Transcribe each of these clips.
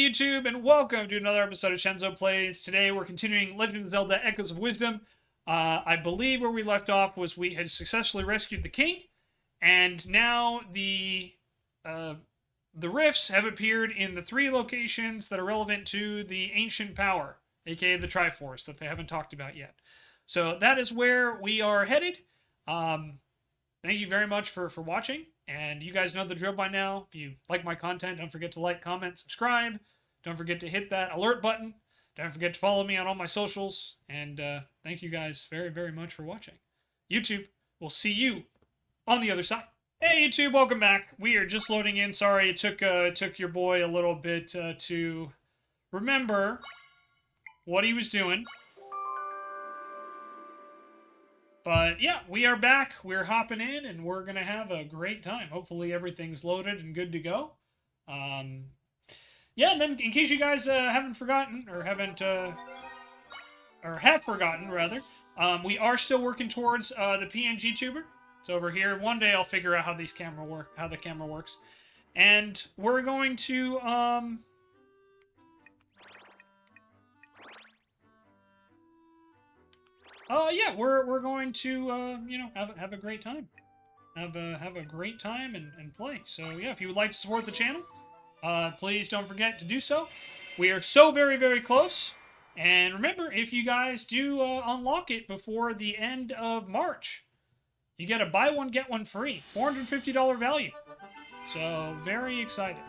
Hey YouTube, and welcome to another episode of Shenzo Plays. Today we're continuing Legend of Zelda Echoes of Wisdom. I believe where we left off was we had successfully rescued the king, and now the rifts have appeared in the three locations that are relevant to the ancient power, aka the Triforce, that they haven't talked about yet. So that is where we are headed. Thank you very much for watching. And you guys know the drill by now. If you like my content, don't forget to like, comment, subscribe. Don't forget to hit that alert button. Don't forget to follow me on all my socials. And thank you guys very, very much for watching. YouTube, we'll see you on the other side. Hey YouTube, welcome back. We are just loading in. Sorry, it took your boy a little bit to remember what he was doing. But yeah, we are back. We're hopping in, and we're gonna have a great time. Hopefully, everything's loaded and good to go. Yeah, and then in case you guys haven't forgotten, or have forgotten rather, we are still working towards the PNG tuber. It's over here. One day I'll figure out how the camera works, and we're going to yeah, we're going to you know, have a great time, have a great time and play. So yeah, if you would like to support the channel, please don't forget to do so. We are so very, very close. And remember, if you guys do unlock it before the end of March, you get a buy one get one free, $450 value. So very excited.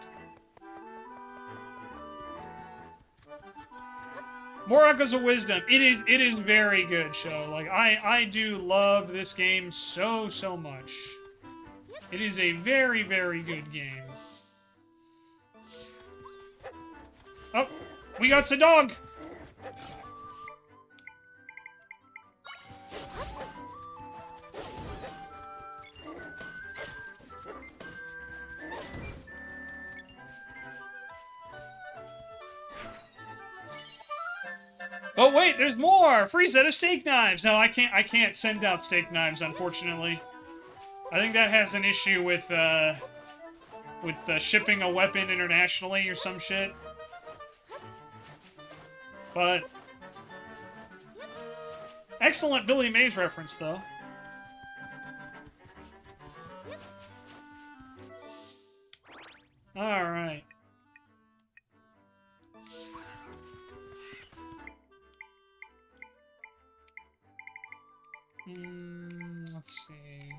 More Echoes of Wisdom. It is very good show. Like I do love this game so much. It is a very, very good game. Oh, we got the dog. Oh wait, there's more! Free set of steak knives! No, I can't send out steak knives, unfortunately. I think that has an issue with shipping a weapon internationally or some shit. But excellent Billy Mays reference, though. Alright. Let's see.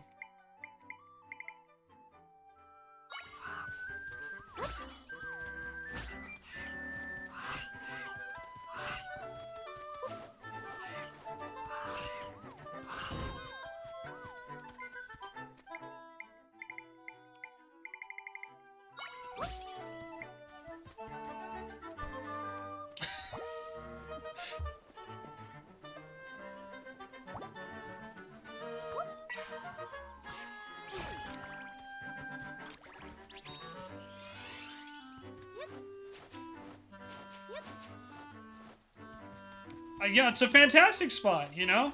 Yeah, it's a fantastic spot, you know?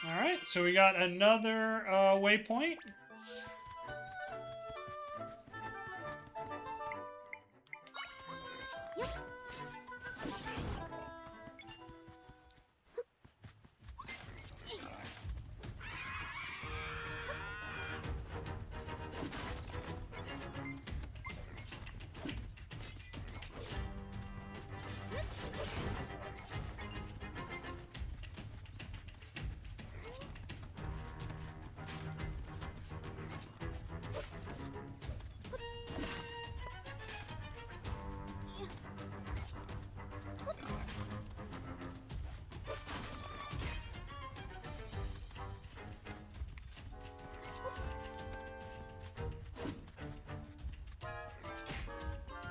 Alright, so we got another waypoint.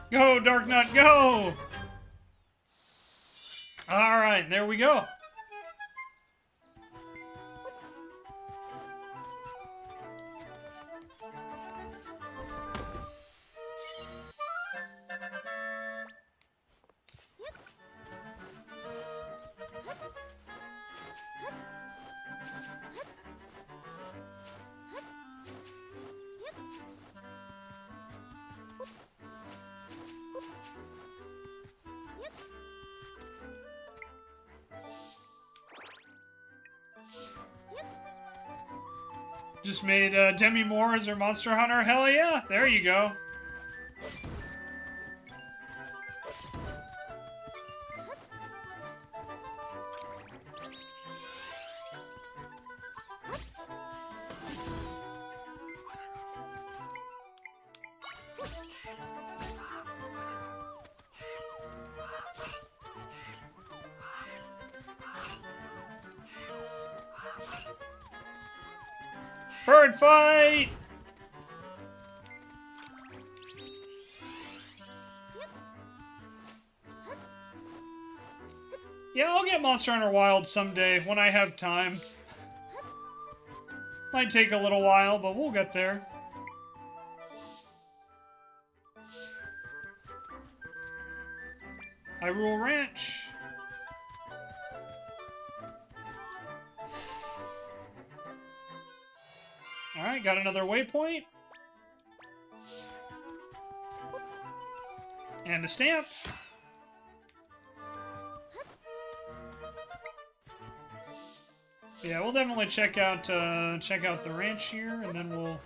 Go, Dark Nut, go! Alright, there we go. Just made Demi Moore as their Monster Hunter. Hell yeah! There you go. Bird fight! Yeah, I'll get Monster Hunter Wild someday when I have time. Might take a little while, but we'll get there. Hyrule Ranch. Alright, got another waypoint. And a stamp. Yeah, we'll definitely check out the ranch here, and then we'll...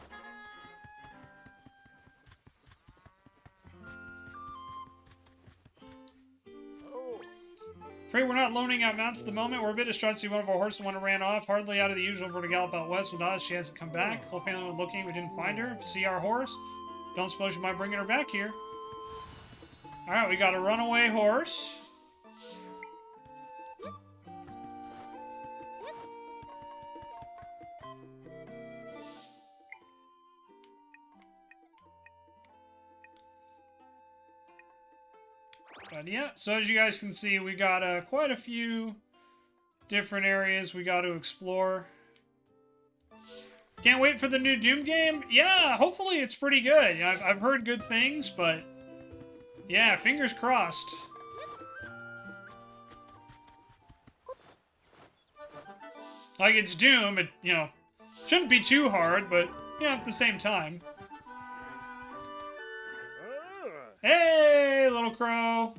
Afraid we're not loaning out mounts at the moment. We're a bit distraught to see one of our horses when it ran off. Hardly out of the usual for to gallop out west with us. She hasn't come back. Whole family was looking. We didn't find her. See our horse? Don't suppose you mind bringing her back here. Alright, we got a runaway horse. But yeah, so as you guys can see, we got quite a few different areas we got to explore. Can't wait for the new Doom game. Yeah, hopefully it's pretty good. I've heard good things, but yeah, fingers crossed. Like, it's Doom, it, you know, shouldn't be too hard, but, yeah, at the same time. Hey, little crow.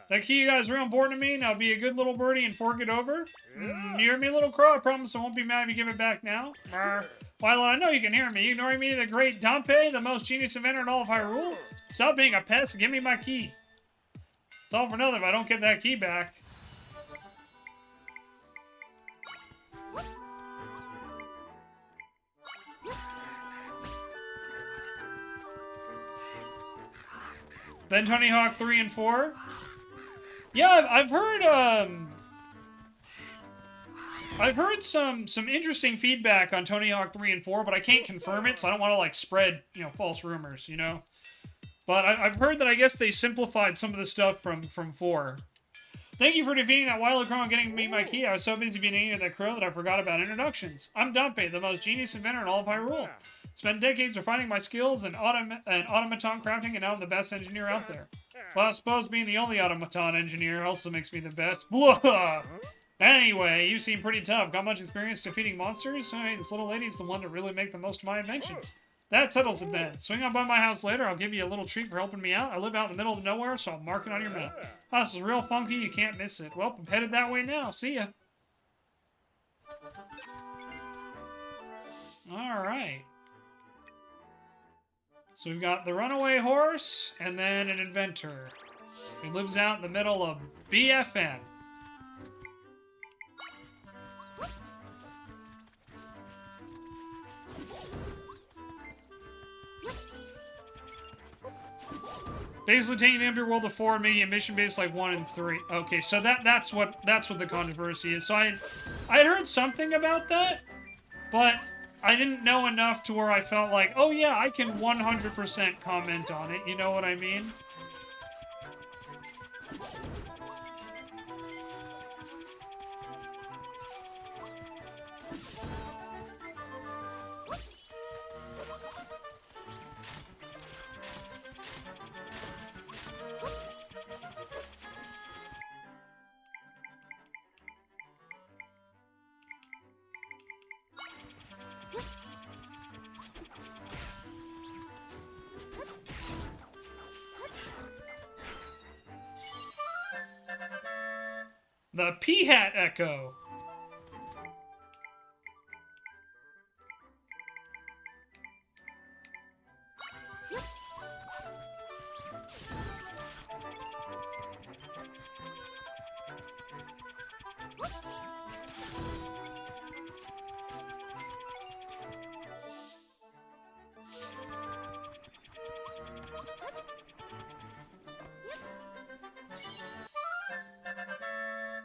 That key you guys are real important to me. Now be a good little birdie and fork it over. You hear me, little crow? I promise I won't be mad if you give it back now. While I know you can hear me, you ignoring me, the great Dompe, the most genius inventor in all of Hyrule? Stop being a pest and give me my key. It's all for nothing if I don't get that key back. Then Tony Hawk 3 and 4. Yeah, I've heard some interesting feedback on Tony Hawk 3 and 4, but I can't confirm it, so I don't want to like spread, you know, false rumors, you know. But I've heard that I guess they simplified some of the stuff from 4. Thank you for defeating that wily crow and getting me my key. I was so busy being eating that crow that I forgot about introductions. I'm Dompe, the most genius inventor in all of Hyrule. Spent decades refining my skills in automaton crafting, and now I'm the best engineer out there. Well, I suppose being the only automaton engineer also makes me the best. Blah! Anyway, you seem pretty tough. Got much experience defeating monsters? Hey, this little lady's the one to really make the most of my inventions. That settles it then. Swing on by my house later. I'll give you a little treat for helping me out. I live out in the middle of nowhere, so I'll mark it on your map. Oh, this is real funky. You can't miss it. Well, I'm headed that way now. See ya. Alright. So we've got the runaway horse, and then an inventor who lives out in the middle of BFN. Basically taking the Empty World to 4 and making it mission based like 1 and 3. Okay, so that's what the controversy is. So I had heard something about that, but I didn't know enough to where I felt like, oh yeah, I can 100% comment on it. You know what I mean? The Peahat Echo.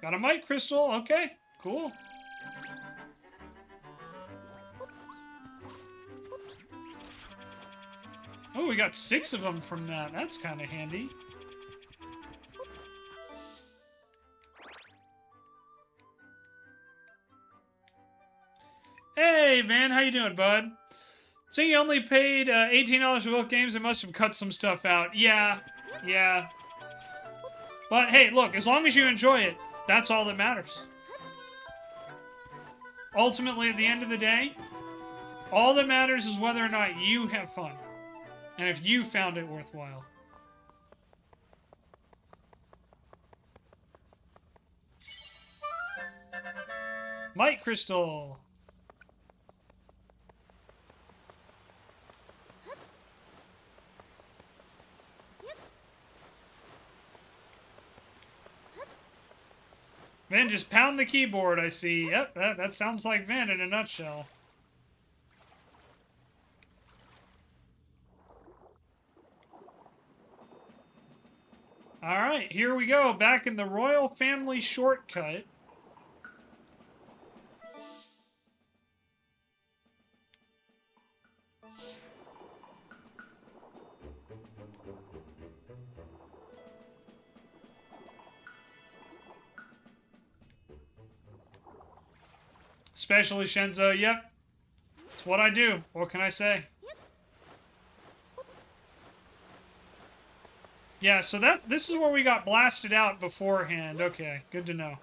Got a mic crystal. Okay, cool. Oh, we got 6 of them from that. That's kind of handy. Hey, Van, how you doing, bud? So you only paid $18 for both games. They must have cut some stuff out. Yeah. But hey, look, as long as you enjoy it, that's all that matters. Ultimately, at the end of the day, all that matters is whether or not you have fun. And if you found it worthwhile. Might Crystal. Vin, just pound the keyboard, I see. Yep, that sounds like Vin in a nutshell. Alright, here we go. Back in the Royal Family Shortcut. Especially Shenzo, yep. It's what I do. What can I say? Yeah, so this is where we got blasted out beforehand. Okay, good to know.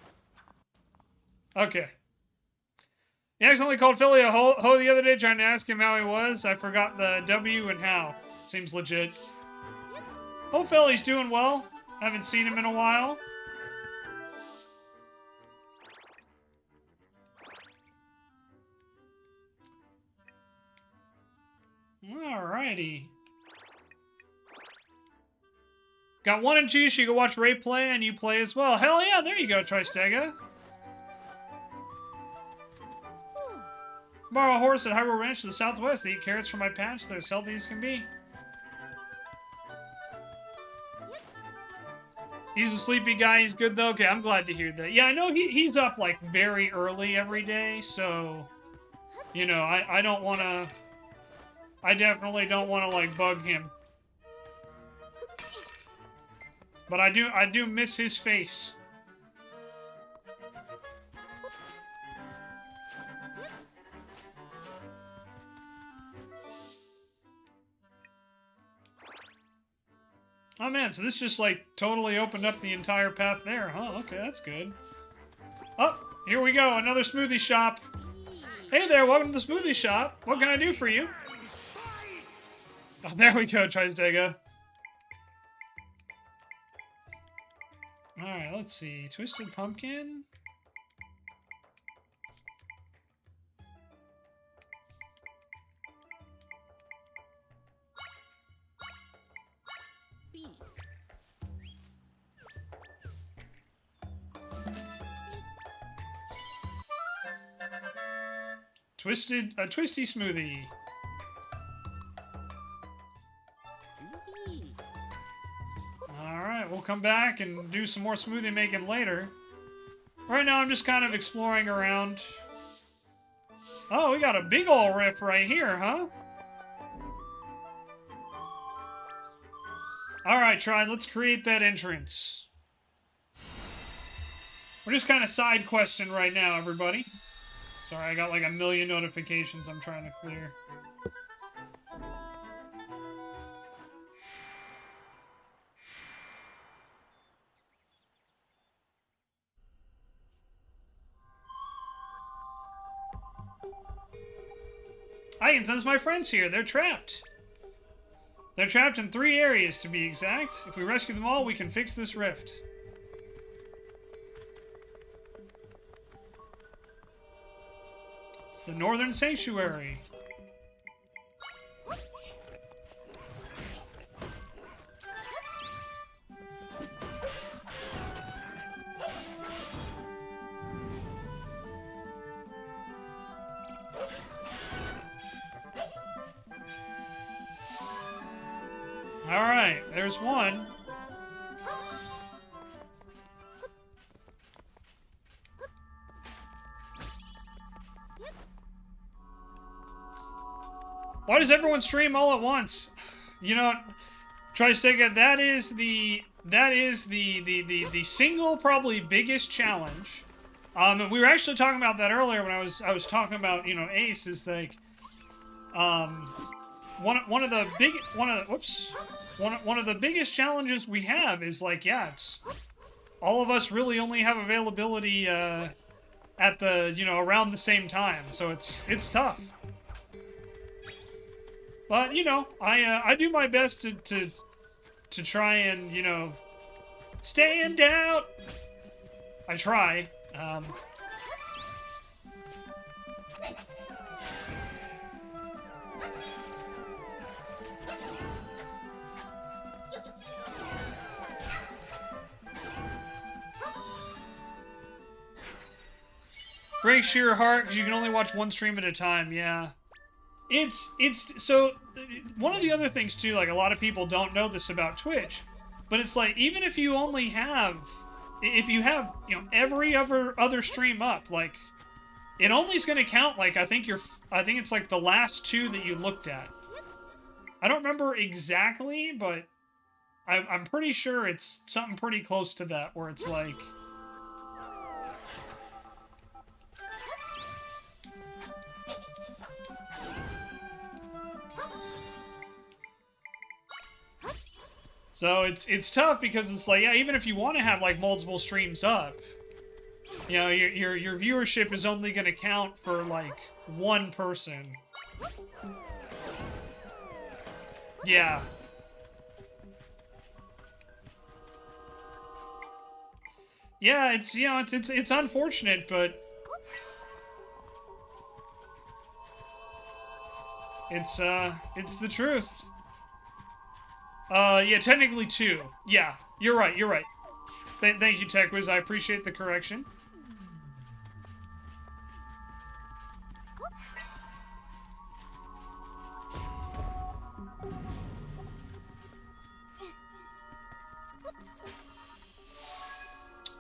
Okay. He accidentally called Philly a ho the other day trying to ask him how he was. I forgot the W and how. Seems legit. Hope Philly's doing well. Haven't seen him in a while. Alrighty. Got 1 and 2, so you can watch Ray play and you play as well. Hell yeah, there you go, Tristega. Borrow a horse at Hyrule Ranch to the southwest. They eat carrots from my patch. They're as healthy as can be. He's a sleepy guy. He's good, though. Okay, I'm glad to hear that. Yeah, I know he's up, like, very early every day, so... You know, I don't want to... I definitely don't want to, like, bug him. But I do miss his face. Oh man, so this just like totally opened up the entire path there, huh? Okay, that's good. Oh, here we go, another smoothie shop. Hey there, welcome to the smoothie shop. What can I do for you? Oh, there we go, Tristega. Alright, let's see. Twisted Pumpkin? Twisty smoothie. Alright, we'll come back and do some more smoothie making later. Right now I'm just kind of exploring around. Oh, we got a big ol' riff right here, huh? Alright, Tri, let's create that entrance. We're just kind of side questing right now, everybody. Sorry, I got like a million notifications I'm trying to clear. I can sense my friends here. They're trapped. They're trapped in 3 areas, to be exact. If we rescue them all, we can fix this rift. It's the Northern Sanctuary. Alright, there's one. Why does everyone stream all at once? You know, Trisega, that is the single probably biggest challenge. And we were actually talking about that earlier when I was talking about, you know, Ace is like one of the biggest challenges we have is like, yeah, it's all of us really only have availability at the, you know, around the same time, so it's tough. But, you know, I do my best to try and, you know, stand out. I try. Breaks your heart because you can only watch one stream at a time. Yeah, it's so one of the other things too. Like a lot of people don't know this about Twitch, but it's like even if you only have, if you have, you know, every other stream up, like it only is going to count. Like I think it's like the last two that you looked at. I don't remember exactly, but I'm pretty sure it's something pretty close to that, where it's like. So it's tough because it's like, yeah, even if you want to have like multiple streams up, you know, your viewership is only going to count for like one person. Yeah. Yeah, it's, you know, it's unfortunate, but it's the truth. Yeah, technically two. Yeah, you're right, you're right. Thank you, TechWiz, I appreciate the correction.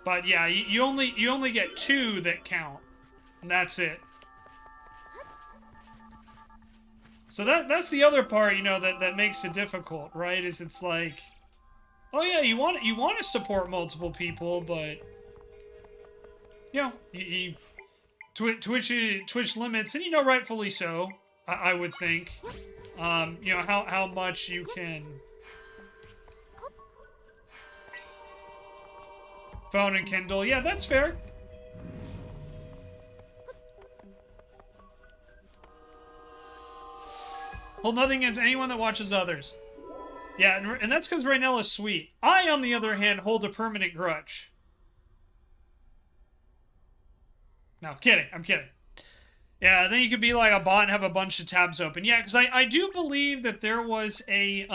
But yeah, you only get two that count, and that's it. So that's the other part, you know, that makes it difficult, right? Is it's like, oh yeah, you want to support multiple people, but you know, Twitch limits, and you know, rightfully so. I would think, you know, how much you can. Phone and Kindle, yeah, that's fair. Hold nothing against anyone that watches others. Yeah, and that's because Raynell is sweet. I, on the other hand, hold a permanent grudge. No, kidding. I'm kidding. Yeah, then you could be like a bot and have a bunch of tabs open. Yeah, because I do believe that there was a...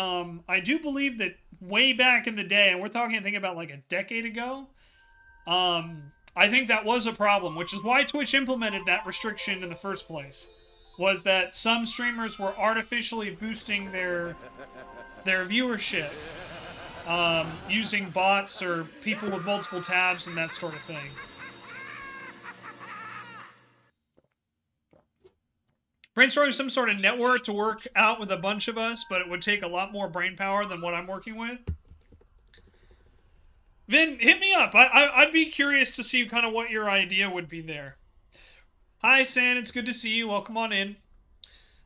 I do believe that way back in the day, and we're talking, I think, about like a decade ago, I think that was a problem, which is why Twitch implemented that restriction in the first place. Was that some streamers were artificially boosting their viewership using bots or people with multiple tabs and that sort of thing. Brainstorming some sort of network to work out with a bunch of us, but it would take a lot more brain power than what I'm working with. Vin, hit me up. I'd be curious to see kind of what your idea would be there. Hi, San. It's good to see you. Welcome on in.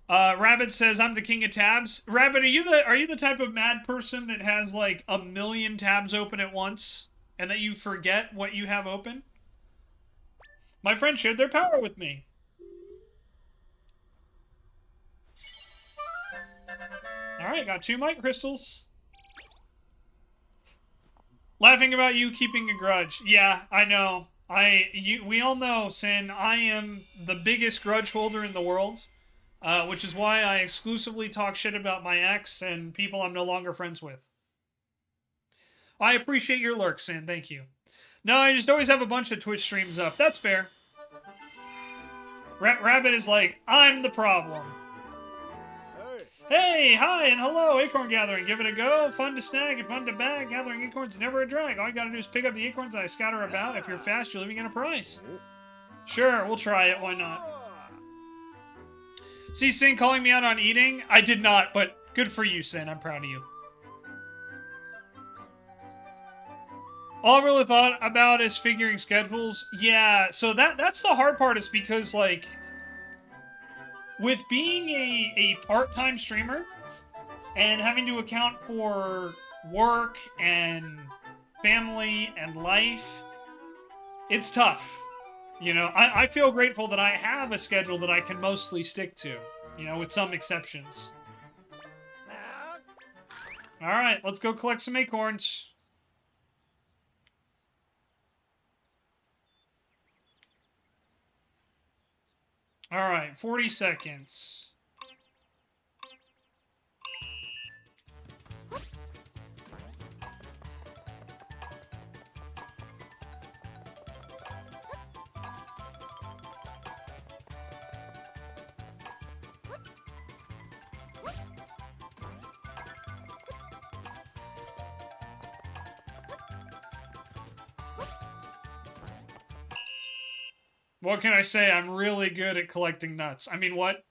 Rabbit says, I'm the king of tabs. Rabbit, are you the type of mad person that has like 1 million tabs open at once and that you forget what you have open? My friends shared their power with me. Alright, got 2 mic crystals. Laughing about you keeping a grudge. Yeah, I know. We all know, Sin, I am the biggest grudge holder in the world, which is why I exclusively talk shit about my ex and people I'm no longer friends with. I appreciate your lurk, Sin. Thank you. No, I just always have a bunch of Twitch streams up. That's fair. Rabbit is like, I'm the problem. Hey, hi, and hello, Acorn Gathering. Give it a go. Fun to snag and fun to bag. Gathering acorns is never a drag. All you gotta do is pick up the acorns and I scatter about. If you're fast, you're leaving in a prize. Sure, we'll try it. Why not? See, Sin calling me out on eating? I did not, but good for you, Sin. I'm proud of you. All I really thought about is figuring schedules. Yeah, so that's the hard part, is because, like, with being a part-time streamer and having to account for work and family and life, it's tough. You know, I feel grateful that I have a schedule that I can mostly stick to, you know, with some exceptions. Alright, let's go collect some acorns. Alright, 40 seconds. What can I say? I'm really good at collecting nuts. I mean, what?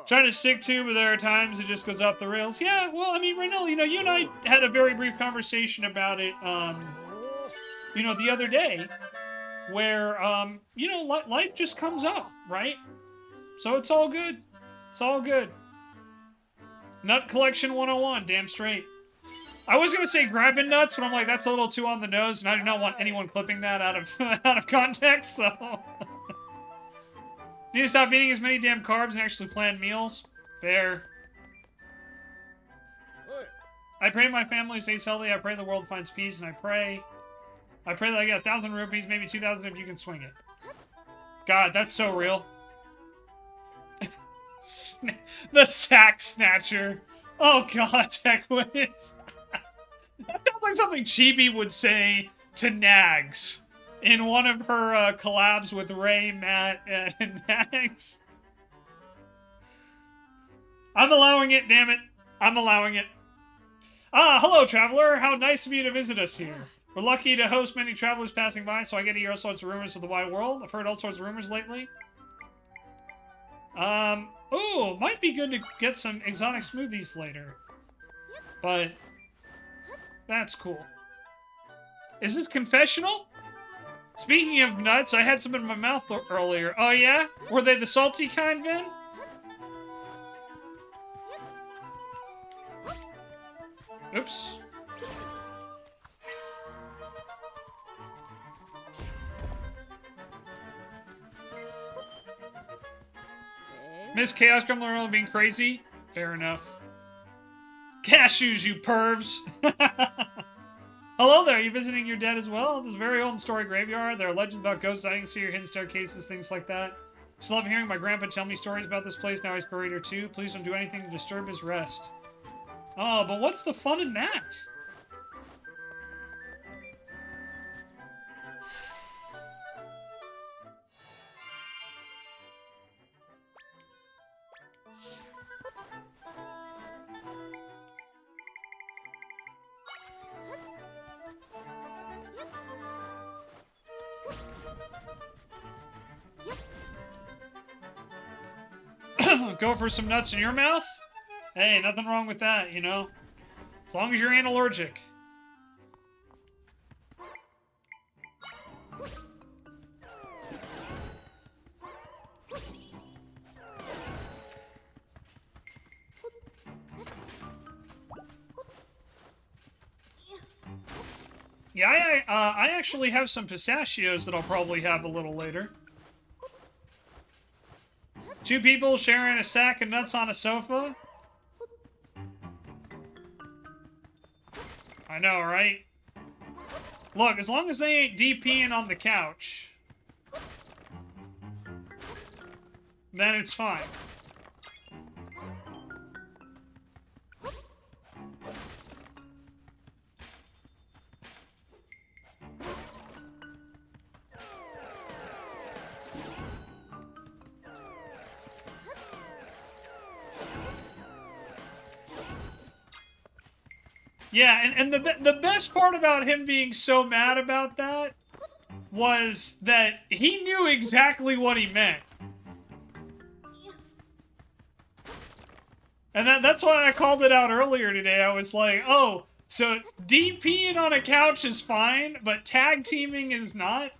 Trying to stick to, but there are times it just goes off the rails. Yeah, well, I mean, Renell, you know, you and I had a very brief conversation about it, you know, the other day, where, you know, life just comes up, right? So it's all good. It's all good. Nut collection 101, damn straight. I was gonna say grabbing nuts, but I'm like, that's a little too on the nose, and I do not want anyone clipping that out of out of context, so... Need to stop eating as many damn carbs and actually plan meals. Fair. I pray my family stays healthy, I pray the world finds peace, and I pray that I get 1,000 rupees, maybe 2,000 if you can swing it. God, that's so real. The sack snatcher. Oh god, Techwiz. That sounds like something Chibi would say to Nags in one of her collabs with Ray, Matt, and Nags. I'm allowing it, damn it. I'm allowing it. Ah, hello, traveler. How nice of you to visit us here. We're lucky to host many travelers passing by, so I get to hear all sorts of rumors of the wide world. I've heard all sorts of rumors lately. Ooh, might be good to get some exotic smoothies later. But... that's cool. Is this confessional? Speaking of nuts, I had some in my mouth earlier. Oh yeah? Were they the salty kind, Vin? Oops. Miss Chaos Gremlin only being crazy? Fair enough. Cashews, you pervs! Hello there, are you visiting your dead as well? This is a very old story graveyard. There are legends about ghost sightings here, hidden staircases, things like that. Just love hearing my grandpa tell me stories about this place. Now he's buried here too. Please don't do anything to disturb his rest. Oh, but what's the fun in that? Go for some nuts in your mouth? Hey, nothing wrong with that, you know? As long as you ain't allergic. Yeah, I actually have some pistachios that I'll probably have a little later. 2 people sharing a sack of nuts on a sofa? I know, right? Look, as long as they ain't DPing on the couch, then it's fine. Yeah, and the best part about him being so mad about that was that he knew exactly what he meant. And that's why I called it out earlier today. I was like, oh, so DPing on a couch is fine, but tag teaming is not?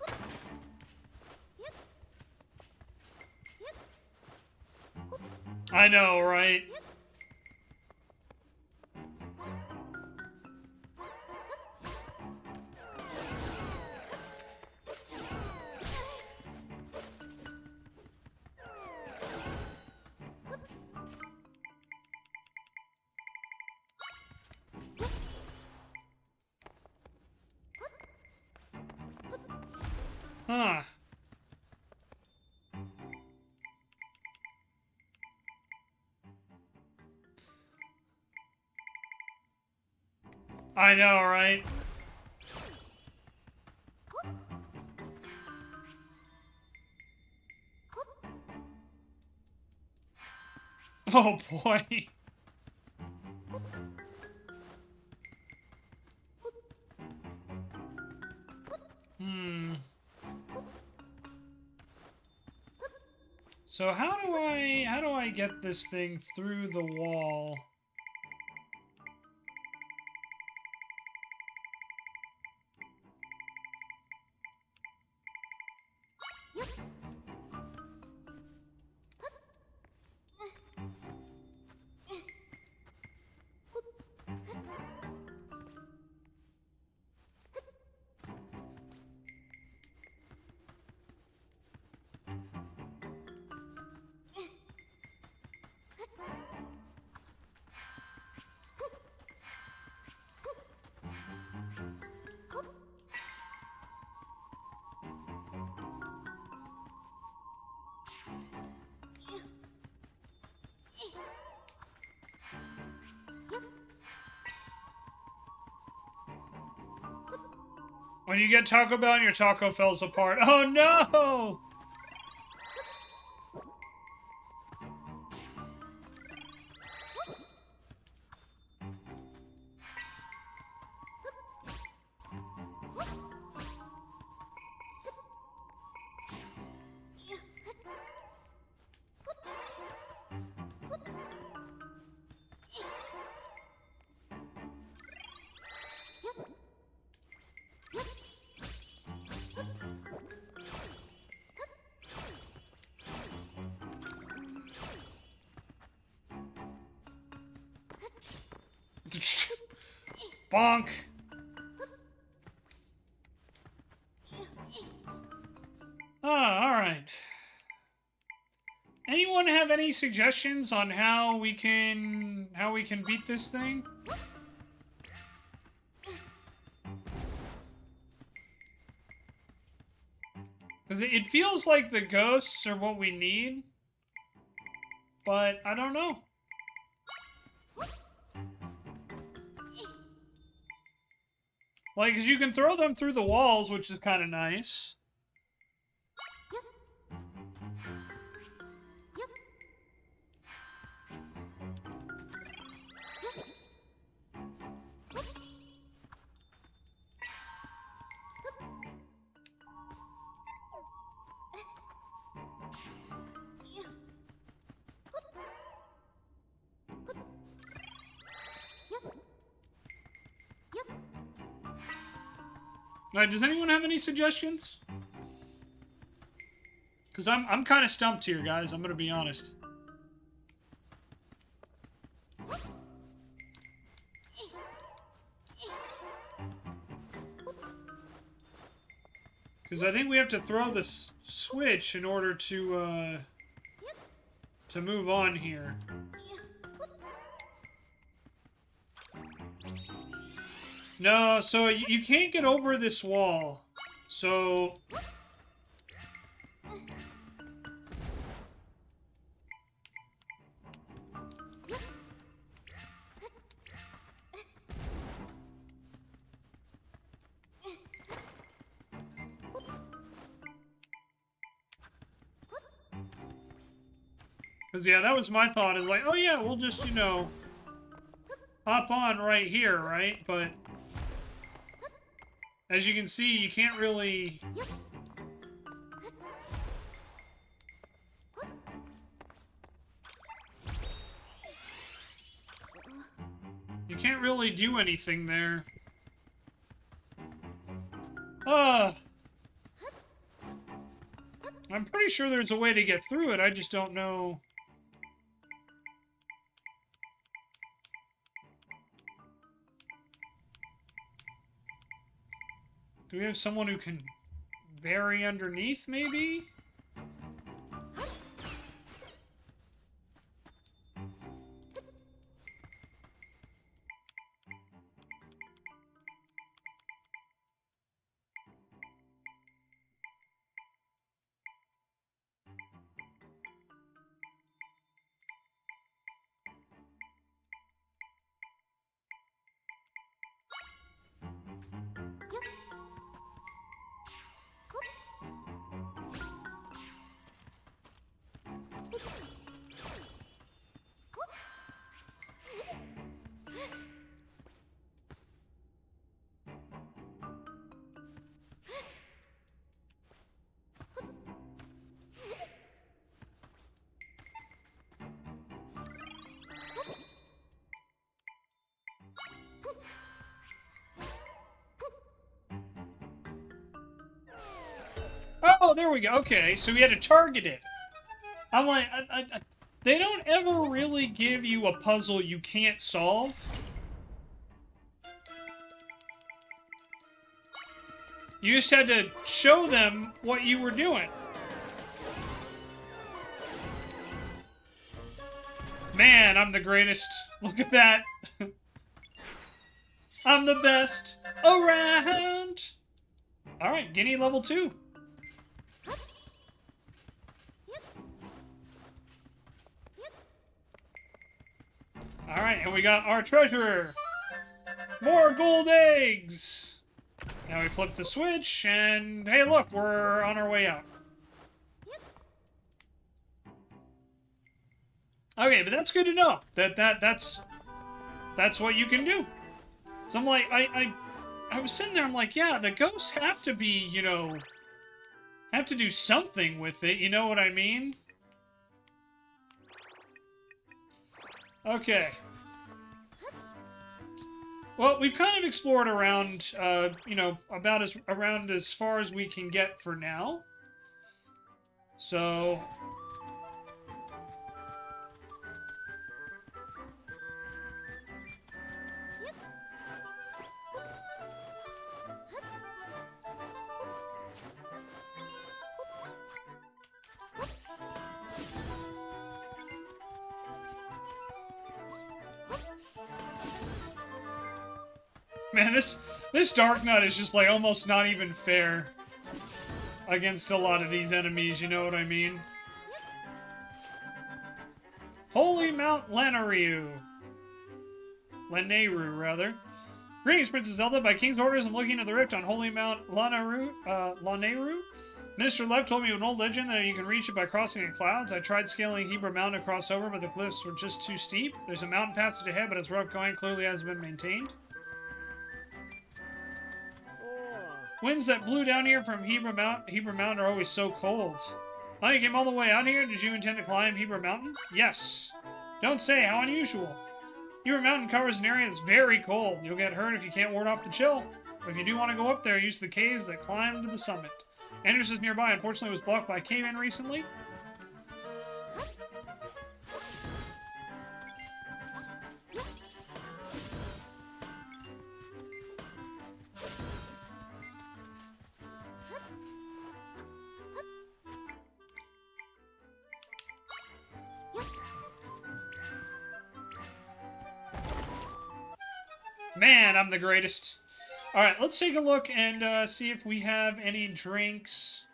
I know, right? Huh. I know, right? Oh boy. So how do I get this thing through the wall? When you get Taco Bell and your taco falls apart. Oh no! Bonk. Ah, alright. Anyone have any suggestions on how we can beat this thing? Because it feels like the ghosts are what we need, but I don't know. Like, 'cause you can throw them through the walls, which is kind of nice. Right, does anyone have any suggestions? Because I'm kind of stumped here, guys. I'm going to be honest. Because I think we have to throw this switch in order to move on here. No, so you can't get over this wall. So... Because, yeah, that was my thought. Is like, oh, yeah, we'll just, you know, hop on right here, right? But... As you can see, you can't really... You can't really do anything there. I'm pretty sure there's a way to get through it, I just don't know... Do we have someone who can bury underneath, maybe? Oh, there we go. Okay, so we had to target it. I'm like, they don't ever really give you a puzzle you can't solve. You just had to show them what you were doing. Man, I'm the greatest. Look at that. I'm the best around. All right, Guinea level 2. All right, and we got our treasure. More gold eggs. Now we flip the switch, and hey, look, we're on our way out. Okay, but that's good to know. That's what you can do. So I'm like, I was sitting there, I'm like, yeah, the ghosts have to be, you know, have to do something with it, you know what I mean? Okay. Well, we've kind of explored around, you know, around as far as we can get for now. So... Man, this Dark Knight is just, like, almost not even fair against a lot of these enemies, you know what I mean? Holy Mount Lanayru. Lanayru, rather. Greetings, Princess Zelda. By King's orders, I'm looking at the rift on Holy Mount Lanayru. Minister Left told me an old legend that you can reach it by crossing the clouds. I tried scaling Hebra Mountain to cross over, but the cliffs were just too steep. There's a mountain passage ahead, but it's rough going. Clearly hasn't been maintained. Winds that blew down here from Hebra Mountain are always so cold. Oh, you came all the way out here? Did you intend to climb Hebra Mountain? Yes. Don't say, how unusual. Hebra Mountain covers an area that's very cold. You'll get hurt if you can't ward off the chill. But if you do want to go up there, use the caves that climb to the summit. Entrance is nearby. Unfortunately, it was blocked by a cave-in recently. Man, I'm the greatest. Alright, let's take a look and see if we have any drinks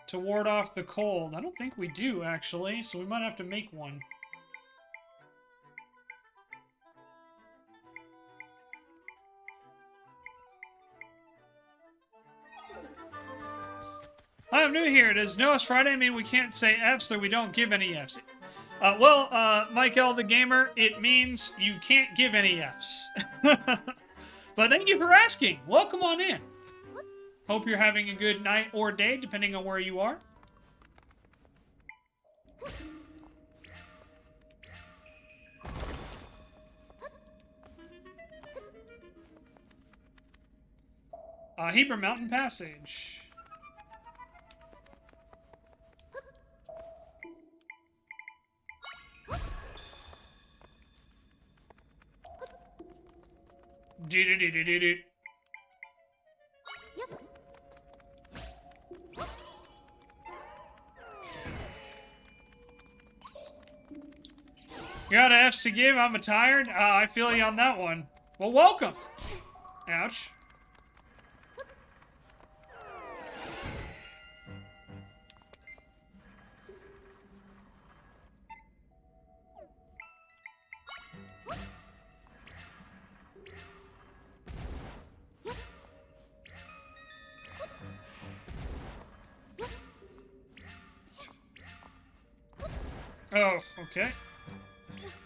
to ward off the cold. I don't think we do, actually, so we might have to make one. Hi, I'm new here. Does No, it's Friday mean we can't say Fs, so we don't give any Fs? Well, Michael the Gamer, it means you can't give any Fs. But thank you for asking. Welcome on in. Hope you're having a good night or day, depending on where you are. Heber Mountain Passage. Do-do-do-do-do-do. You got F's to give? I'm tired. I feel you on that one. Well, welcome. Ouch. Oh, okay.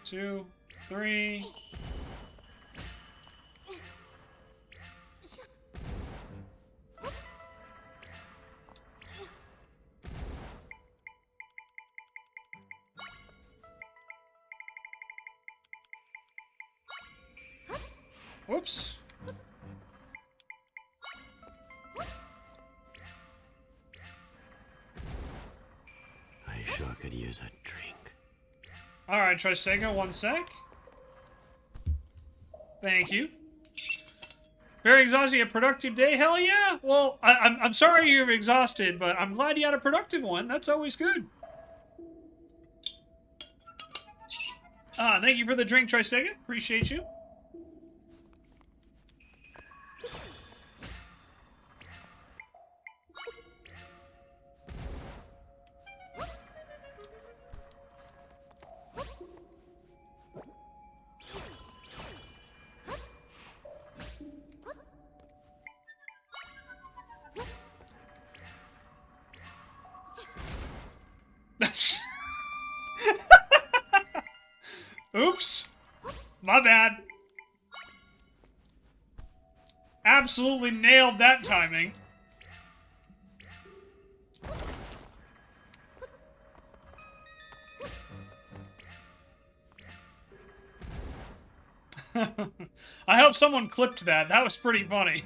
2, 3. Whoops. I sure could use a drink. Alright, Tristega, 1 sec. Thank you. Very exhausting, a productive day? Hell yeah! Well, I'm sorry you're exhausted, but I'm glad you had a productive one. That's always good. Thank you for the drink, Tristega. Appreciate you. Oops. My bad. Absolutely nailed that timing. I hope someone clipped that. That was pretty funny.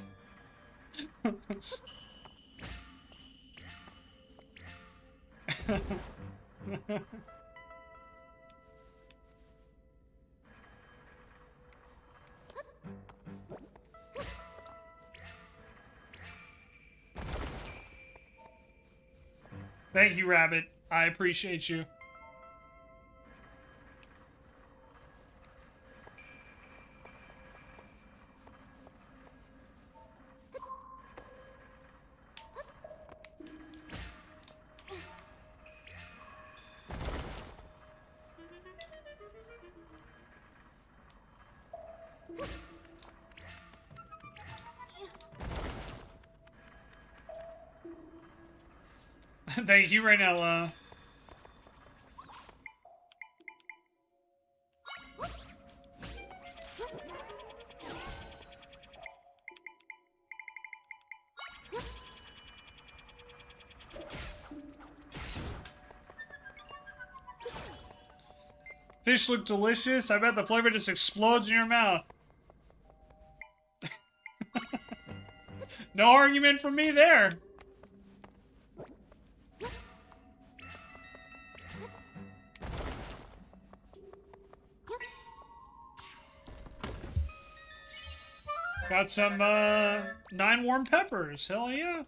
Thank you, Rabbit. I appreciate you. Thank you, Raynella. Fish look delicious. I bet the flavor just explodes in your mouth. No argument from me there. Got some, 9 warm peppers. Hell yeah.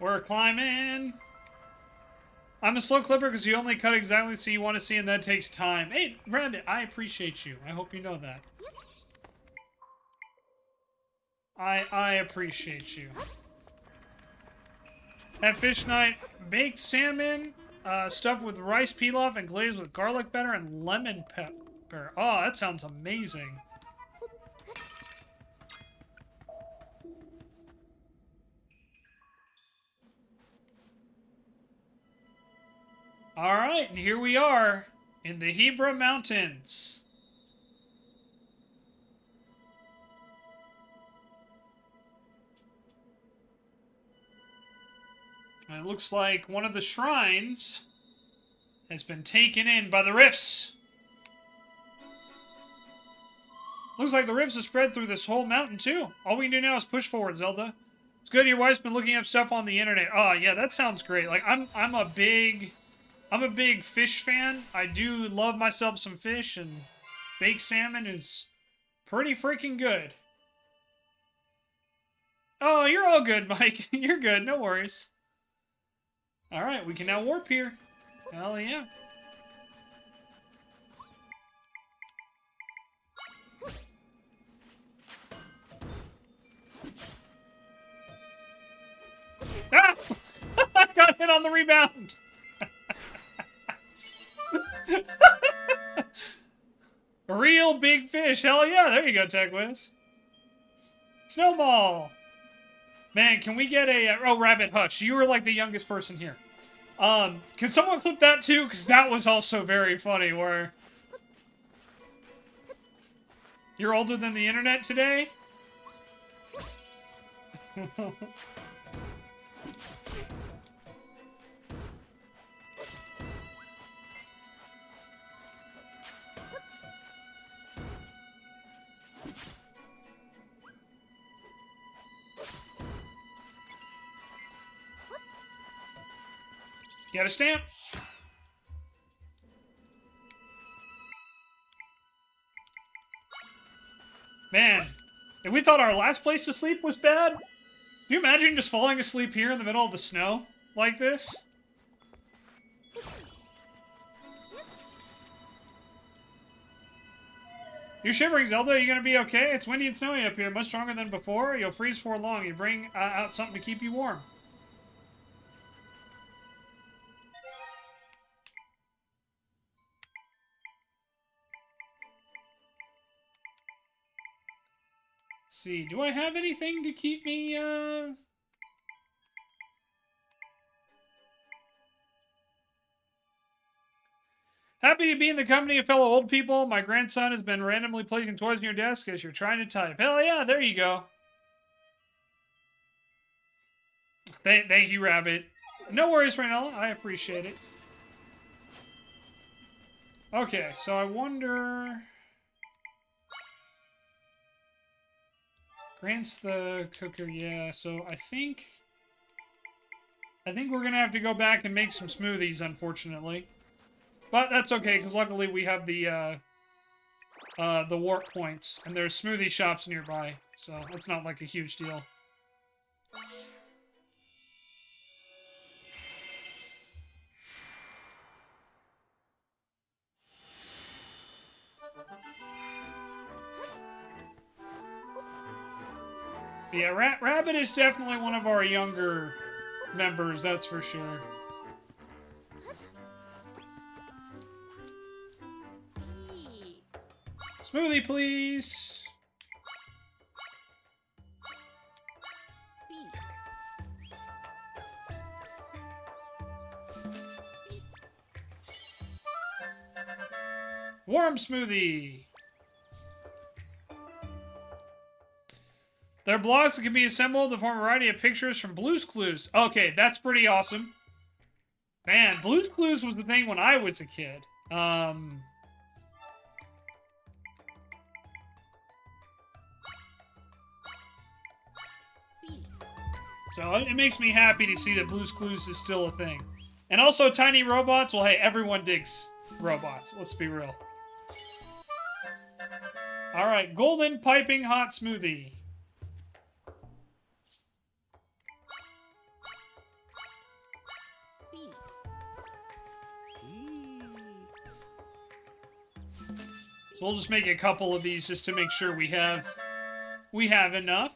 We're climbing. I'm a slow clipper because you only cut exactly so you want to see, and that takes time. Hey, Rabbit, I appreciate you. I hope you know that. I appreciate you. At fish night, baked salmon. stuffed with rice pilaf and glazed with garlic batter and lemon pepper. Oh, that sounds amazing. Alright, and here we are in the Hebra Mountains. And it looks like one of the shrines has been taken in by the rifts. Looks like the rifts have spread through this whole mountain, too. All we can do now is push forward, Zelda. It's good your wife's been looking up stuff on the internet. Oh, yeah, that sounds great. Like, I'm a big fish fan. I do love myself some fish, and baked salmon is pretty freaking good. Oh, you're all good, Mike. You're good. No worries. Alright, we can now warp here. Hell yeah. Ah! I got hit on the rebound! Real big fish. Hell yeah. There you go, TechWiz. Snowball. Man, can we get a... oh, Rabbit, hush. You were like the youngest person here. Can someone clip that too? Because that was also very funny, where... You're older than the internet today? Get a stamp. Man, if we thought our last place to sleep was bad, can you imagine just falling asleep here in the middle of the snow like this? You're shivering, Zelda. Are you gonna be okay? It's windy and snowy up here, much stronger than before. You'll freeze before long. You bring out something to keep you warm. Let's see, do I have anything to keep me, Happy to be in the company of fellow old people. My grandson has been randomly placing toys on your desk as you're trying to type. Hell yeah, there you go. Thank you, Rabbit. No worries, Raynella. I appreciate it. Okay, so I wonder... Grants the cooker, yeah. So I think we're gonna have to go back and make some smoothies, unfortunately. But that's okay, because luckily we have the warp points, and there's smoothie shops nearby, so that's not like a huge deal. Yeah, Rabbit is definitely one of our younger members, that's for sure. Smoothie, please! Warm smoothie! There are blocks that can be assembled to form a variety of pictures from Blue's Clues. Okay, that's pretty awesome. Man, Blue's Clues was the thing when I was a kid. So it makes me happy to see that Blue's Clues is still a thing. And also tiny robots. Well, hey, everyone digs robots. Let's be real. Alright, golden piping hot smoothie. So we'll just make a couple of these just to make sure we have enough.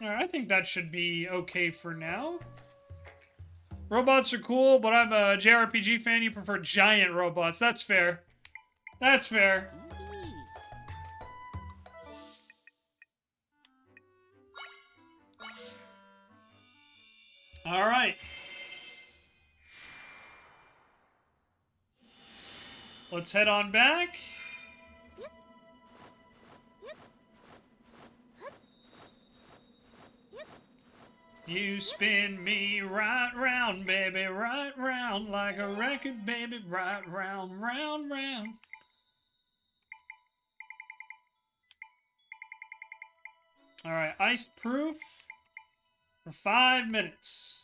Alright, I think that should be okay for now. Robots are cool, but I'm a JRPG fan. You prefer giant robots. That's fair. That's fair. Alright. Let's head on back. You spin me right round, baby, right round, like a record, baby, right round, round, round. Alright, ice proof for 5 minutes.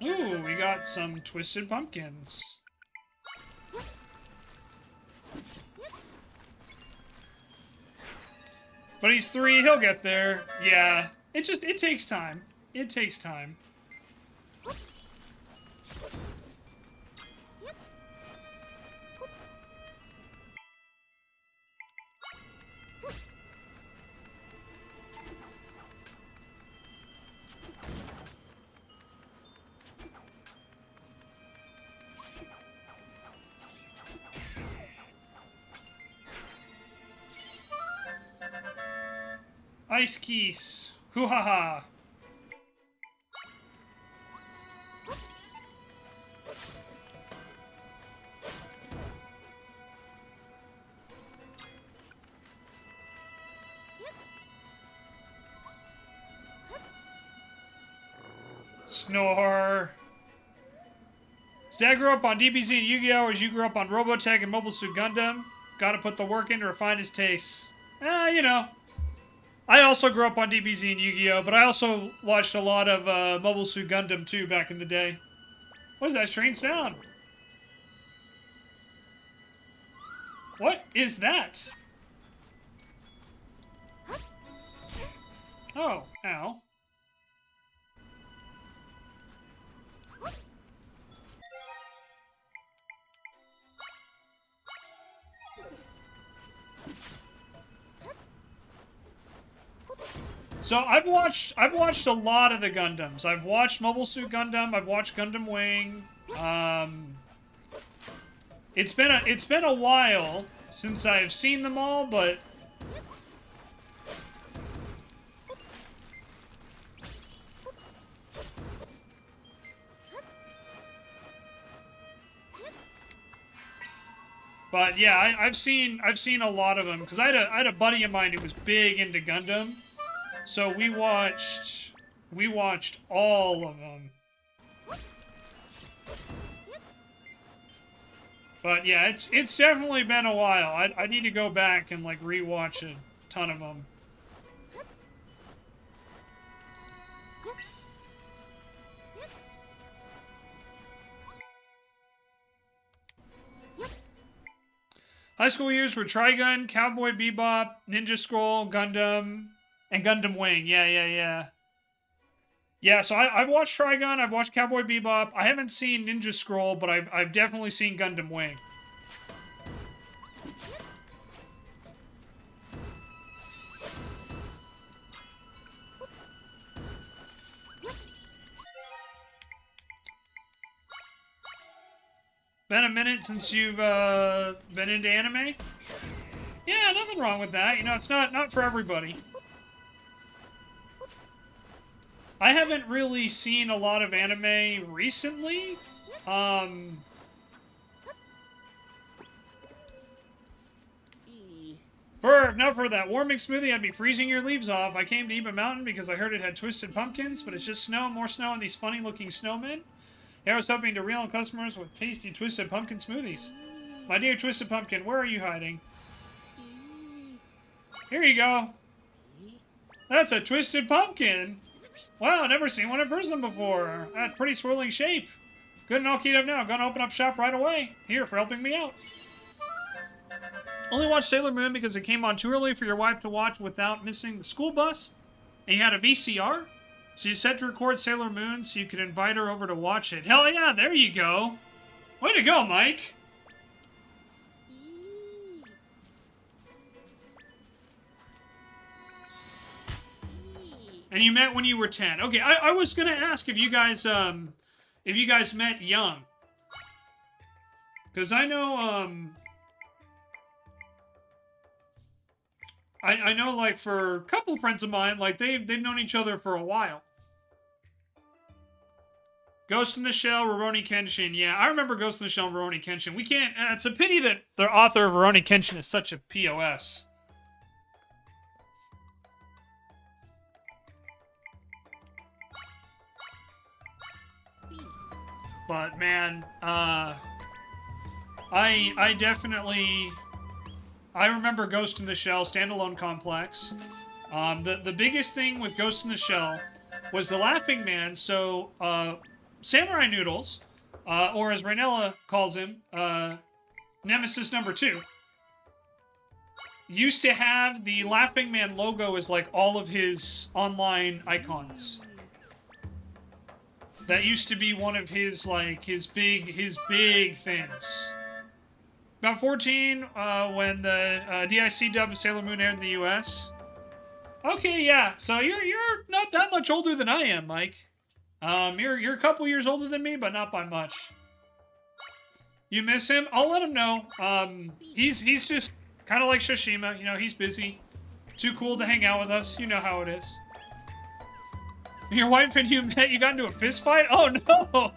Ooh, we got some twisted pumpkins. But he's 3, he'll get there. Yeah, it takes time. It takes time. Ice keys. Hoo-ha-ha. Snore. Dad grew up on DBZ and Yu-Gi-Oh! As you grew up on Robotech and Mobile Suit Gundam. Gotta put the work in to refine his tastes. You know. I also grew up on DBZ and Yu-Gi-Oh! But I also watched a lot of Mobile Suit Gundam too back in the day. What is that strange sound? What is that? Oh, ow. So I've watched a lot of the Gundams. I've watched Mobile Suit Gundam. I've watched Gundam Wing. It's been a while since I've seen them all, but yeah, I've seen a lot of them because I had a buddy of mine who was big into Gundam. So we watched all of them. But yeah, it's definitely been a while. I need to go back and like rewatch a ton of them. High school years were Trigun, Cowboy Bebop, Ninja Scroll, Gundam, and Gundam Wing. Yeah. Yeah, so I've watched Trigun, I've watched Cowboy Bebop. I haven't seen Ninja Scroll, but I've definitely seen Gundam Wing. Been a minute since you've been into anime? Yeah, nothing wrong with that. You know, it's not for everybody. I haven't really seen a lot of anime recently. For that warming smoothie, I'd be freezing your leaves off. I came to Eba Mountain because I heard it had twisted pumpkins, but it's just snow, more snow, and these funny-looking snowmen. Here I was hoping to reel in customers with tasty twisted pumpkin smoothies. My dear twisted pumpkin, where are you hiding? Here you go. That's a twisted pumpkin. Wow, never seen one in person before. That pretty swirling shape. Good and all keyed up now. Gonna open up shop right away. Here for helping me out. Only watched Sailor Moon because it came on too early for your wife to watch without missing the school bus. And you had a VCR? So you set to record Sailor Moon so you could invite her over to watch it. Hell yeah, there you go. Way to go, Mike. And you met when you were 10. Okay, I was gonna ask if you guys met young. Because I know, I know, like, for a couple friends of mine, like, they've known each other for a while. Ghost in the Shell, Rurouni Kenshin. Yeah, I remember Ghost in the Shell and Rurouni Kenshin. We can't... it's a pity that the author of Rurouni Kenshin is such a POS. But, man, I definitely... I remember Ghost in the Shell, standalone complex. The biggest thing with Ghost in the Shell was the Laughing Man. So, Samurai Noodles, or as Rainella calls him, Nemesis number 2, used to have the Laughing Man logo as, like, all of his online icons. That used to be one of his, like, his big things. About 14, when the DIC dub of Sailor Moon aired in the US. Okay, yeah, so you're not that much older than I am, Mike. You're a couple years older than me, but not by much. You miss him? I'll let him know. He's just kind of like Shoshima, you know, he's busy. Too cool to hang out with us, you know how it is. Your wife and you met, you got into a fist fight? Oh no!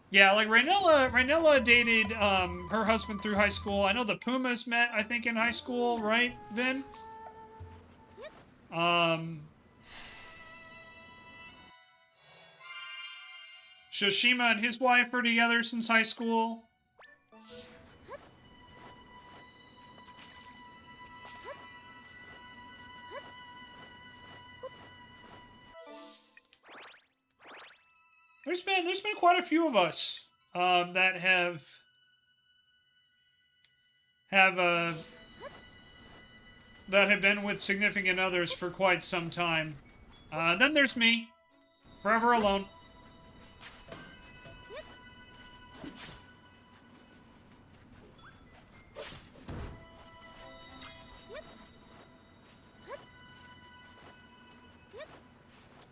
Yeah, like Rainella dated her husband through high school. I know the Pumas met, I think, in high school, right, Vin? Shoshima and his wife are together since high school. There's been quite a few of us that have been with significant others for quite some time. Then there's me, forever alone.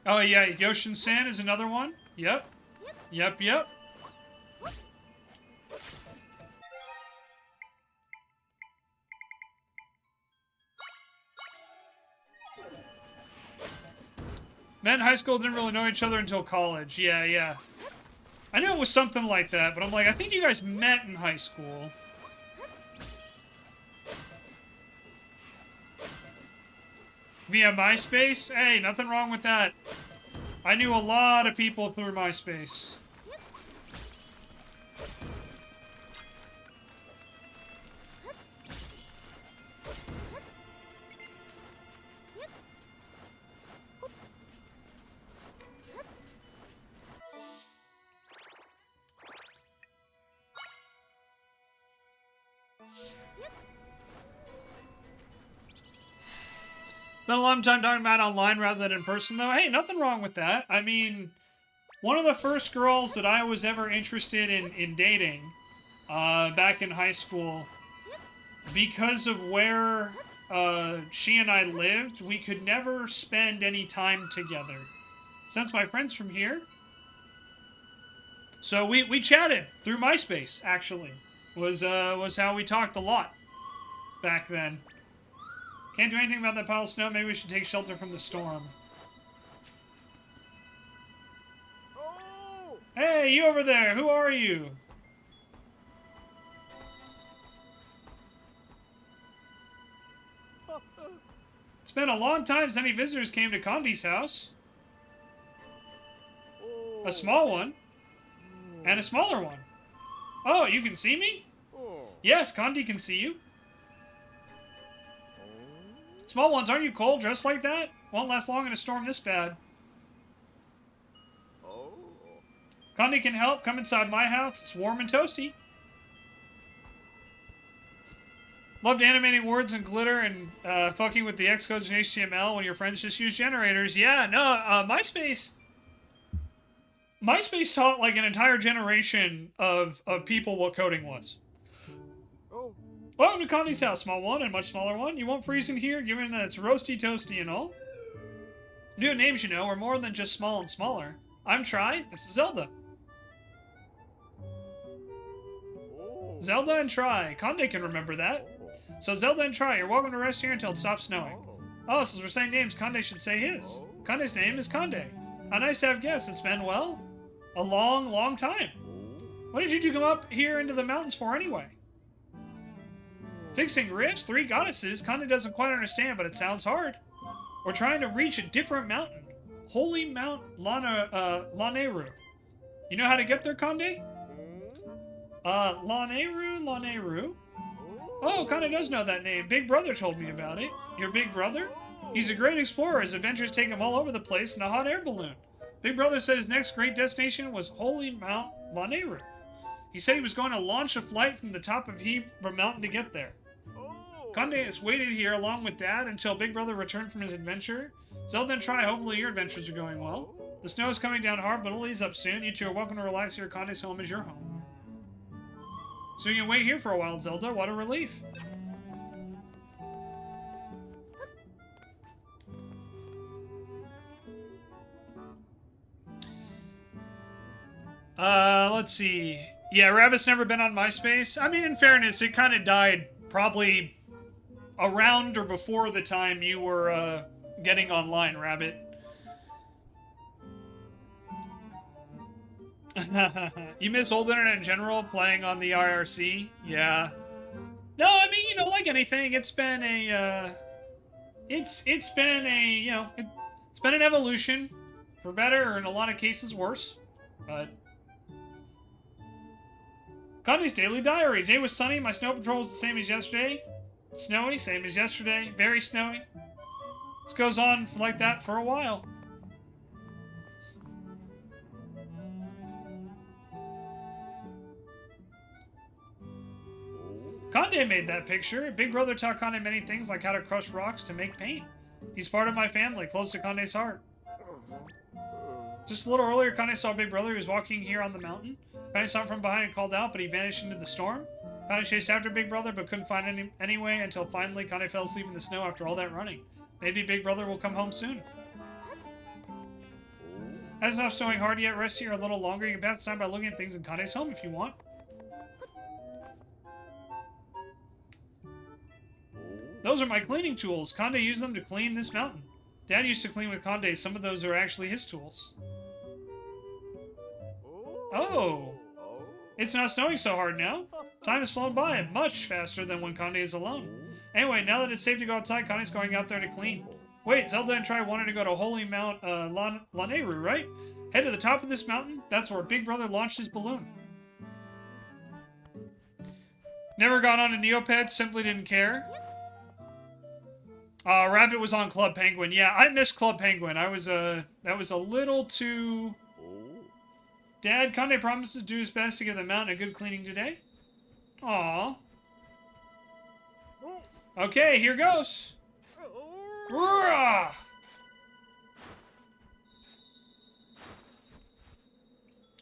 Oh yeah, Yoshin-san is another one. Yep. Yep. Men in high school didn't really know each other until college. Yeah. I knew it was something like that, but I'm like, I think you guys met in high school. Via MySpace? Hey, nothing wrong with that. I knew a lot of people through MySpace. Spent a lot of time talking about online rather than in person, though. Hey, nothing wrong with that. I mean, one of the first girls that I was ever interested in dating back in high school, because of where she and I lived, we could never spend any time together. Since my friend's from here. So we chatted through MySpace, actually. Was how we talked a lot back then. Can't do anything about that pile of snow. Maybe we should take shelter from the storm. Oh! Hey, you over there. Who are you? It's been a long time since any visitors came to Condi's house. A small one. And a smaller one. Oh, you can see me? Yes, Condi can see you. Small ones, aren't you cold dressed like that? Won't last long in a storm this bad. Condi can help. Come inside my house. It's warm and toasty. Loved animating words and glitter and fucking with the Xcodes and HTML when your friends just use generators. Yeah, no, MySpace taught like an entire generation of people what coding was. Oh. Welcome to Connie's house, small one and much smaller one. You won't freeze in here, given that it's roasty toasty and all. New names, you know, are more than just small and smaller. I'm Tri, this is Zelda. Oh. Zelda and Tri. Conde can remember that. So Zelda and Tri, you're welcome to rest here until it stops snowing. Oh, since we're saying names, Conde should say his. Conde's name is Conde. How nice to have guests. It's been, well, a long, long time. What did you two come up here into the mountains for anyway? Fixing rifts? 3 goddesses? Conde doesn't quite understand, but it sounds hard. We're trying to reach a different mountain. Holy Mount Laneru. You know how to get there, Conde? Laneru? Oh, Conde does know that name. Big Brother told me about it. Your big brother? He's a great explorer. His adventures take him all over the place in a hot air balloon. Big Brother said his next great destination was Holy Mount Laneru. He said he was going to launch a flight from the top of Hyrule Mountain to get there. Conde has waited here along with Dad until Big Brother returned from his adventure. Zelda and Tri, hopefully your adventures are going well. The snow is coming down hard, but it'll ease up soon. You two are welcome to relax here. Conde's home is your home. So you can wait here for a while, Zelda. What a relief. Let's see. Yeah, Rabbit's never been on MySpace. I mean, in fairness, it kind of died probably around or before the time you were getting online, Rabbit. You miss old internet in general, playing on the IRC? Yeah. No, I mean, you know, like anything, it's been a, it's been a, you know, it's been an evolution, for better or in a lot of cases worse, but... Connie's daily diary. Today was sunny, my snow patrol was the same as yesterday. Snowy, same as yesterday, very snowy. This goes on like that for a while. Conde made that picture. Big Brother taught Conde many things, like how to crush rocks to make paint. He's part of my family, close to Conde's heart. Just a little earlier, Conde saw Big Brother who was walking here on the mountain. Conde saw him from behind and called out, but he vanished into the storm. Conde chased after Big Brother, but couldn't find him anyway until finally Conde fell asleep in the snow after all that running. Maybe Big Brother will come home soon. Hasn't stopped snowing hard yet. Rest here a little longer. You can pass the time by looking at things in Conde's home if you want. Those are my cleaning tools. Conde used them to clean this mountain. Dad used to clean with Conde. Some of those are actually his tools. Oh! It's not snowing so hard now. Time has flown by, much faster than when Conde is alone. Anyway, now that it's safe to go outside, Conde's going out there to clean. Wait, Zelda and Tri wanted to go to Holy Mount Laneru, right? Head to the top of this mountain. That's where Big Brother launched his balloon. Never got on a Neopets, simply didn't care. Rabbit was on Club Penguin. Yeah, I missed Club Penguin. That was a little too... Dad, Conde promises to do his best to give the mountain a good cleaning today. Aww. Okay, here goes. Rah!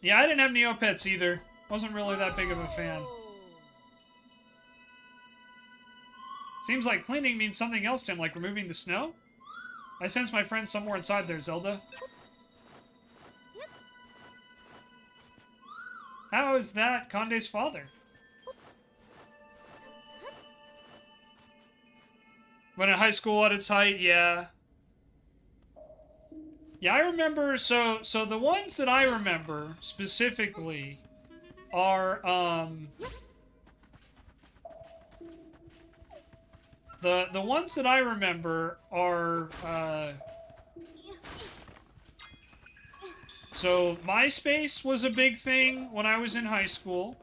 Yeah, I didn't have Neopets either. Wasn't really that big of a fan. Seems like cleaning means something else to him, like removing the snow. I sense my friend somewhere inside there, Zelda. How is that Conde's father? When in high school at its height, yeah. Yeah, I remember, so the ones that I remember specifically are, the ones that I remember are, so MySpace was a big thing when I was in high school.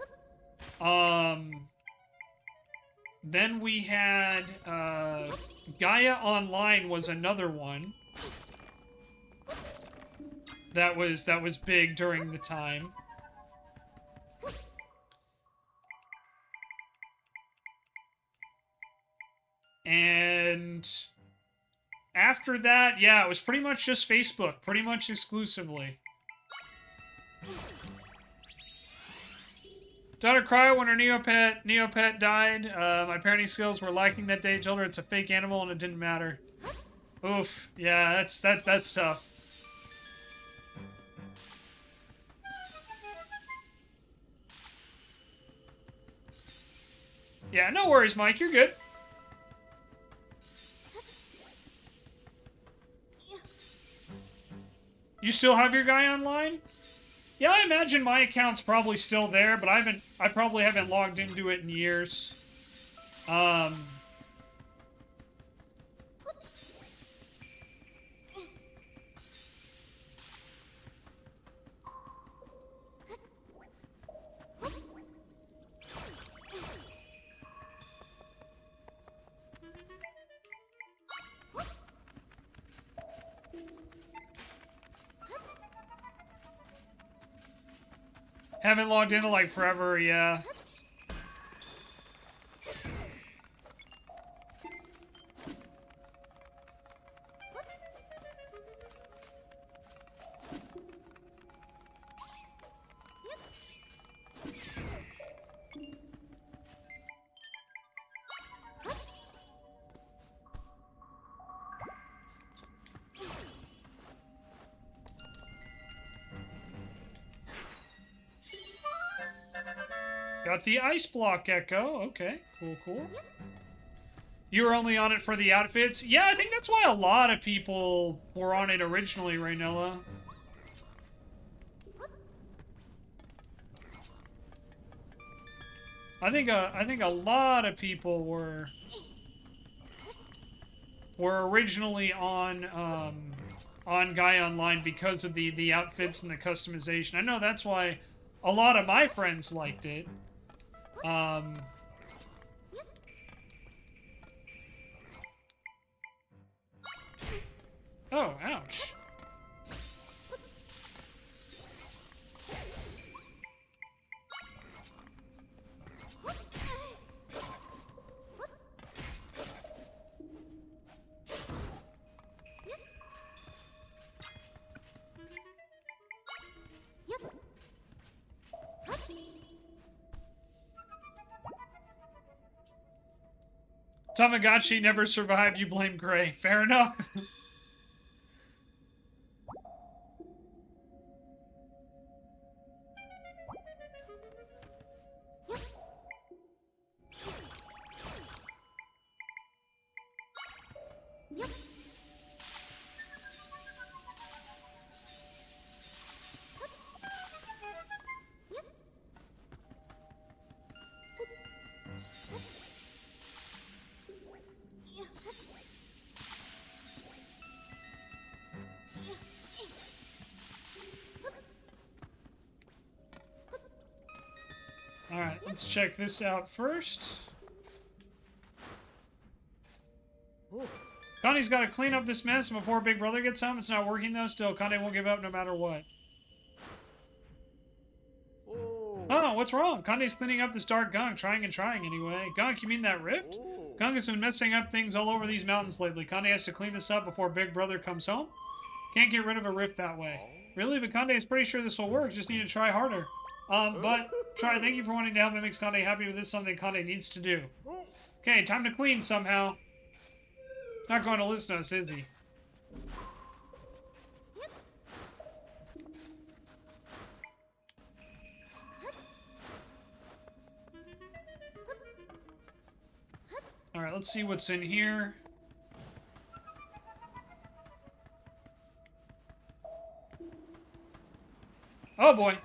Then we had, Gaia Online was another one. That was big during the time. And after that, yeah, it was pretty much just Facebook, pretty much exclusively. Daughter cried when her Neopet died. My parenting skills were lacking that day. Told her it's a fake animal and it didn't matter. Oof. Yeah, that's tough. Yeah, no worries, Mike. You're good. You still have your guy online? Yeah, I imagine my account's probably still there, but I probably haven't logged into it in years. Haven't logged into like forever, yeah. Got the ice block echo. Okay, cool, cool. You were only on it for the outfits? Yeah, I think that's why a lot of people were on it originally, Raynella. I think a lot of people were originally on Guy Online because of the outfits and the customization. I know that's why a lot of my friends liked it. Oh, ouch. Tamagotchi never survived, you blame Gray. Fair enough. Alright, let's check this out first. Connie's got to clean up this mess before Big Brother gets home. It's not working though. Still, Connie won't give up no matter what. Oh, what's wrong? Connie's cleaning up this dark gunk. Trying anyway. Gunk, you mean that rift? Gunk has been messing up things all over these mountains lately. Connie has to clean this up before Big Brother comes home. Can't get rid of a rift that way. Really? But Conde is pretty sure this will work. Just need to try harder. Thank you for wanting to help. It makes Conde happy with this. Something Conde needs to do. Okay, time to clean somehow. Not going to listen to us, is he? Alright, let's see what's in here. Oh boy.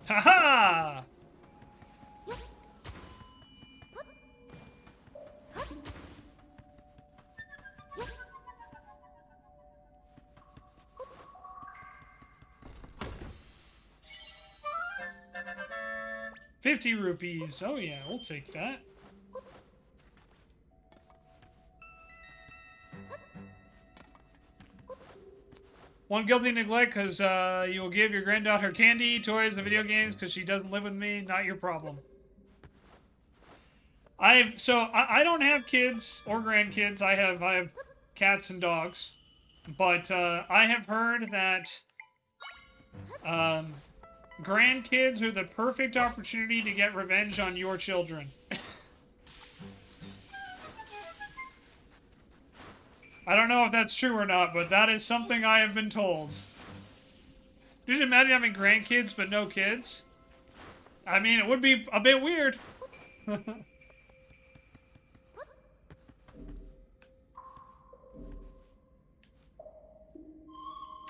Ha-ha! ₹50. Oh yeah, we'll take that. One guilty neglect because you will give your granddaughter candy, toys, and video games because she doesn't live with me. Not your problem. I don't have kids or grandkids. I have cats and dogs, but I have heard that grandkids are the perfect opportunity to get revenge on your children. I don't know if that's true or not, but that is something I have been told. Just imagine having grandkids but no kids. I mean, it would be a bit weird.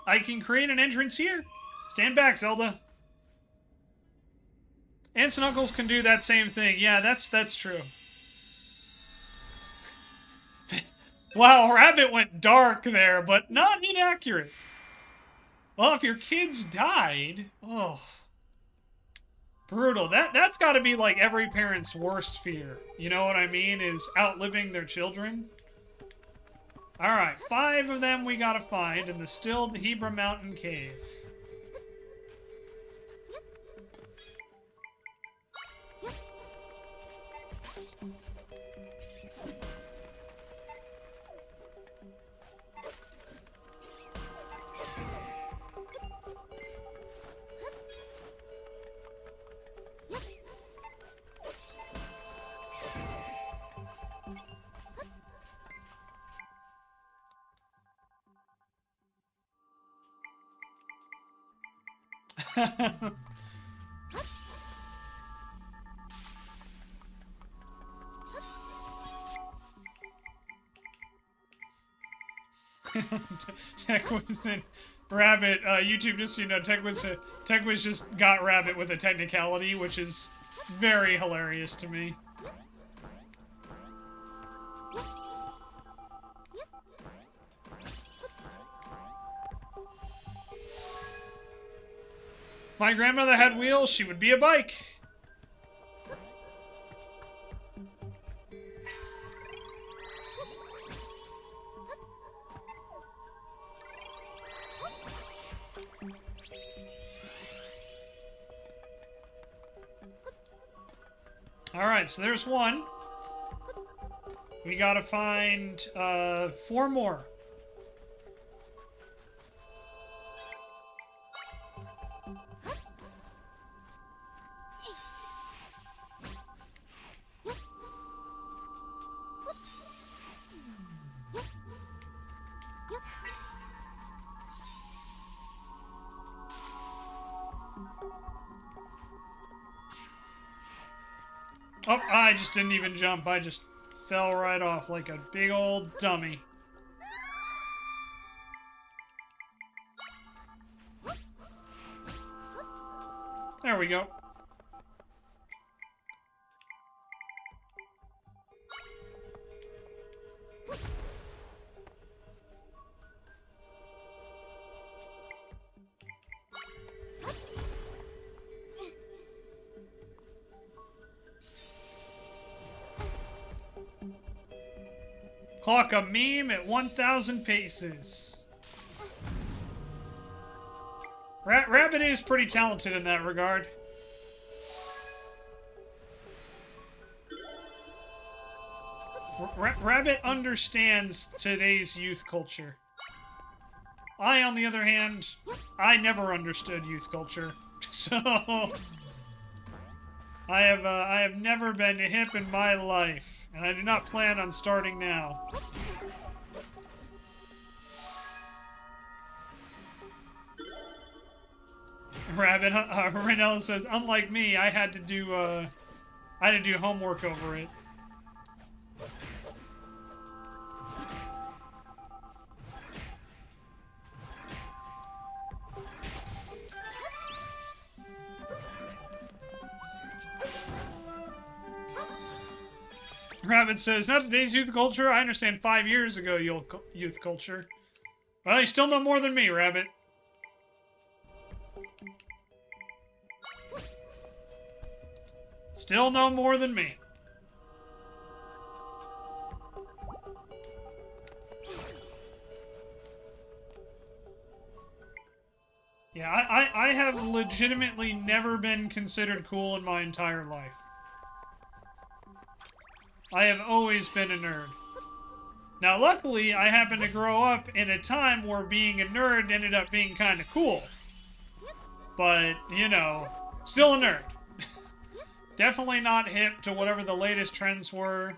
I can create an entrance here. Stand back, Zelda. Aunts and uncles can do that same thing. Yeah, that's true. Wow, Rabbit went dark there, but not inaccurate. Well, if your kids died, oh, brutal. That's got to be like every parent's worst fear. You know what I mean? Is outliving their children. All right, 5 of them we gotta find in the stilled Hebra Mountain Cave. Tech was in Rabbit. YouTube, just so you know, Tech was just got Rabbit with a technicality, which is very hilarious to me. If my grandmother had wheels, she would be a bike. Alright, so there's one. We gotta find 4 more. Oh, I just didn't even jump. I just fell right off like a big old dummy. There we go. Clock a meme at 1,000 paces. Rabbit is pretty talented in that regard. Rabbit understands today's youth culture. I, on the other hand, I never understood youth culture. So I have never been hip in my life, and I do not plan on starting now. Rabbit, Renella says, unlike me, I had to do homework over it. Rabbit says, not today's youth culture. I understand 5 years ago youth culture. Well, you still know more than me, Rabbit. Still know more than me. I have legitimately never been considered cool in my entire life. I have always been a nerd. Now, luckily, I happened to grow up in a time where being a nerd ended up being kind of cool. But, you know, still a nerd. Definitely not hip to whatever the latest trends were.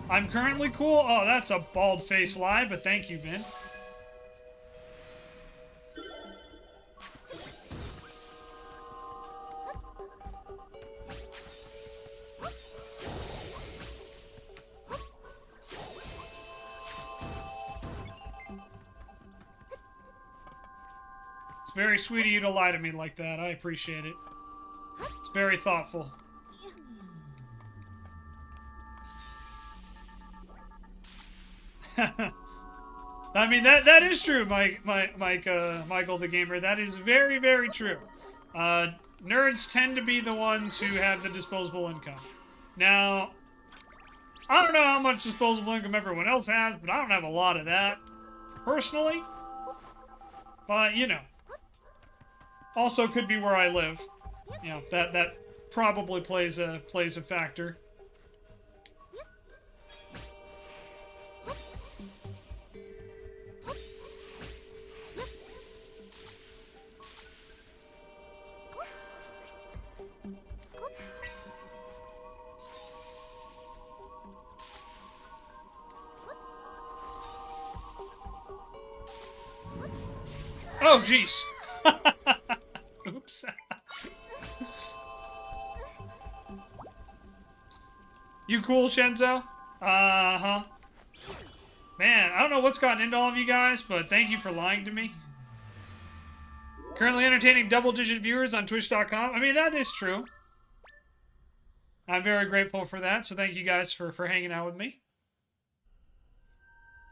I'm currently cool? Oh, that's a bald-faced lie, but thank you, Ben. It's very sweet of you to lie to me like that. I appreciate it. It's very thoughtful. I mean, that is true, Michael the Gamer. That is very, very true. Nerds tend to be the ones who have the disposable income. Now, I don't know how much disposable income everyone else has, but I don't have a lot of that, personally. But, you know. Also could be where I live. You know, that probably plays a factor. Oh, jeez. Oops. You cool, Shenzo? Uh-huh. Man, I don't know what's gotten into all of you guys, but thank you for lying to me. Currently entertaining double-digit viewers on Twitch.com. I mean, that is true. I'm very grateful for that, so thank you guys for hanging out with me.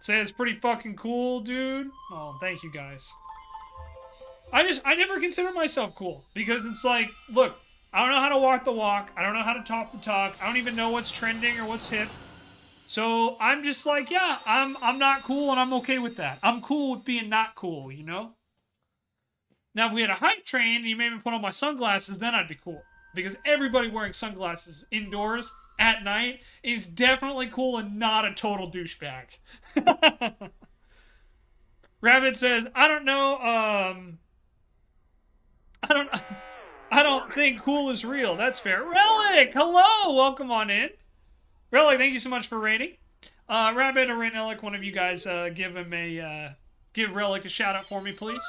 Say it's pretty fucking cool, dude. Oh, thank you guys. I never consider myself cool, because it's like, look, I don't know how to walk the walk, I don't know how to talk the talk, I don't even know what's trending or what's hip, so I'm just like, yeah, I'm not cool, and I'm okay with that. I'm cool with being not cool, you know? Now, if we had a hype train, and you made me put on my sunglasses, then I'd be cool, because everybody wearing sunglasses indoors at night is definitely cool and not a total douchebag. Rabbit says, I don't know, I don't think cool is real. That's fair. Relic, hello, welcome on in. Relic, thank you so much for rating. Rabbit or Relic, one of you guys, give Relic a shout out for me, please.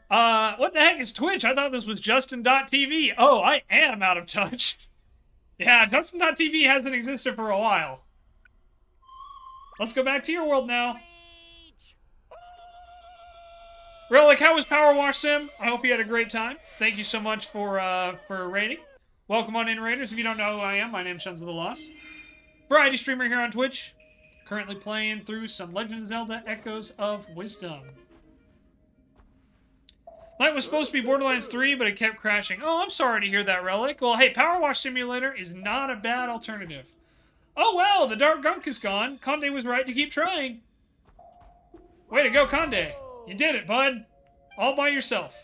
What the heck is Twitch? I thought this was Justin.tv. Oh, I am out of touch. Yeah, Justin.tv hasn't existed for a while. Let's go back to your world now. Relic, how was Power Wash Sim? I hope you had a great time. Thank you so much for rating. Welcome on in, Raiders. If you don't know who I am, my name's Shenzo the Lost. Variety streamer here on Twitch. Currently playing through some Legend of Zelda Echoes of Wisdom. That was supposed to be Borderlands 3, but it kept crashing. Oh, I'm sorry to hear that, Relic. Well, hey, Power Wash Simulator is not a bad alternative. Oh, well, the Dark Gunk is gone. Conde was right to keep trying. Way to go, Conde. You did it, bud. All by yourself.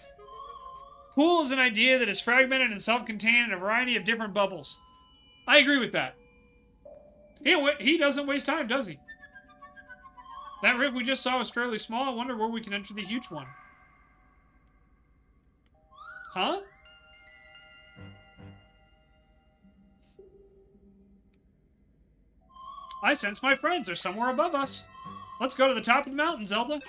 Cool is an idea that is fragmented and self-contained in a variety of different bubbles. I agree with that. He doesn't waste time, does he? That rift we just saw was fairly small. I wonder where we can enter the huge one. Huh? I sense my friends are somewhere above us. Let's go to the top of the mountain, Zelda.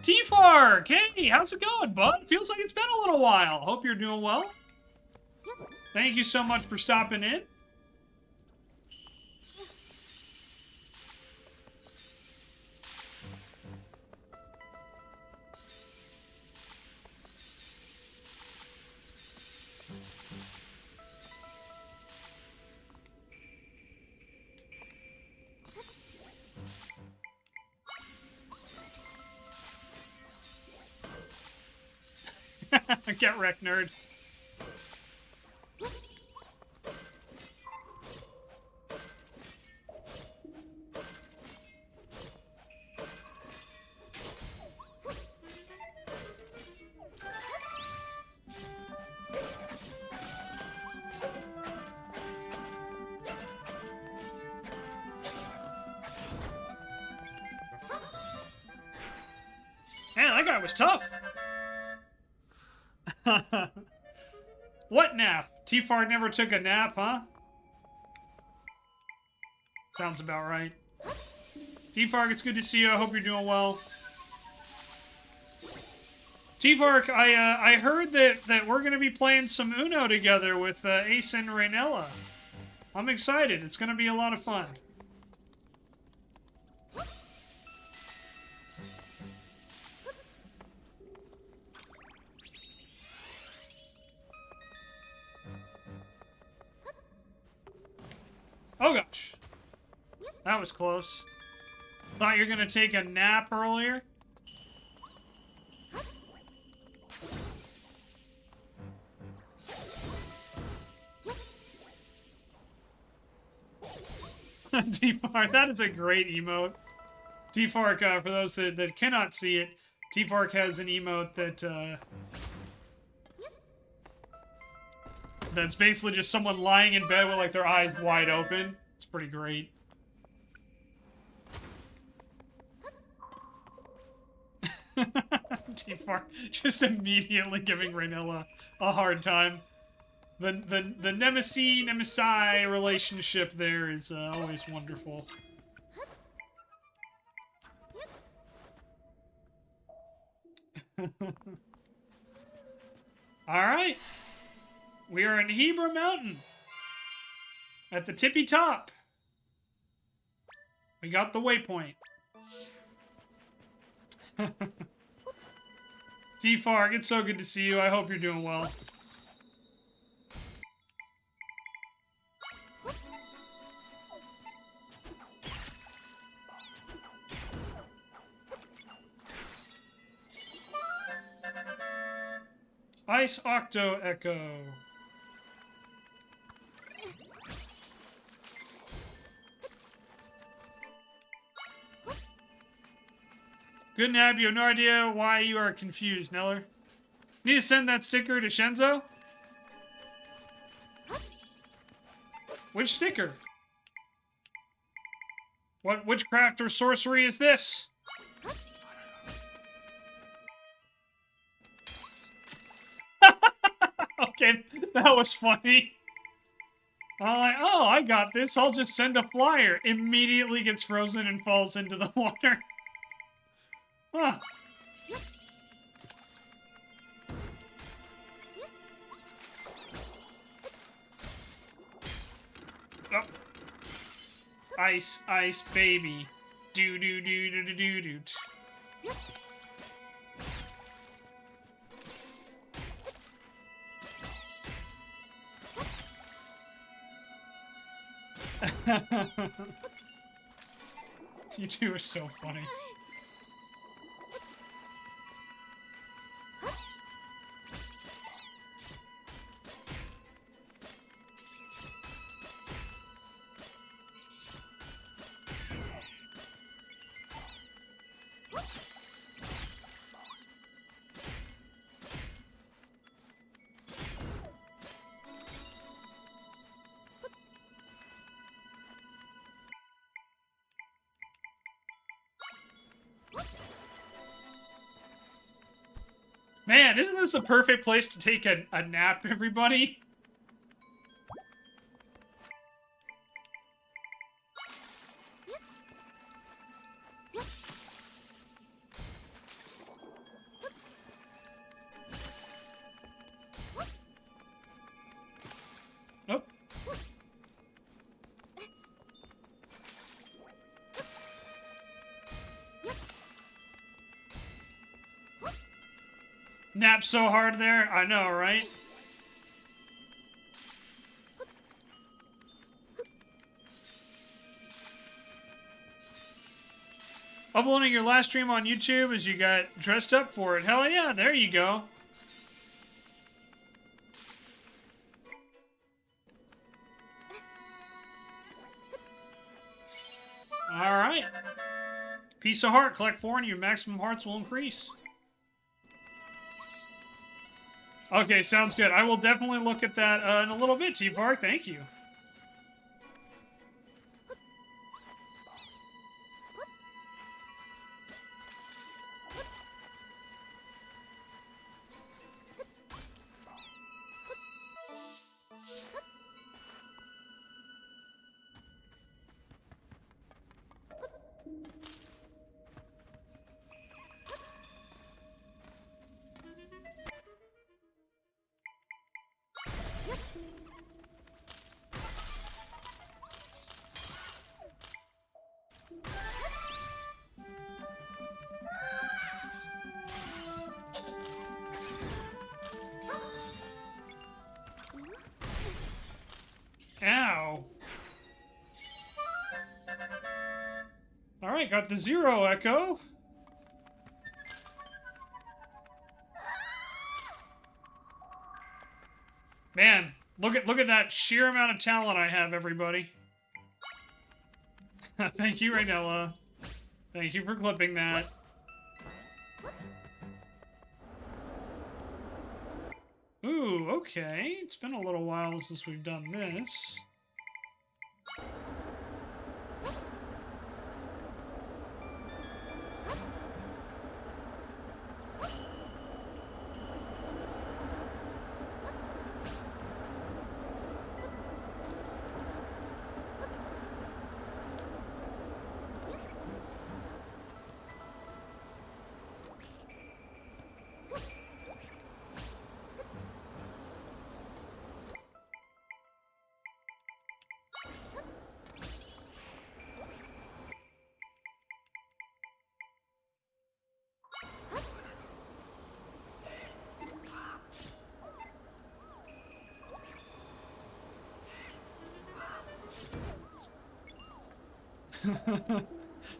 T-Fark! Hey, how's it going, bud? Feels like it's been a little while. Hope you're doing well. Thank you so much for stopping in. Get wrecked, nerd. Man, that guy was tough. What nap? T-Far never took a nap, huh? Sounds about right. T-Fark, it's good to see you. I hope you're doing well. T-Fark, I heard that we're going to be playing some Uno together with Ace and Raynella. I'm excited. It's going to be a lot of fun. Oh gosh. That was close. Thought you were gonna take a nap earlier? T-Fark, that is a great emote. T-Fark, for those that cannot see it, T-Fark has an emote that's basically just someone lying in bed with like their eyes wide open. It's pretty great. T-Fark just immediately giving Raynella a hard time. The Nemesi relationship there is always wonderful. Alright. We are in Hebra Mountain. At the tippy top. We got the waypoint. T-Fark, it's so good to see you. I hope you're doing well. Ice Octo Echo. Good nab, you have no idea why you are confused, Neller. Need to send that sticker to Shenzo? Which sticker? What witchcraft or sorcery is this? Okay, that was funny. I'm like, oh, I got this. I'll just send a flyer. Immediately gets frozen and falls into the water. Huh. Oh. Ice, ice, baby. Do do do do do do do. You two are so funny. Man, isn't this a perfect place to take a nap, everybody? Oh. Nap so hard there. I know, right? Uploading your last stream on YouTube as you got dressed up for it. Hell yeah, there you go. Alright. Piece of heart. Collect 4 and your maximum hearts will increase. Okay, sounds good. I will definitely look at that in a little bit, T-Park. Thank you. Ow. Alright, got the 0 Echo. Man, look at that sheer amount of talent I have, everybody. Thank you, Raynella. Thank you for clipping that. Ooh, okay. It's been a little while since we've done this.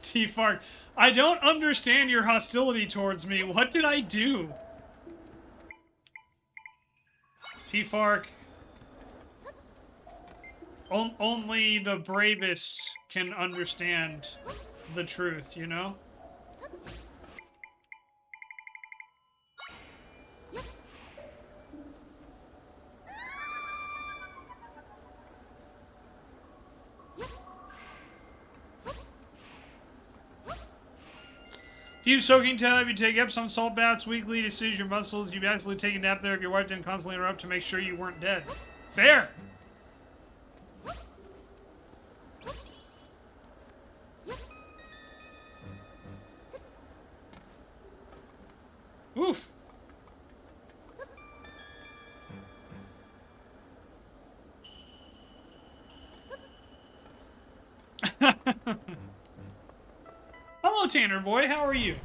T-Fark, I don't understand your hostility towards me. What did I do? T-Fark. Only the bravest can understand the truth, you know? Use soaking tub, you take Epsom salt baths weekly to soothe your muscles. You'd actually take a nap there if your wife didn't constantly interrupt to make sure you weren't dead. Fair! Oof! Hello, Tanner boy. How are you?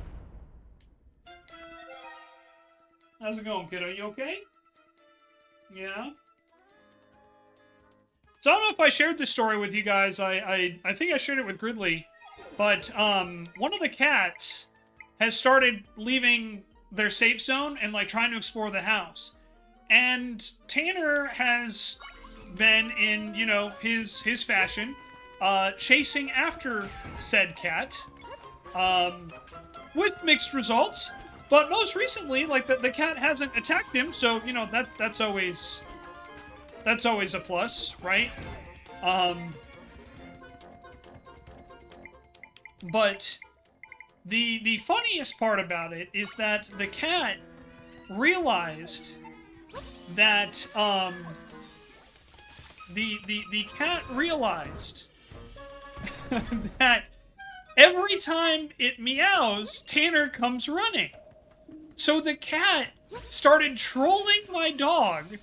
How's it going, kiddo? You okay? Yeah? So I don't know if I shared this story with you guys. I think I shared it with Gridley. But, one of the cats has started leaving their safe zone and, like, trying to explore the house. And Tanner has been in, you know, his fashion, chasing after said cat. With mixed results, but most recently, like, the cat hasn't attacked him, so, you know, that's always a plus, right? But the funniest part about it is that the cat realized that, the cat realized that every time it meows, Tanner comes running. So the cat started trolling my dog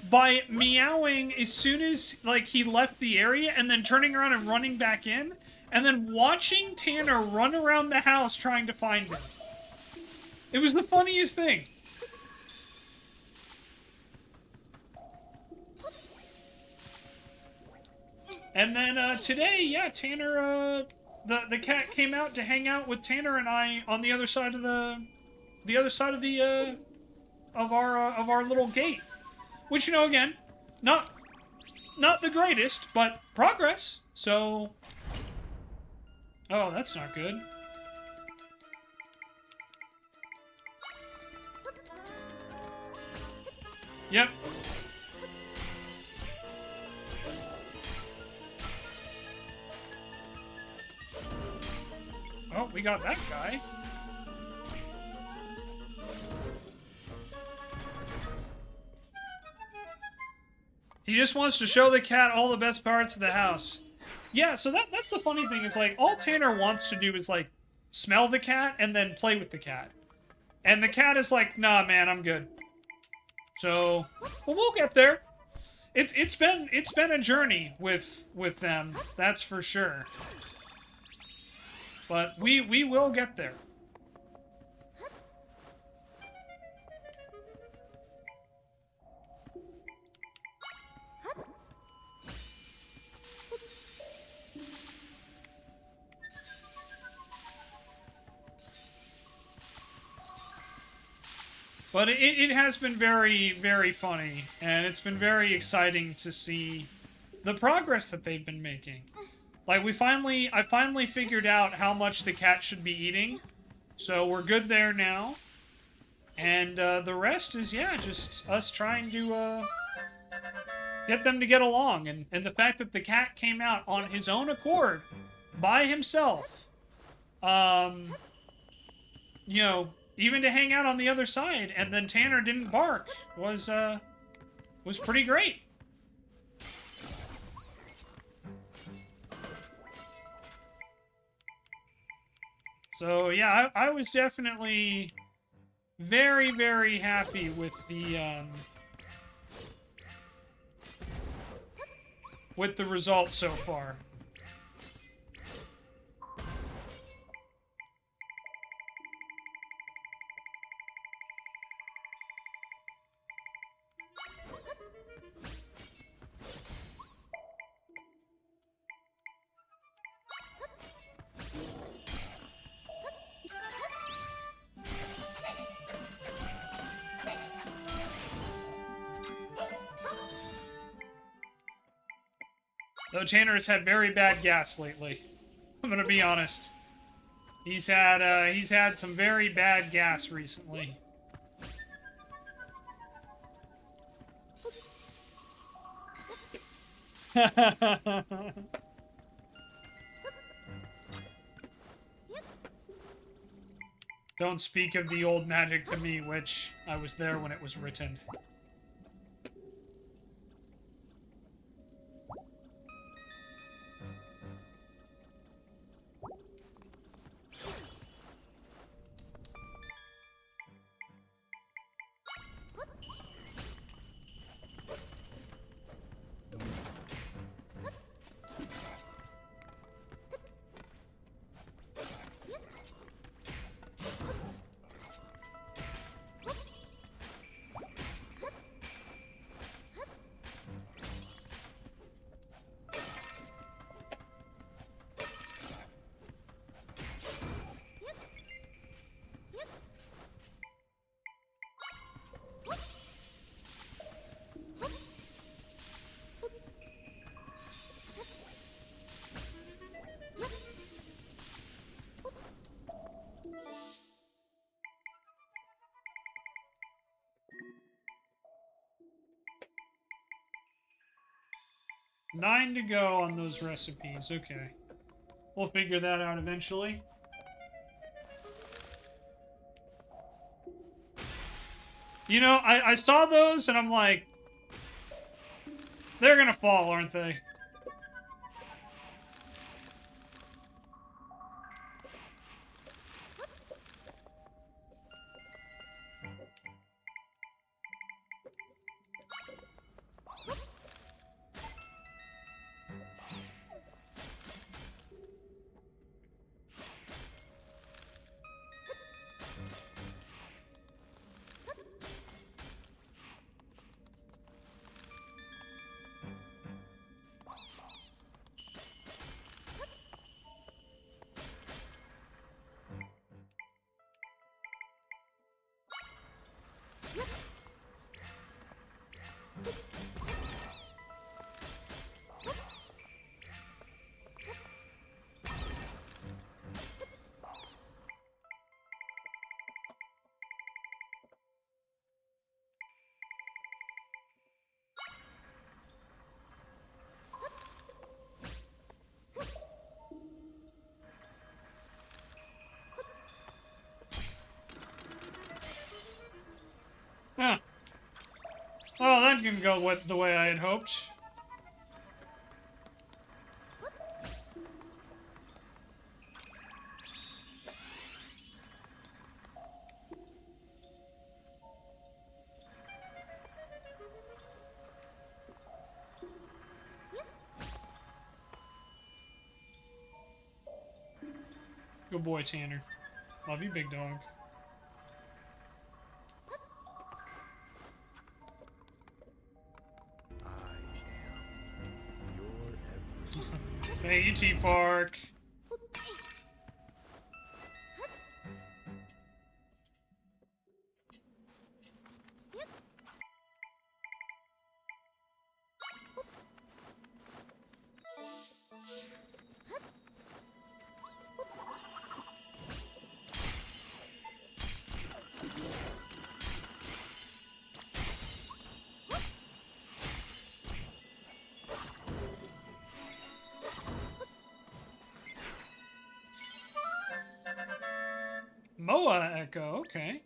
by meowing as soon as, like, he left the area and then turning around and running back in and then watching Tanner run around the house trying to find him. It was the funniest thing. And then today, yeah, Tanner, the cat came out to hang out with Tanner and I on the other side of of our little gate, which, you know, again, not the greatest, but progress. So Oh, that's not good. Yep. Oh, we got that guy. He just wants to show the cat all the best parts of the house. Yeah, so that's the funny thing is, like, all Tanner wants to do is, like, smell the cat and then play with the cat. And the cat is like, nah, man, I'm good. So, well, we'll get there. It's been a journey with them, that's for sure. But we will get there. But it has been very, very funny, and it's been very exciting to see the progress that they've been making. Like, I finally figured out how much the cat should be eating, so we're good there now. And the rest is, yeah, just us trying to get them to get along. And the fact that the cat came out on his own accord, by himself, you know, even to hang out on the other side, and then Tanner didn't bark, was pretty great. So, yeah, I was definitely very, very happy with the results so far. Though Tanner has had very bad gas lately. I'm gonna be honest. He's had some very bad gas recently. Don't speak of the old magic to me, which I was there when it was written. Nine to go on those recipes. Okay. We'll figure that out eventually. You know, I saw those and I'm like, they're gonna fall, aren't they? Huh. Oh, that didn't go the way I had hoped. Good boy, Tanner. Love you, big dog. I am your everything. Thank you, T-Fark. Moa Echo, okay.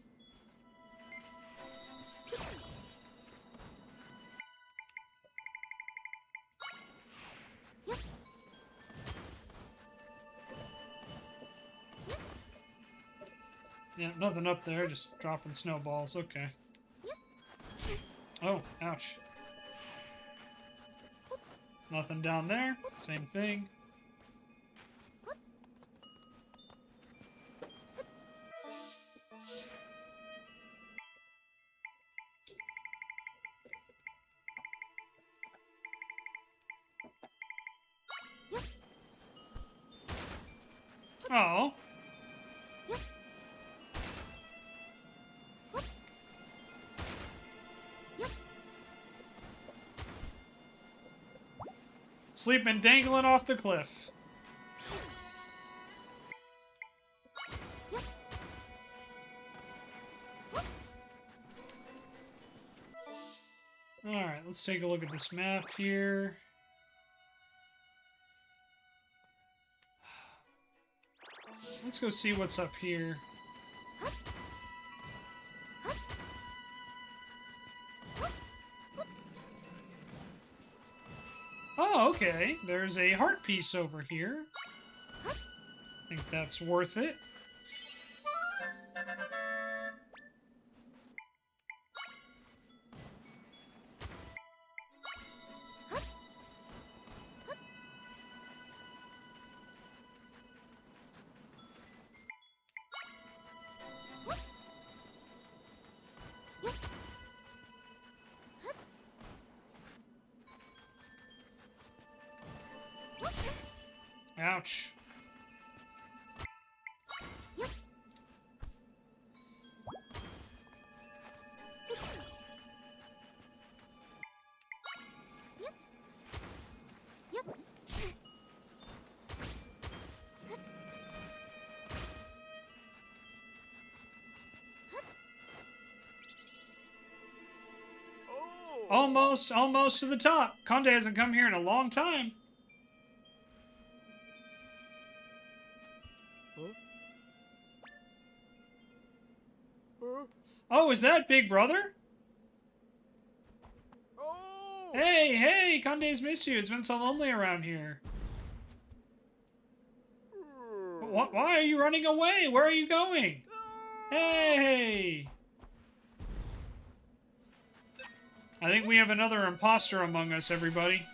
Yeah, nothing up there, just dropping snowballs, okay. Oh, ouch. Nothing down there, same thing. Oh. Sleeping dangling off the cliff. Alright, let's take a look at this map here. Let's go see what's up here. Oh, okay. There's a heart piece over here. I think that's worth it. Ouch. Oh. Almost to the top. Conde hasn't come here in a long time. Huh? Huh? Oh, is that Big Brother? Oh. Hey, Conde's missed you. It's been so lonely around here. Why are you running away? Where are you going? Hey! I think we have another imposter among us, everybody.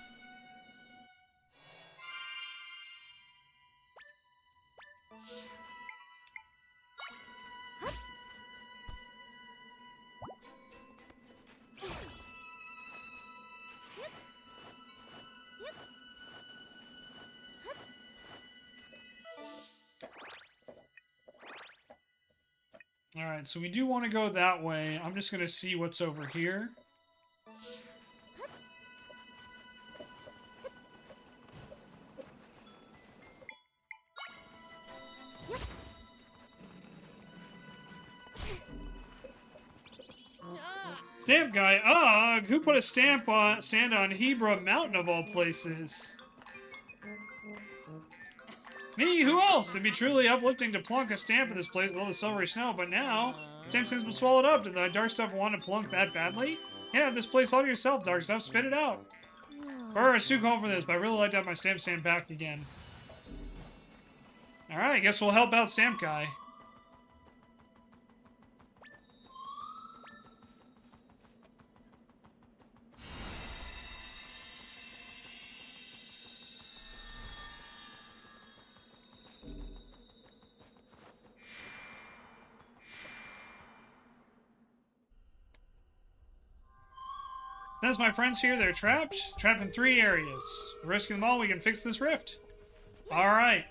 Alright, so we do want to go that way. I'm just going to see what's over here. Stamp guy. Ugh! Who put a stand on Hebra Mountain of all places? Me? Who else? It'd be truly uplifting to plunk a stamp in this place with all the silvery snow, but now Stamp sins been swallowed up. Did the dark stuff want to plunk that badly? Yeah, have this place all to yourself, dark stuff. Spit it out. Brr, it's too cold for this, but I really like to have my stamp sand back again. Alright, I guess we'll help out Stamp Guy. That's my friends here. They're trapped. Trapped in 3 areas. Rescue them all, we can fix this rift. Alright.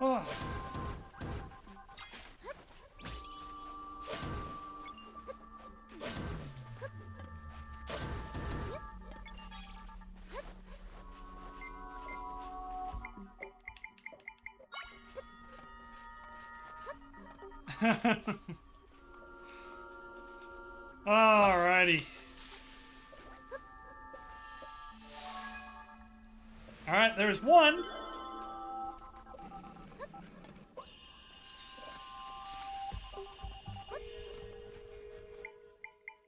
Oh. Alrighty. Alright, there's one.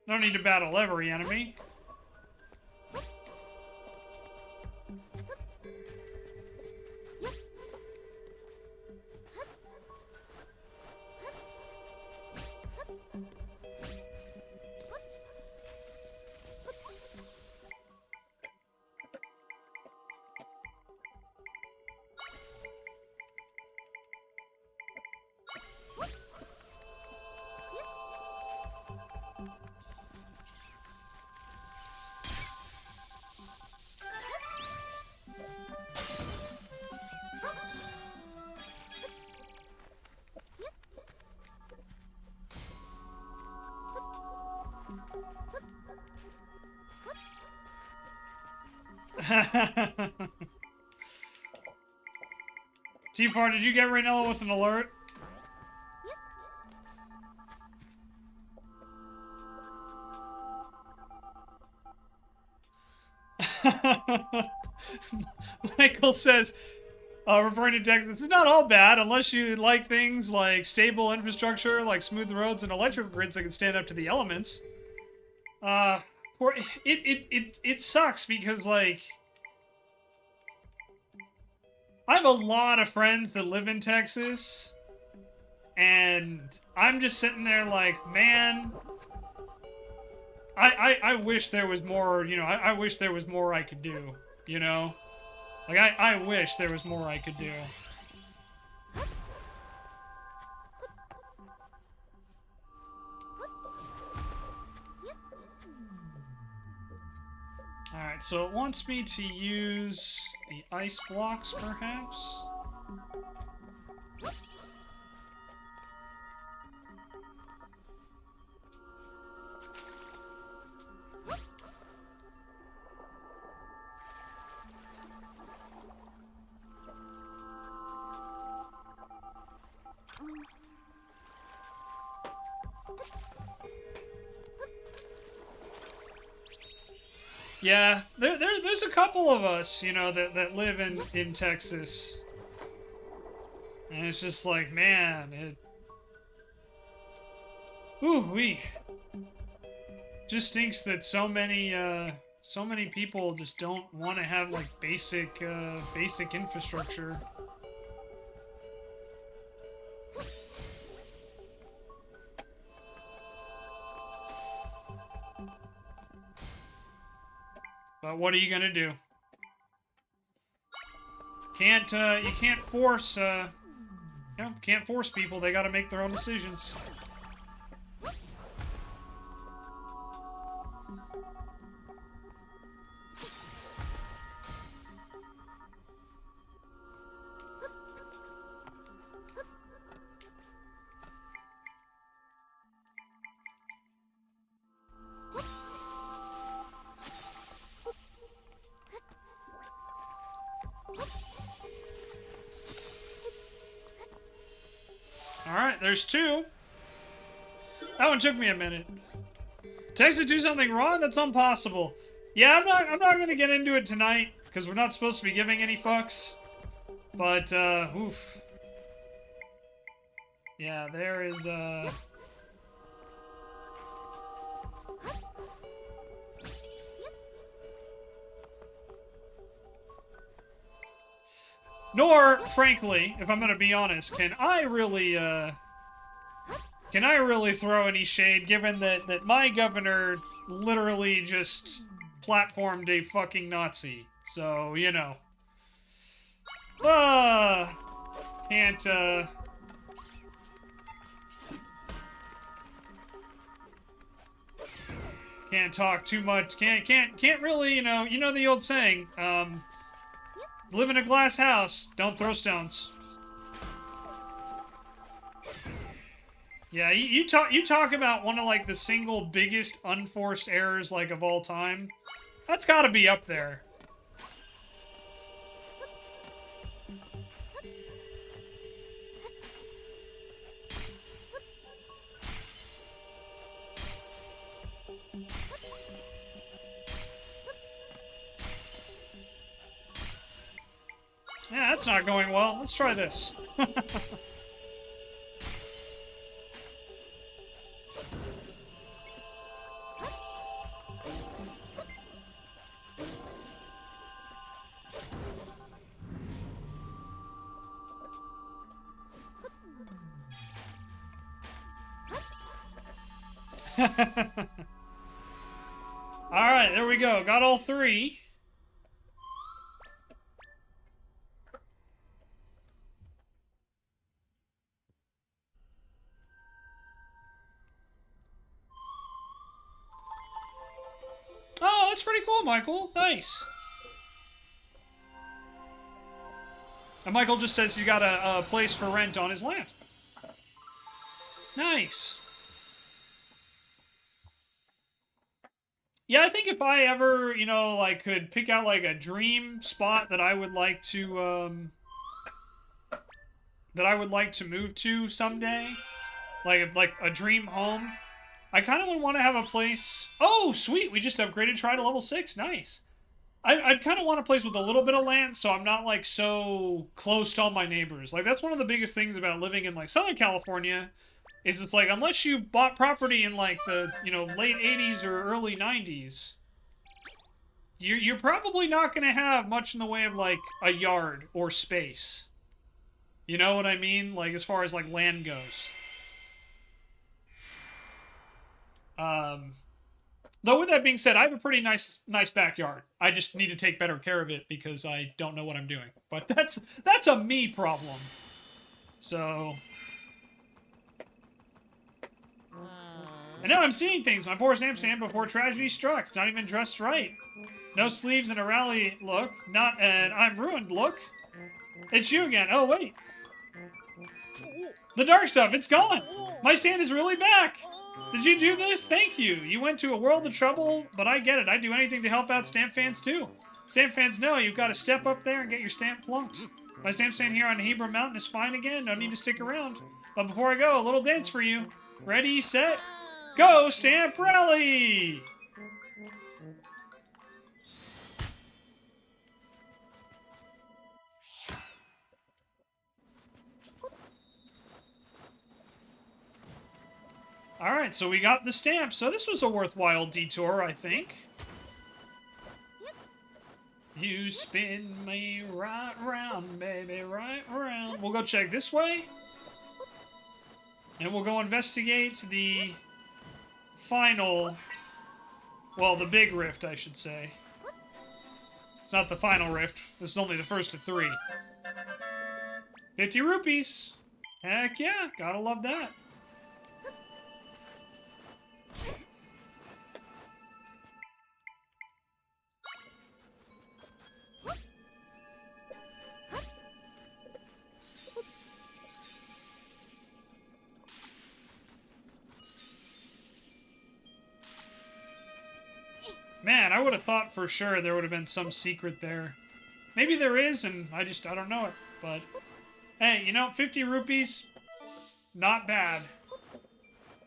Don't need to battle every enemy. T4, did you get Raynella with an alert? Michael says, referring to Texas, it's not all bad unless you like things like stable infrastructure, like smooth roads and electrical grids that can stand up to the elements. It sucks because, like, I have a lot of friends that live in Texas, and I'm just sitting there like, man, I wish there was more, you know, I wish there was more I could do, you know? Like, I wish there was more I could do. Alright, so it wants me to use the ice blocks, perhaps? Yeah, there's a couple of us, you know, that live in Texas. And it's just like, man, it... Ooh-wee. Just stinks that so many people just don't want to have, like, basic infrastructure. But what are you gonna do? You can't force, can't force people. They gotta make their own decisions. There's 2. That one took me a minute. Texas do something wrong? That's impossible. Yeah, I'm not gonna get into it tonight, because we're not supposed to be giving any fucks. But, oof. Yeah, there is, Nor, frankly, if I'm gonna be honest, can I really throw any shade, given that my governor literally just platformed a fucking Nazi. So, you know. Can't, can't talk too much. Can't really, you know the old saying, live in a glass house, don't throw stones. Yeah, you talk about one of, like, the single biggest unforced errors, like, of all time. That's gotta be up there. Yeah, that's not going well. Let's try this. Alright, there we go. Got all 3. Oh, that's pretty cool, Michael. Nice. And Michael just says he's got a place for rent on his land. Nice. Yeah, I think if I ever, you know, like, could pick out, like, a dream spot that I would like to, move to someday, like a dream home, I kind of would want to have a place. Oh, sweet! We just upgraded Try to level 6. Nice. I'd kind of want a place with a little bit of land, so I'm not, like, so close to all my neighbors. Like, that's one of the biggest things about living in, like, Southern California, is it's like, unless you bought property in, like, the, you know, late 80s or early 90s, you're probably not going to have much in the way of, like, a yard or space. You know what I mean? Like, as far as, like, land goes. Though with that being said, I have a pretty nice backyard. I just need to take better care of it because I don't know what I'm doing. But that's a me problem. So, and now I'm seeing things. My poor Sam before tragedy struck. It's not even dressed right. No sleeves and a rally look. Not an I'm ruined look. It's you again. Oh wait. The dark stuff. It's gone. My stand is really back. Did you do this? Thank you. You went to a world of trouble, but I get it. I'd do anything to help out stamp fans, too. Stamp fans know you've got to step up there and get your stamp plunked. My stamp stand here on Hebrew Mountain is fine again. No need to stick around. But before I go, a little dance for you. Ready, set, go, Stamp Rally! Alright, so we got the stamp. So this was a worthwhile detour, I think. You spin me right round, baby, right round. We'll go check this way. And we'll go investigate the final... Well, the big rift, I should say. It's not the final rift. This is only the first of 3. 50 rupees. Heck yeah, gotta love that. Man, I would have thought for sure there would have been some secret there. Maybe there is, and I don't know it. But, hey, you know, 50 rupees, Not bad.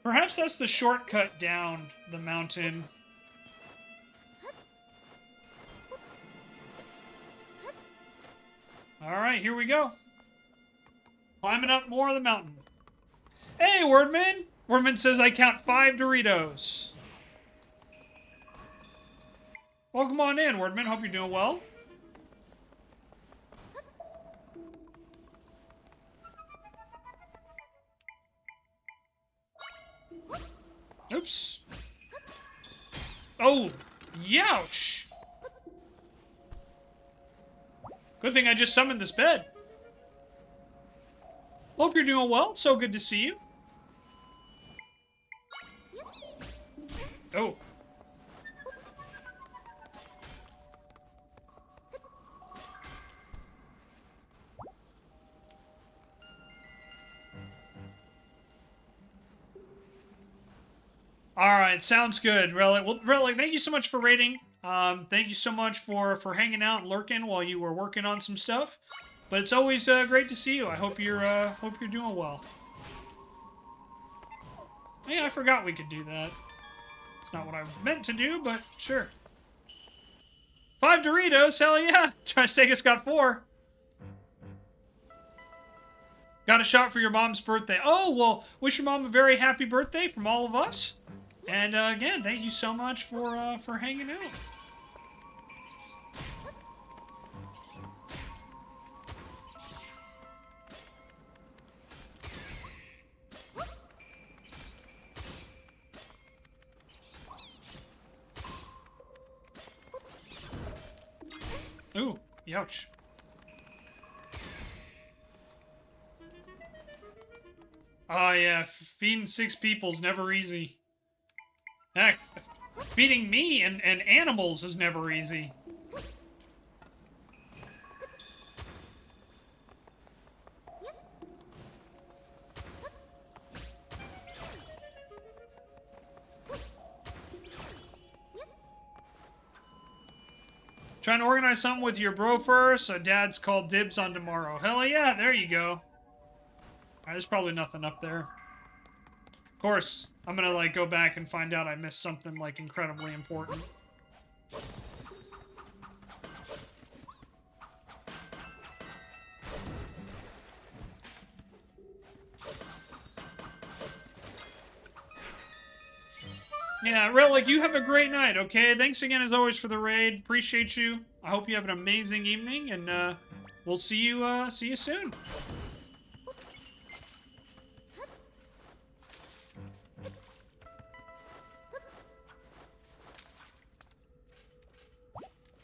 Perhaps that's the shortcut down the mountain. Alright, here we go. Climbing up more of the mountain. Hey, Wordman! Wordman says I count 5 Doritos. Welcome on in, Wordman. Hope you're doing well. Oops. Oh, youch! Good thing I just summoned this bed. Hope you're doing well. So good to see you. Oh. Alright, sounds good, Relic. Well, Relic, thank you so much for raiding. Thank you so much for hanging out and lurking while you were working on some stuff. But it's always great to see you. I hope you're doing well. Yeah, I forgot we could do that. It's not what I meant to do, but sure. 5 Doritos, hell yeah! Tristegus got 4. Got a shot for your mom's birthday. Oh, well, wish your mom a very happy birthday from all of us. And again, thank you so much for hanging out. Ooh, youch. Oh yeah, feeding 6 people's never easy. Heck, feeding me and animals is never easy. Trying to organize something with your bro first, so Dad's called dibs on tomorrow. Hell yeah, there you go. Alright, there's probably nothing up there. Of course, I'm gonna, like, go back and find out I missed something, like, incredibly important. Yeah, Relic, you have a great night, okay? Thanks again, as always, for the raid. Appreciate you. I hope you have an amazing evening, and, we'll see you soon.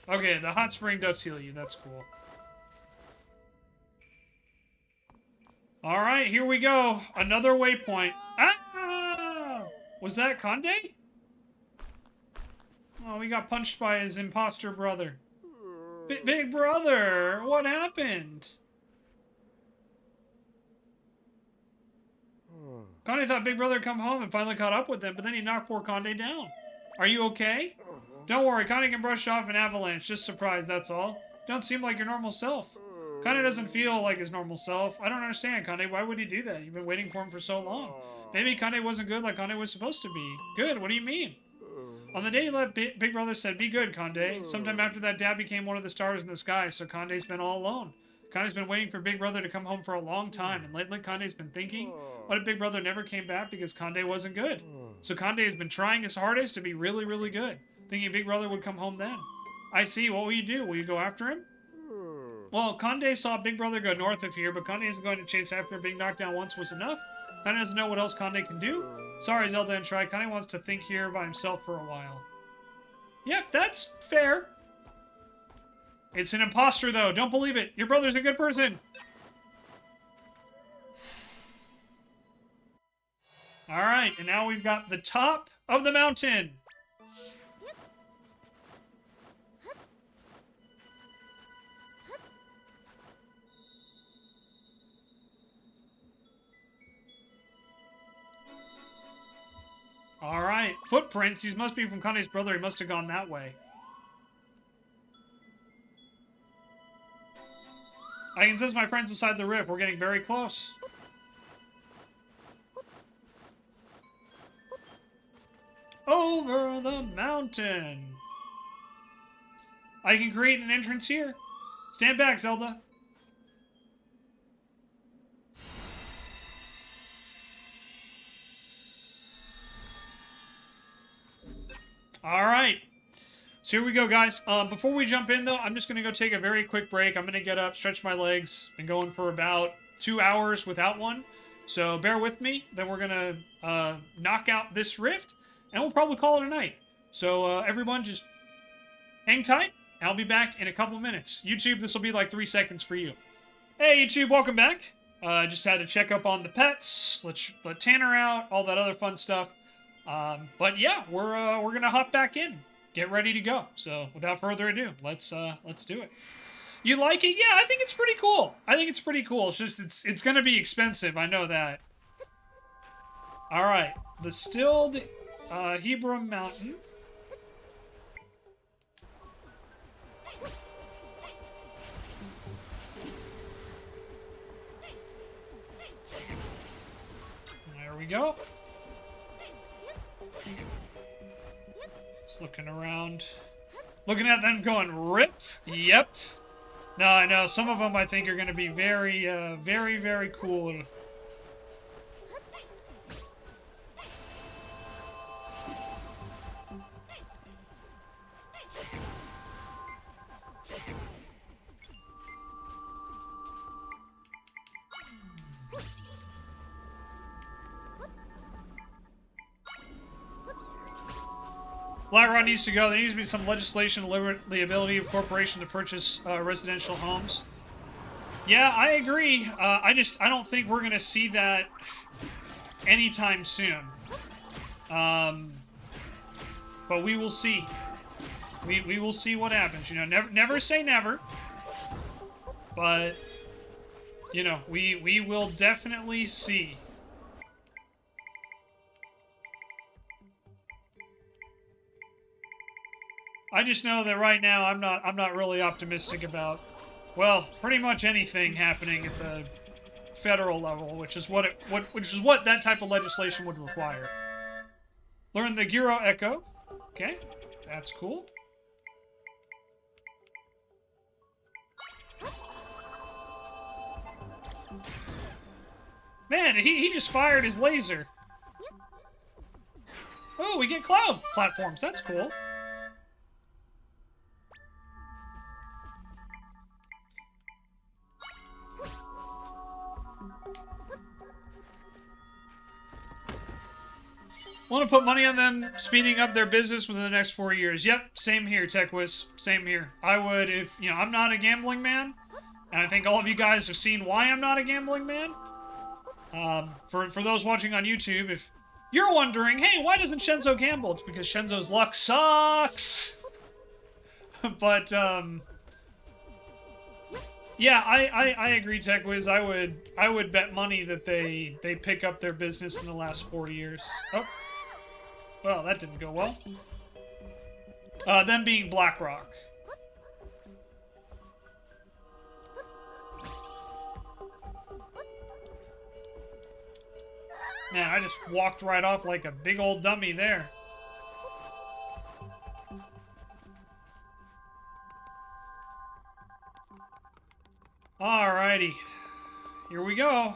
Okay, the hot spring does heal you. That's cool. Alright, here we go. Another waypoint. Ah! Was that Conde? Oh, he got punched by his imposter brother. Big brother! What happened? Conde thought Big Brother had come home and finally caught up with him, but then he knocked poor Conde down. Are you okay? Don't worry, Conde can brush off an avalanche. Just surprised, that's all. Don't seem like your normal self. Conde doesn't feel like his normal self. I don't understand, Conde. Why would he do that? You've been waiting for him for so long. Maybe Conde wasn't good like Conde was supposed to be. Good? What do you mean? On the day he left, Big Brother said, be good, Conde. Sometime after that, Dad became one of the stars in the sky, so Conde's been all alone. Conde's been waiting for Big Brother to come home for a long time, and lately Conde's been thinking, what if Big Brother never came back because Conde wasn't good? So Conde has been trying his hardest to be really, really good, thinking Big Brother would come home then. I see. What will you do? Will you go after him? Well, Conde saw Big Brother go north of here, but Conde isn't going to chase after him. Being knocked down once was enough. Conde doesn't know what else Conde can do. Sorry, Zelda and Tri. Conde wants to think here by himself for a while. Yep, that's fair. It's an imposter, though. Don't believe it. Your brother's a good person. Alright, and now we've got the top of the mountain. Alright, footprints. These must be from Conde's brother. He must have gone that way. I can sense my friends inside the rift. We're getting very close. over the mountain. I can create an entrance here. Stand back, Zelda. All right. So here we go, guys. Before we jump in, though, I'm just going to go take a very quick break. I'm going to get up, stretch my legs. Been going for about 2 hours without one. So bear with me. Then we're going to knock out this rift, and we'll probably call it a night. So everyone just hang tight. I'll be back in a couple minutes. YouTube, this will be like 3 seconds for you. Hey, YouTube, welcome back. Just had to check up on the pets, let Tanner out, all that other fun stuff. But yeah, we're gonna hop back in, get ready to go. So without further ado, let's do it. You like it? Yeah, I think it's pretty cool. It's just it's gonna be expensive. I know that. All right, the stilled Hebron Mountain. There we go. Just looking around. Looking at them going, rip. Yep. No, I know. Some of them I think are going to be very, very cool. Blackrock needs to go. There needs to be some legislation to limit the ability of corporations to purchase residential homes. Yeah, I agree. I don't think we're going to see that anytime soon. But we will see. We will see what happens. You know, never say never. But, you know, we will definitely see. I just know that right now I'm not really optimistic about, well, pretty much anything happening at the federal level, which is what that type of legislation would require. Learn the Ganon Echo. Okay, that's cool. Man, he just fired his laser. Oh, we get cloud platforms. That's cool. Want to put money on them speeding up their business within the next 4 years. Yep, same here, TechWiz. Same here. I would if, you know, I'm not a gambling man, and I think all of you guys have seen why I'm not a gambling man. For those watching on YouTube, if you're wondering, hey, why doesn't Shenzo gamble? It's because Shenzo's luck sucks. But, yeah, I agree, TechWiz. I would bet money that they pick up their business in the last 4 years. Oh. Well, that didn't go well. Them being Blackrock. Man, I just walked right off like a big old dummy there. Alrighty. Here we go.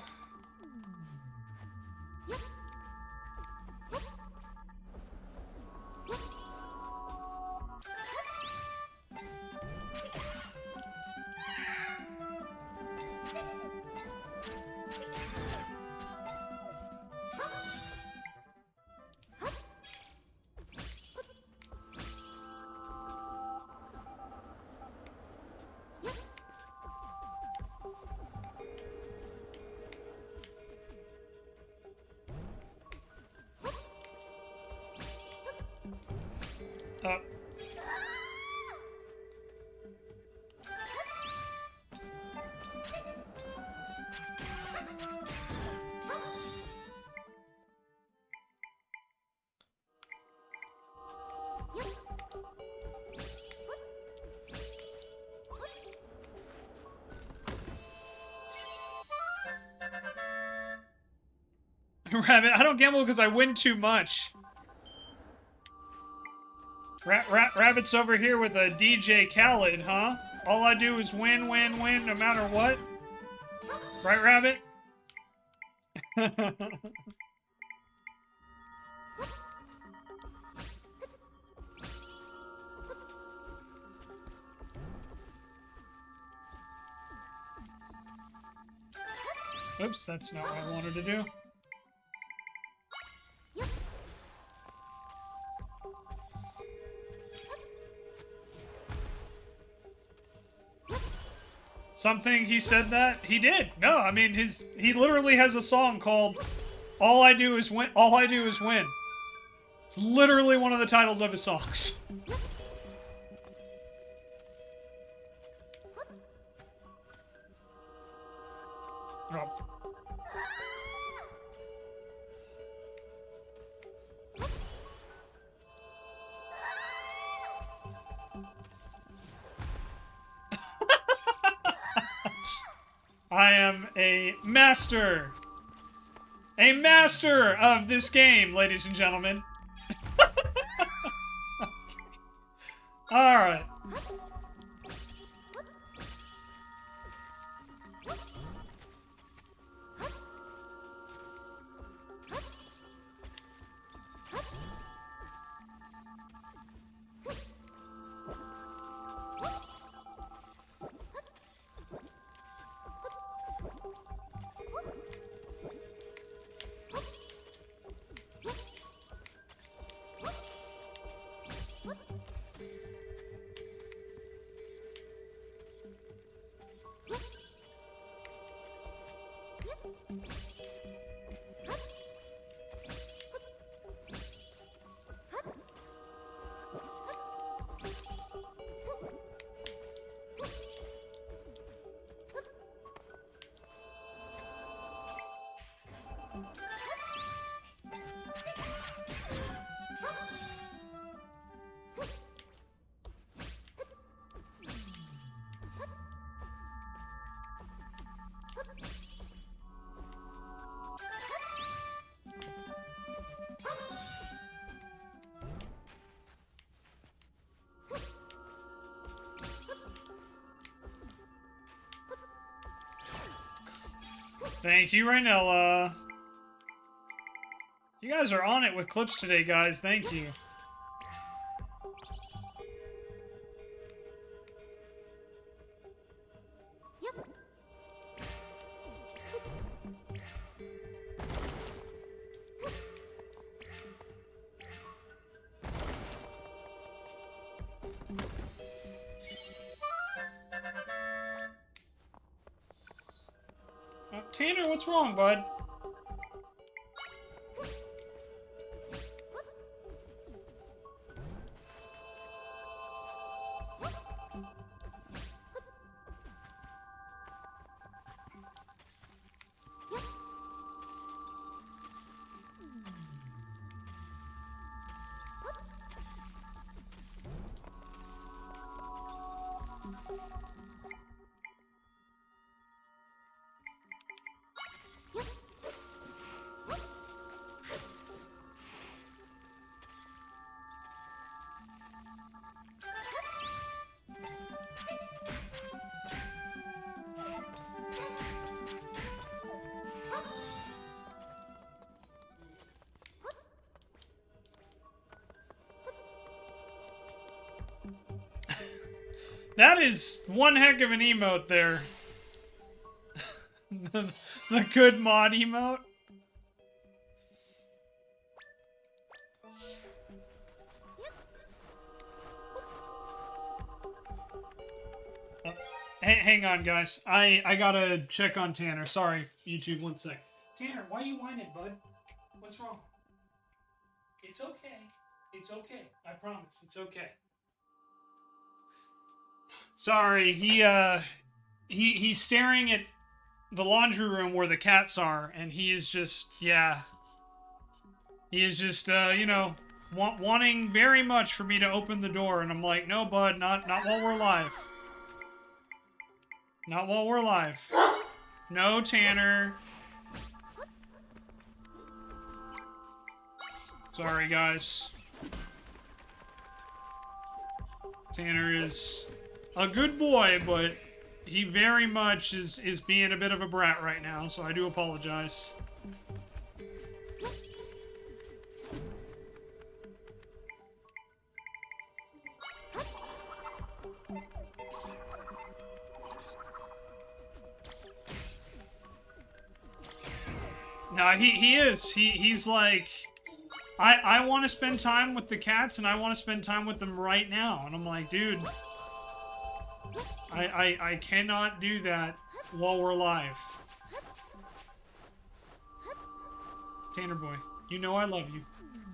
Rabbit, I don't gamble because I win too much. Rabbit's over here with a DJ Khaled, huh? All I do is win, win, win, no matter what. Right, Rabbit? Oops, that's not what I wanted to do. Something he said that? He did. No, I mean he literally has a song called All I Do Is Win. All I Do Is Win. It's literally one of the titles of his songs. Oh. I am a master of this game, ladies and gentlemen. All right. Thank you, Rainella. You guys are on it with clips today, guys. Thank you. Tanner, what's wrong, bud? That is one heck of an emote there. the good mod emote. Oh, hang on, guys. I gotta check on Tanner. Sorry, YouTube, one sec. Tanner, why are you whining, bud? What's wrong? It's okay. It's okay. I promise. It's okay. Sorry, he's staring at the laundry room where the cats are, and he is just, yeah. He is just, you know, wanting very much for me to open the door, and I'm like, no, bud, not while we're live. Not while we're live. No, Tanner. Sorry, guys. Tanner is a good boy, but he very much is being a bit of a brat right now, so I do apologize. No, he is. He's like, I want to spend time with the cats, and I want to spend time with them right now. And I'm like, dude, I cannot do that while we're live. Tanner boy, you know I love you.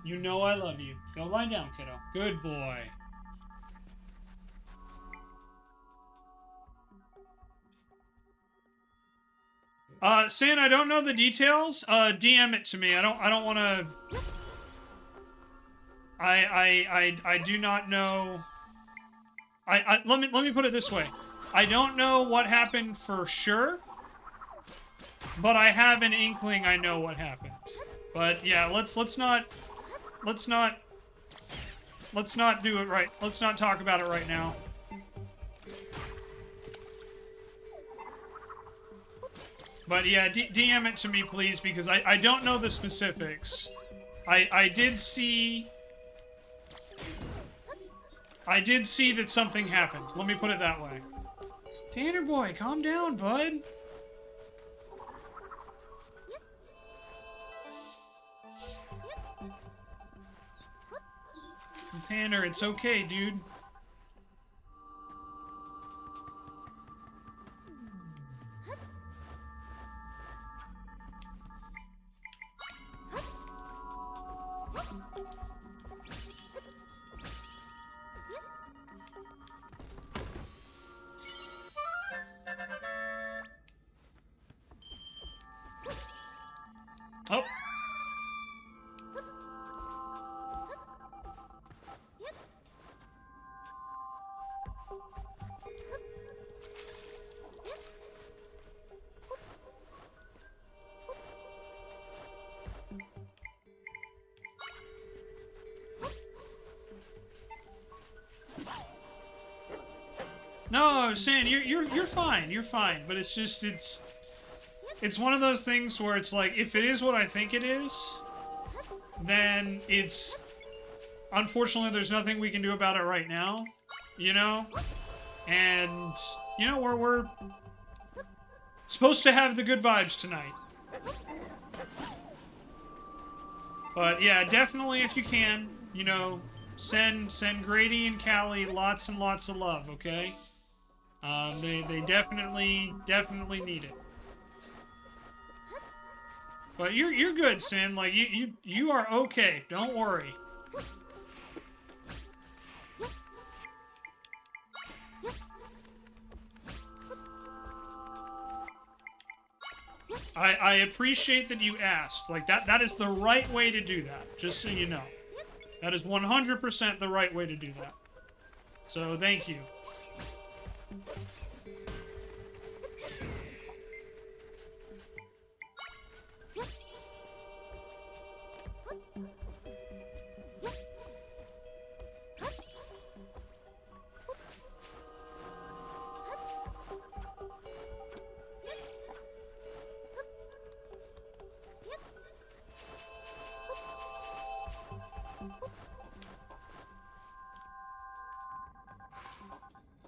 You know I love you. Go lie down, kiddo. Good boy. San, I don't know the details. DM it to me. I don't want to. I do not know. Let me put it this way. I don't know what happened for sure, but I have an inkling I know what happened. But yeah, let's not do it right. Let's not talk about it right now. But yeah, DM it to me, please, because I don't know the specifics. I did see that something happened. Let me put it that way. Tanner boy, calm down, bud. Tanner, it's okay, dude. Oh. No, San, you're fine. You're fine. But it's just it's one of those things where it's like, if it is what I think it is, then it's, unfortunately, there's nothing we can do about it right now, you know? And, you know, we're supposed to have the good vibes tonight. But yeah, definitely, if you can, you know, send Grady and Callie lots and lots of love, okay? They definitely need it. But you're good, Sin. Like, you are okay. Don't worry. I appreciate that you asked. Like, that is the right way to do that, just so you know. That is 100% the right way to do that. So, thank you.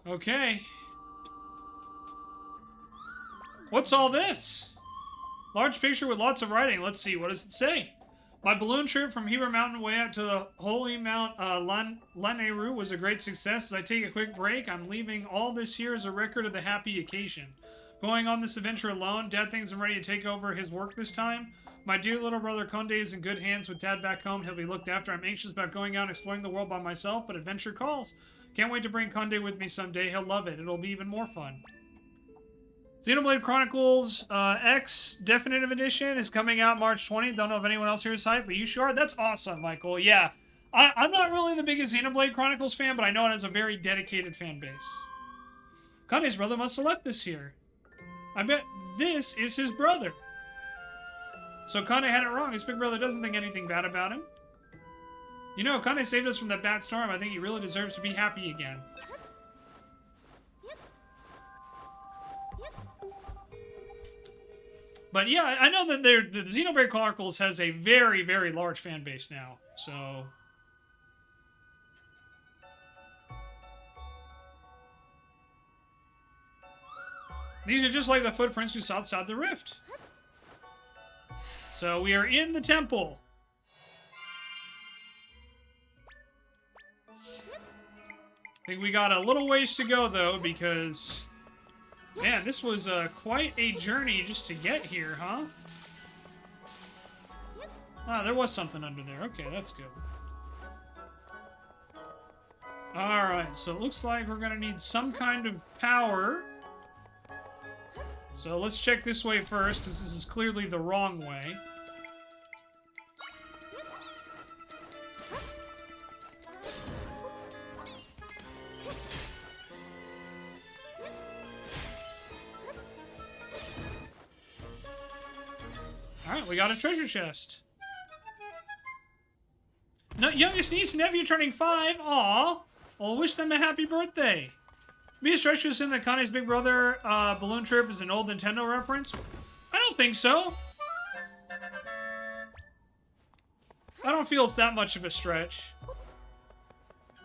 Okay. What's all this? Large picture with lots of writing. Let's see. What does it say? My balloon trip from Heber Mountain way out to the holy Mount Lanayru was a great success. As I take a quick break, I'm leaving all this here as a record of the happy occasion. Going on this adventure alone, Dad thinks I'm ready to take over his work this time. My dear little brother Conde is in good hands with Dad back home. He'll be looked after. I'm anxious about going out and exploring the world by myself, but adventure calls. Can't wait to bring Conde with me someday. He'll love it. It'll be even more fun. Xenoblade Chronicles X Definitive Edition is coming out March 20th. Don't know if anyone else here is hyped, but you sure? That's awesome, Michael. Yeah. I'm not really the biggest Xenoblade Chronicles fan, but I know it has a very dedicated fan base. Conde's brother must have left this year. I bet this is his brother. So Conde had it wrong. His big brother doesn't think anything bad about him. You know, Kane saved us from that bad storm. I think he really deserves to be happy again. But yeah, I know that the Xenoblade Chronicles has a very, very large fan base now. So these are just like the footprints we saw outside the rift. So we are in the temple. I think we got a little ways to go, though, because... Man, this was quite a journey just to get here, huh? Ah, there was something under there. Okay, that's good. Alright, so it looks like we're gonna need some kind of power. So let's check this way first, because this is clearly the wrong way. Alright, we got a treasure chest. No, youngest niece and nephew turning 5. Aw. Well, wish them a happy birthday. Be a stretch to assume that Kane's big brother balloon trip is an old Nintendo reference? I don't think so. I don't feel it's that much of a stretch.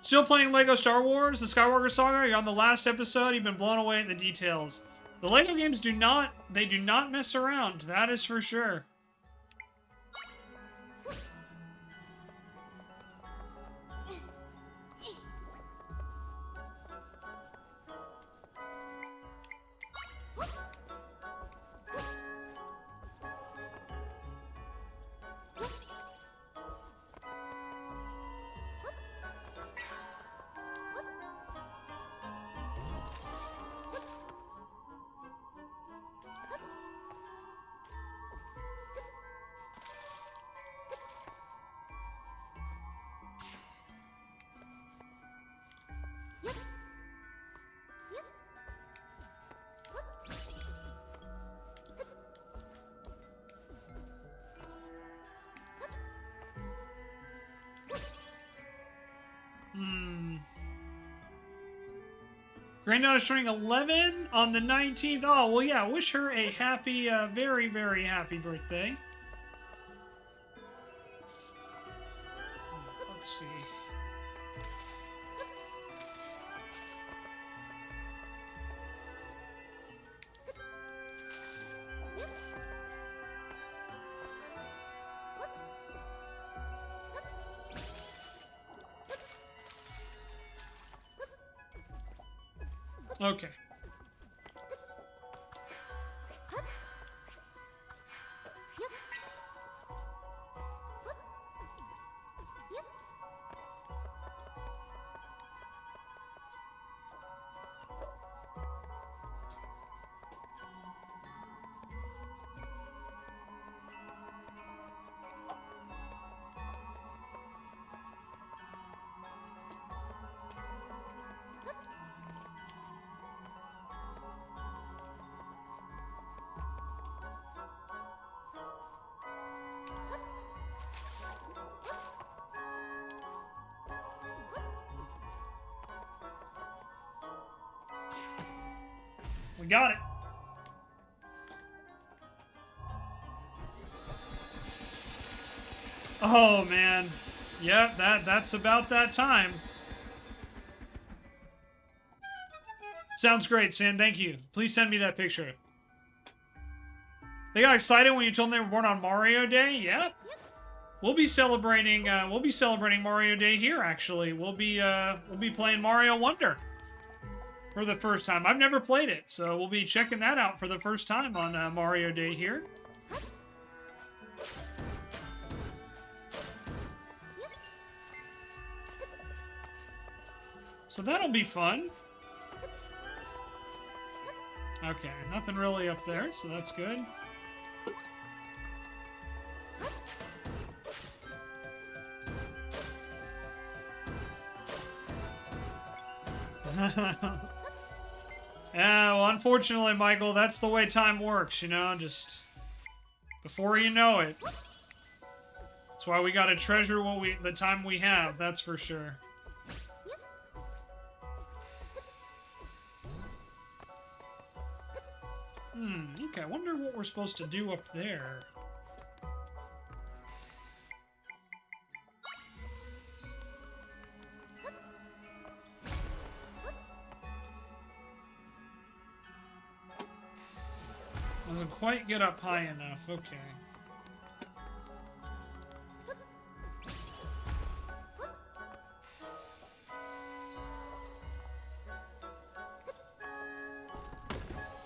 Still playing Lego Star Wars, the Skywalker Saga? You're on the last episode. You've been blown away at the details. The Lego games do not mess around. That is for sure. Granddaughter's turning 11 on the 19th. Oh, well, yeah. Wish her a happy, very, very happy birthday. Let's see. Okay. We got it. Oh, man. Yep, that's about that time. Sounds great, Sin. Thank you. Please send me that picture. They got excited when you told them they were born on Mario Day? Yep. We'll be celebrating Mario Day here, actually. We'll be playing Mario Wonder for the first time. I've never played it, so we'll be checking that out for the first time on Mario Day here. So that'll be fun. Okay, nothing really up there, so that's good. Yeah, well, unfortunately, Michael, that's the way time works, you know, just before you know it. That's why we gotta treasure the time we have, that's for sure. Okay, I wonder what we're supposed to do up there. Doesn't quite get up high enough, okay.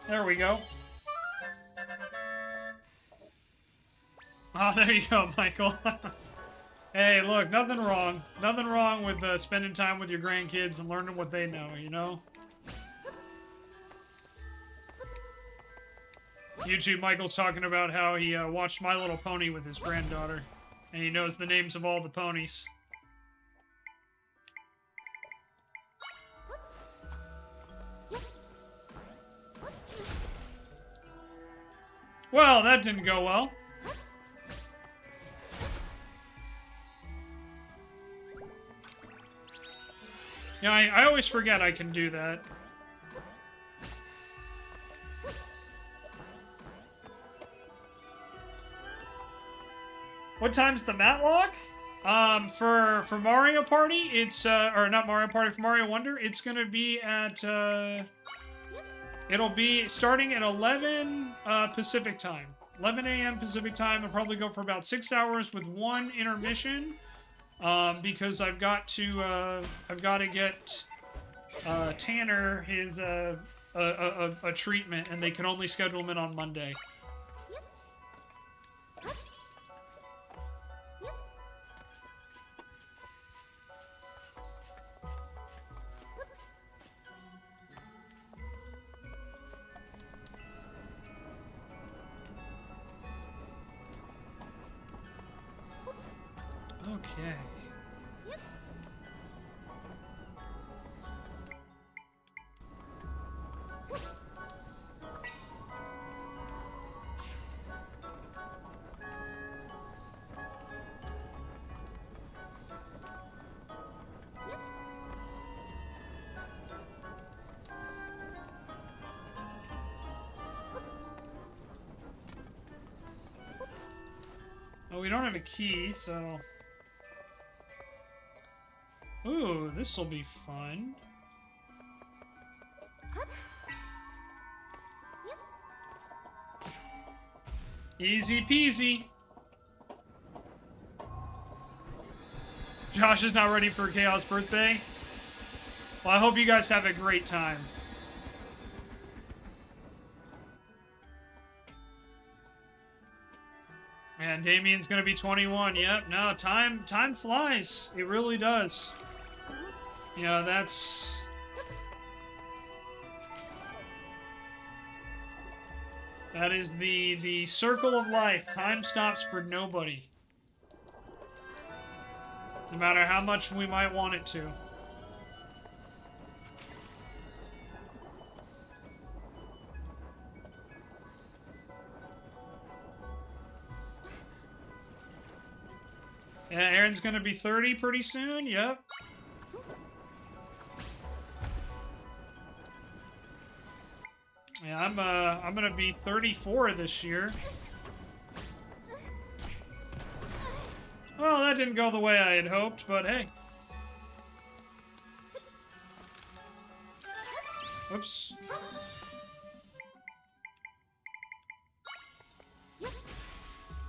There we go. Oh, there you go, Michael. Hey, look, nothing wrong. Nothing wrong with spending time with your grandkids and learning what they know, you know? YouTube Michael's talking about how he watched My Little Pony with his granddaughter, and he knows the names of all the ponies. Well, that didn't go well. Yeah, I always forget I can do that. What time's the Matlock? For Mario Party, it's, or not Mario Party, for Mario Wonder, it's gonna be at, it'll be starting at 11 Pacific time. 11 a.m. Pacific time. It'll probably go for about 6 hours with one intermission. Because I've got to get Tanner his a treatment, and they can only schedule him in on Monday. Okay. Oh, we don't have a key, so... Ooh, this'll be fun. Easy peasy. Josh is not ready for Chaos' birthday. Well, I hope you guys have a great time. Man, Damien's gonna be 21. Yep, no, time flies. It really does. You know, that's... That is the circle of life. Time stops for nobody. No matter how much we might want it to. Yeah, Aaron's gonna be 30 pretty soon. Yep. Yeah, I'm gonna be 34 this year. Well, that didn't go the way I had hoped, but hey. Whoops.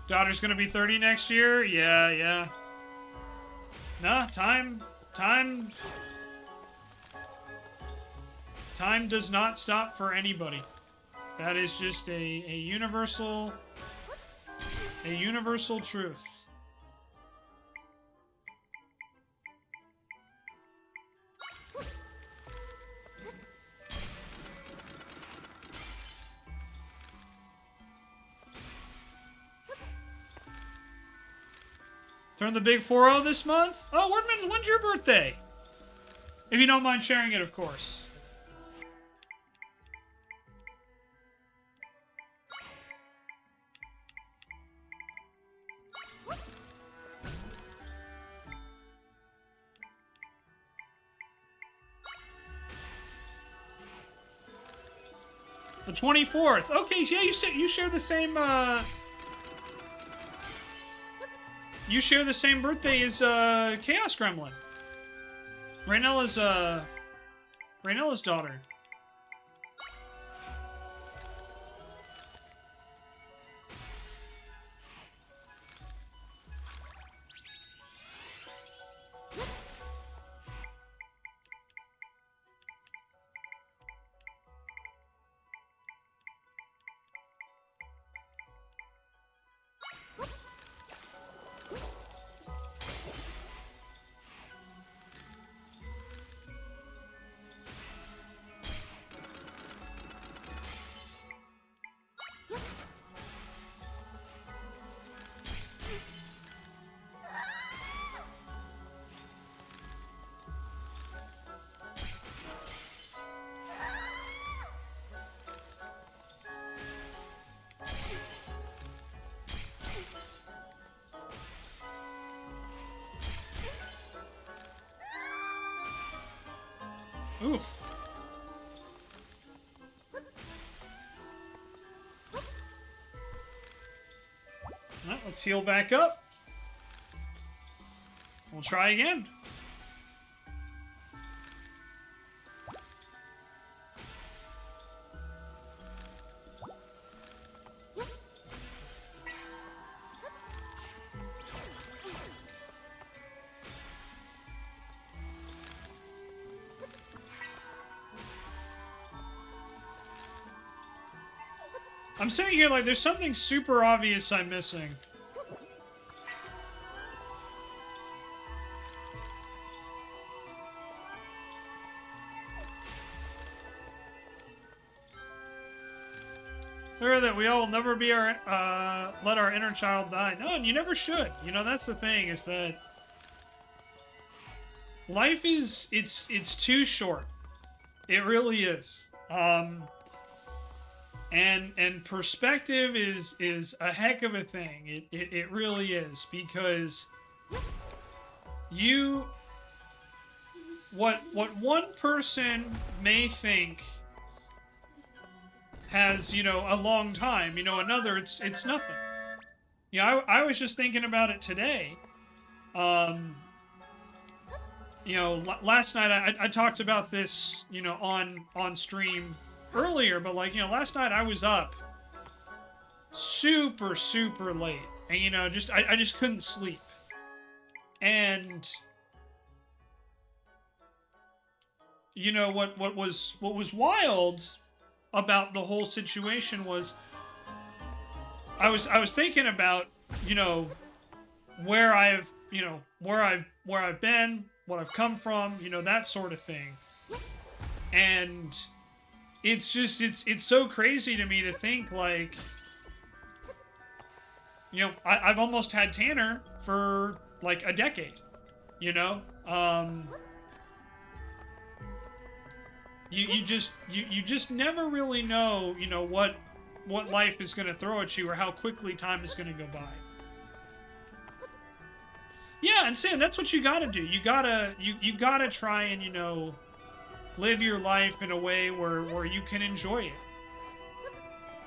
Daughter's gonna be 30 next year? Yeah. Nah, time does not stop for anybody. That is just a universal truth. Turn the big 4-0 this month? Oh, Wordman, when's your birthday? If you don't mind sharing it, of course. The 24th. Okay, so yeah, you share the same you share the same birthday as Chaos Gremlin. Raynella's daughter. Oof. Well, let's heal back up. We'll try again. I'm sitting here like there's something super obvious I'm missing. Or that we all will never be our let our inner child die. No, and you never should. You know, that's the thing, is that life is it's too short. It really is. And perspective is a heck of a thing. It really is, because what one person may think has, you know, a long time, you know, another it's nothing. You know, I was just thinking about it today. You know, last night I talked about this, you know, on stream earlier, but like, you know, last night I was up super late, and you know, just I just couldn't sleep. And you know what was wild about the whole situation was I was thinking about, you know, where I've been, what I've come from, you know, that sort of thing. And it's just it's so crazy to me to think, like, you know, I've almost had Tanner for like a decade, you know. You just never really know, you know, what life is going to throw at you, or how quickly time is going to go by. Yeah, and Sam, that's what you gotta do. You gotta try and, you know, live your life in a way where you can enjoy it.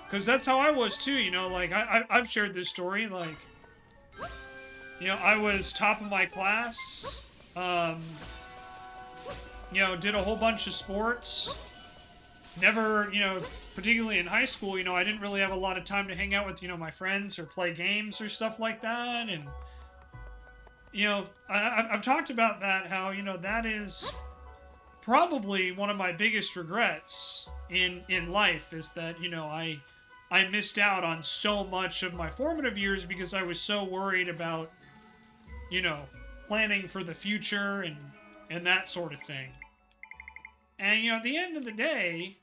Because that's how I was too, you know, like, I've shared this story, like, you know, I was top of my class, you know, did a whole bunch of sports, never, you know, particularly in high school, you know, I didn't really have a lot of time to hang out with, you know, my friends or play games or stuff like that, and, you know, I've talked about that, how, you know, that is probably one of my biggest regrets in life, is that, you know, I missed out on so much of my formative years because I was so worried about, you know, planning for the future and that sort of thing. And, you know, at the end of the day,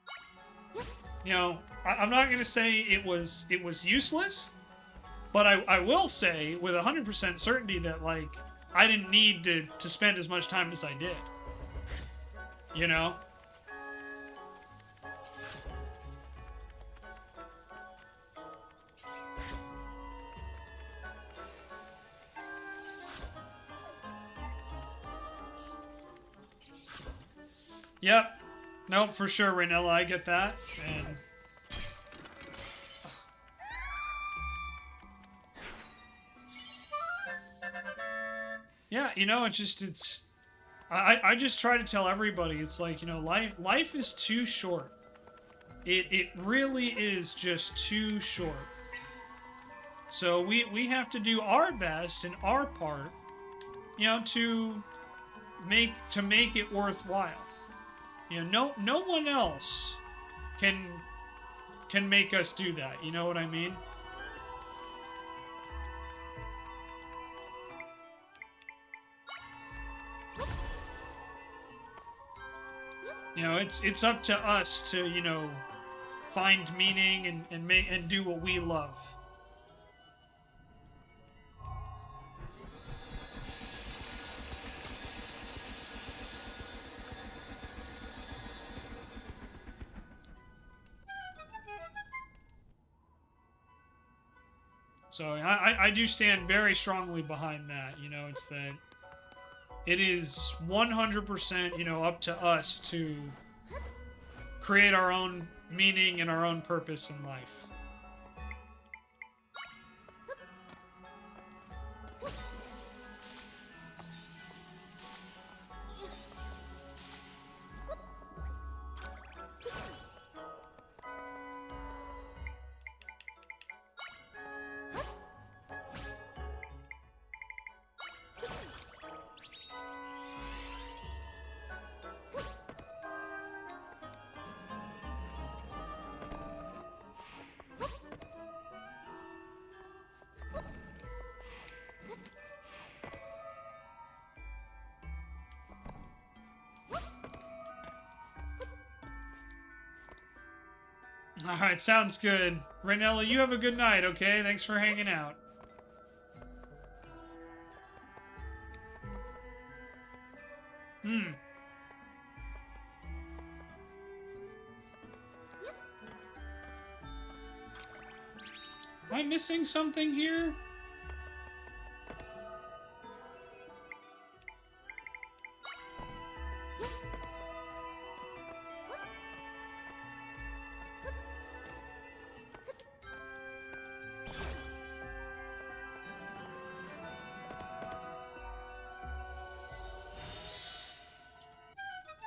you know, I'm not going to say it was useless, but I will say with 100% certainty that, like, I didn't need to spend as much time as I did. You know? Yep. Nope, for sure, Raynella, I get that. And you know, I just try to tell everybody, it's like, you know, life is too short. It really is just too short. So we have to do our best and our part, you know, to make it worthwhile. You know, no one else can make us do that. You know what I mean? You know, it's up to us to, you know, find meaning and do what we love. So I do stand very strongly behind that. You know, it's that it is 100%, you know, up to us to create our own meaning and our own purpose in life. Alright, sounds good. Raynella, you have a good night, okay? Thanks for hanging out. Am I missing something here?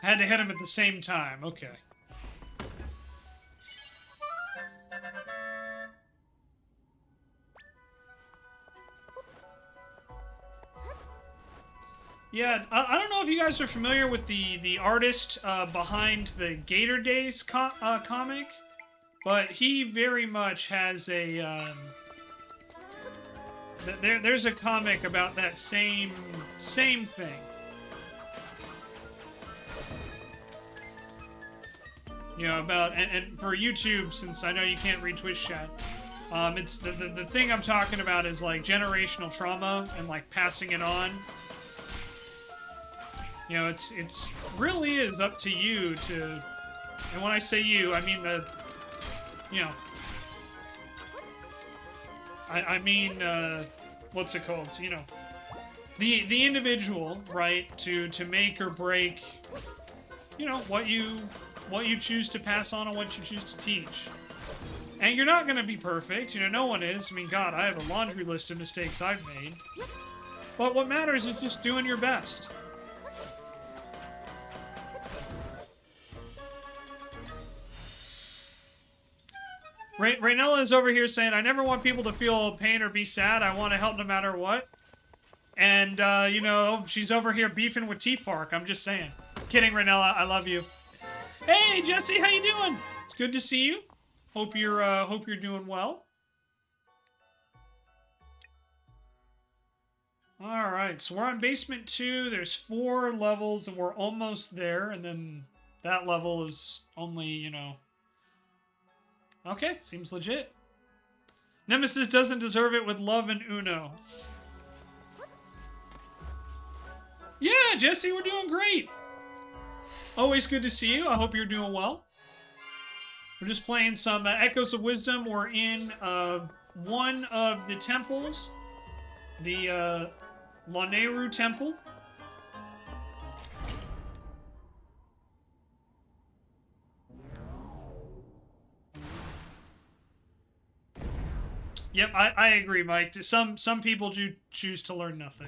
Had to hit him at the same time. Okay. Yeah, I don't know if you guys are familiar with the artist behind the Gator Days comic, but he very much has a there's a comic about that same thing. You know, about, and for YouTube, since I know you can't read Twitch chat, it's the thing I'm talking about is like generational trauma and like passing it on. You know, it's really is up to you to, and when I say you, I mean the, you know, I mean, what's it called? You know, the individual, right, to make or break, you know, what you choose to pass on and what you choose to teach. And you're not going to be perfect. You know, no one is. I mean, God, I have a laundry list of mistakes I've made. But what matters is just doing your best. Raynella is over here saying, I never want people to feel pain or be sad. I want to help no matter what. And, you know, she's over here beefing with T-Fark. I'm just saying. Kidding, Raynella. I love you. Hey, Jesse, how you doing? It's good to see you. Hope you're doing well. All right, so we're on basement 2. There's 4 levels, and we're almost there. And then that level is only, you know. Okay, seems legit. Nemesis doesn't deserve it with love and Uno. Yeah, Jesse, we're doing great. Always good to see you. I hope you're doing well. We're just playing some Echoes of Wisdom. We're in one of the temples. The Laneru Temple. Yep, I agree, Mike. Some people choose to learn nothing.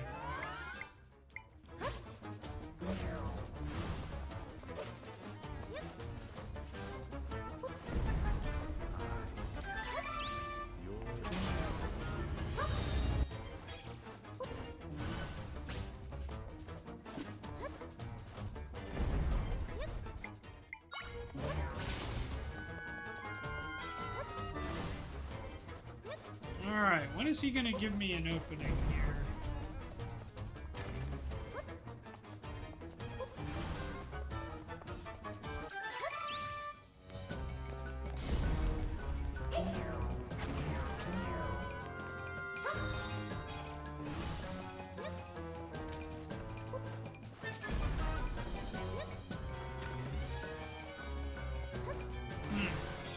Alright, when is he gonna give me an opening here?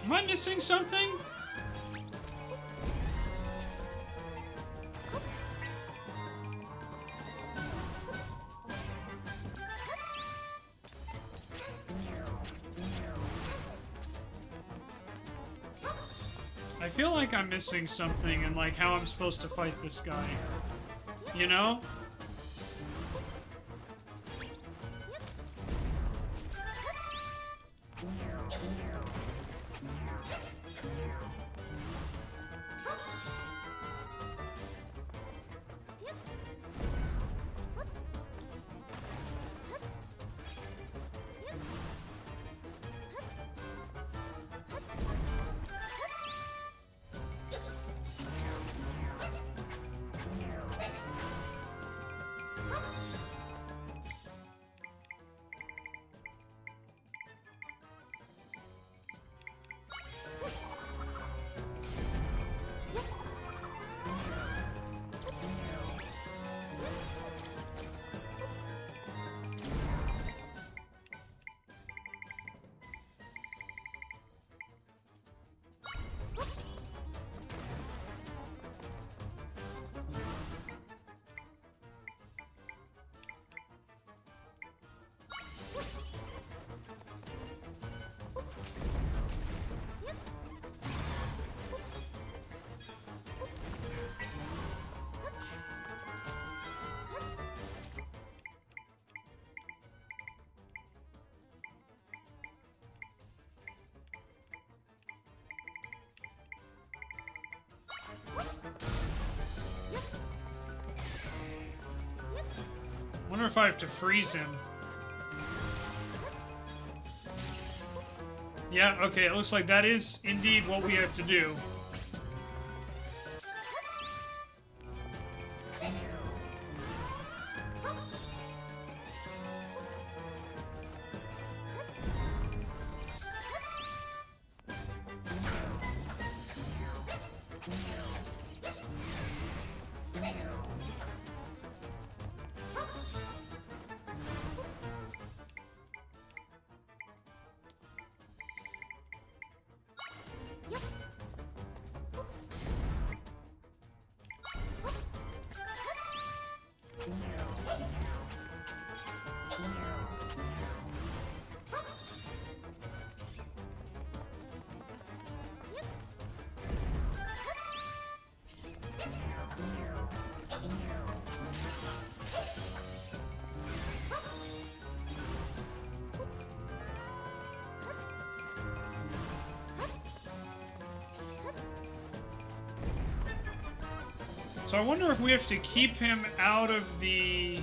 Am I missing something? I feel like I'm missing something in like how I'm supposed to fight this guy. You know? Wonder if I have to freeze him. Yeah, okay, it looks like that is indeed what we have to do. So I wonder if we have to keep him out of the...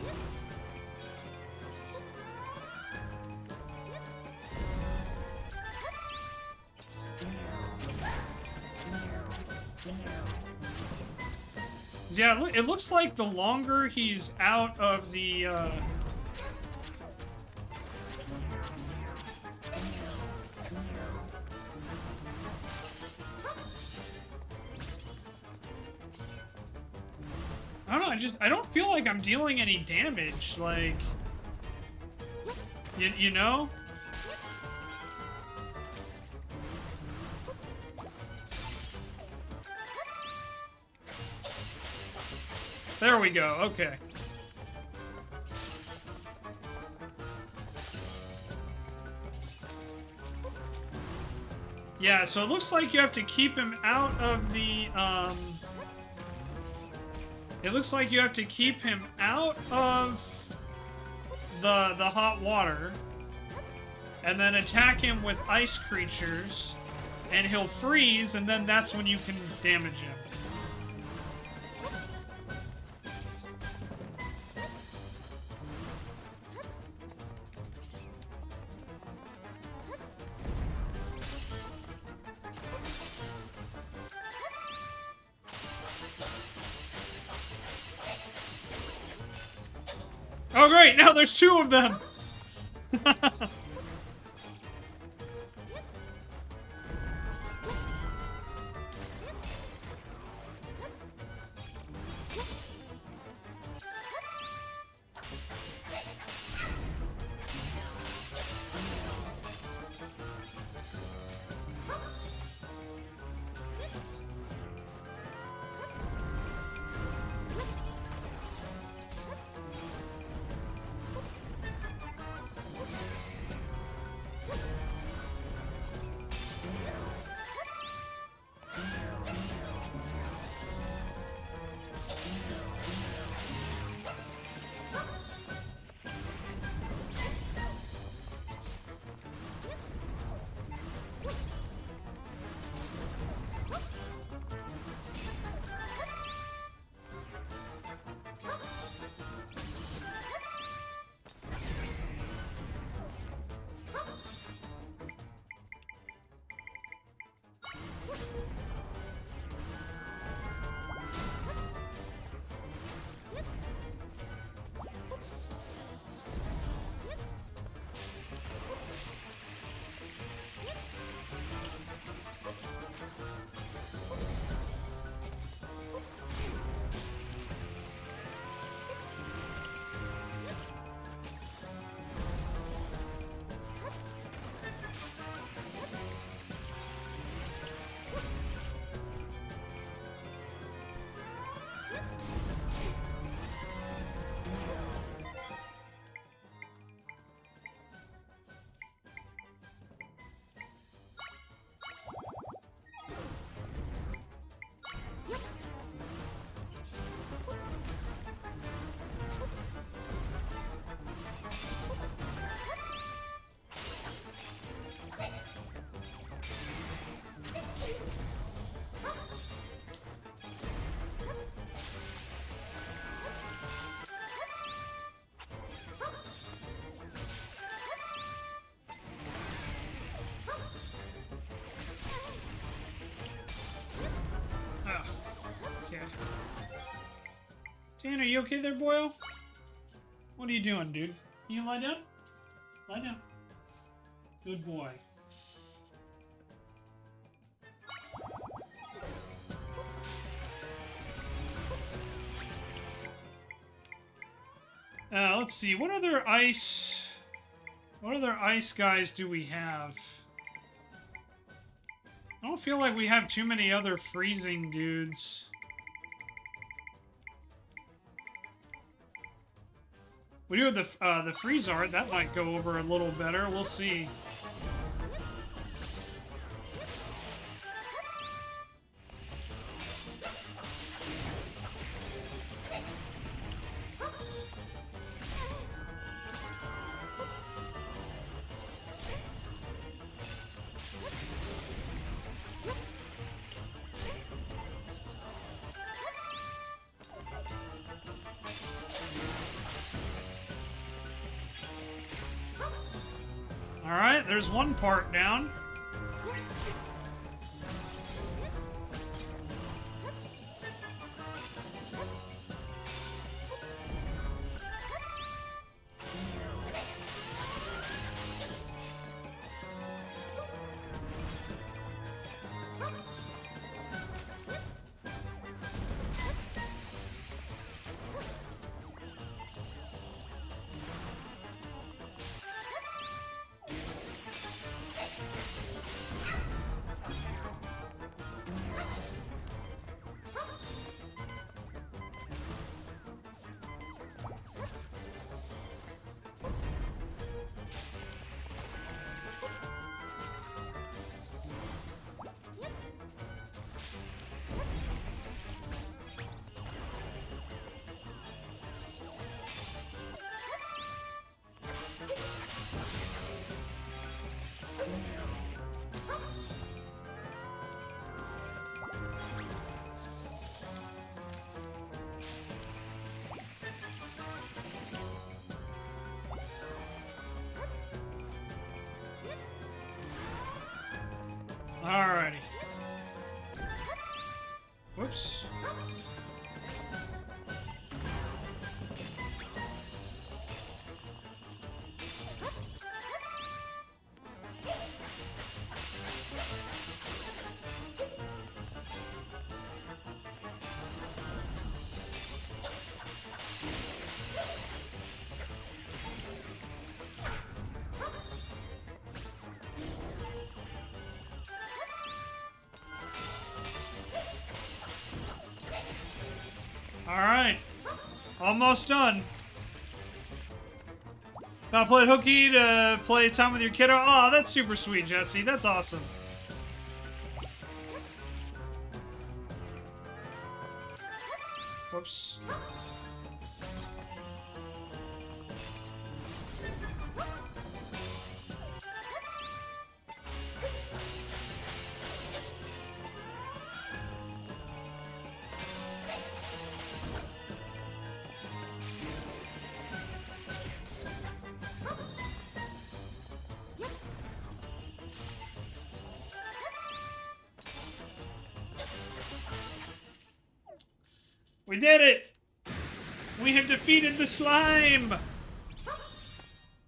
Yeah, it looks like the longer he's out of the, I don't know, I don't feel like I'm dealing any damage, like... You know? There we go, okay. Yeah, so it looks like you have to keep him out of the, it looks like you have to keep him out of the hot water, and then attack him with ice creatures, and he'll freeze, and then that's when you can damage him. Oh, great! Now there's two of them! Dan, are you okay there, boyo? What are you doing, dude? Can you lie down? Lie down. Good boy. Let's see. What other ice guys do we have? I don't feel like we have too many other freezing dudes. We do have the freeze art. That might go over a little better. We'll see. Alright, there's one part down. Alrighty. Whoops. Alright. Almost done. Gotta play hooky to play time with your kiddo. Oh, that's super sweet, Jesse. That's awesome. Whoops. We did it! We have defeated the slime!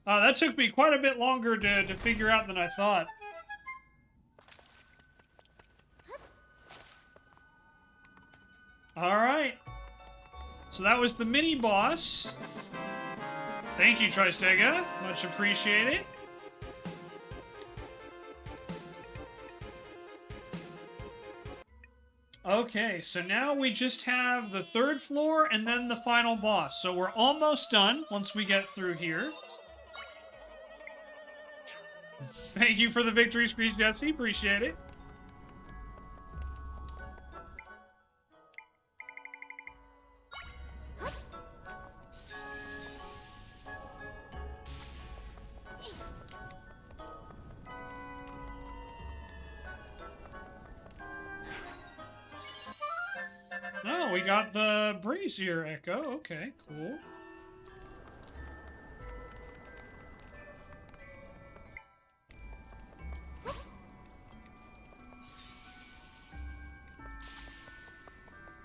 That took me quite a bit longer to figure out than I thought. Alright. So that was the mini-boss. Thank you, Tristega. Much appreciated. Okay, so now we just have the third floor and then the final boss. So we're almost done once we get through here. Thank you for the victory screech, Jesse. Appreciate it. Oh, we got the Brazier Echo. Okay, cool.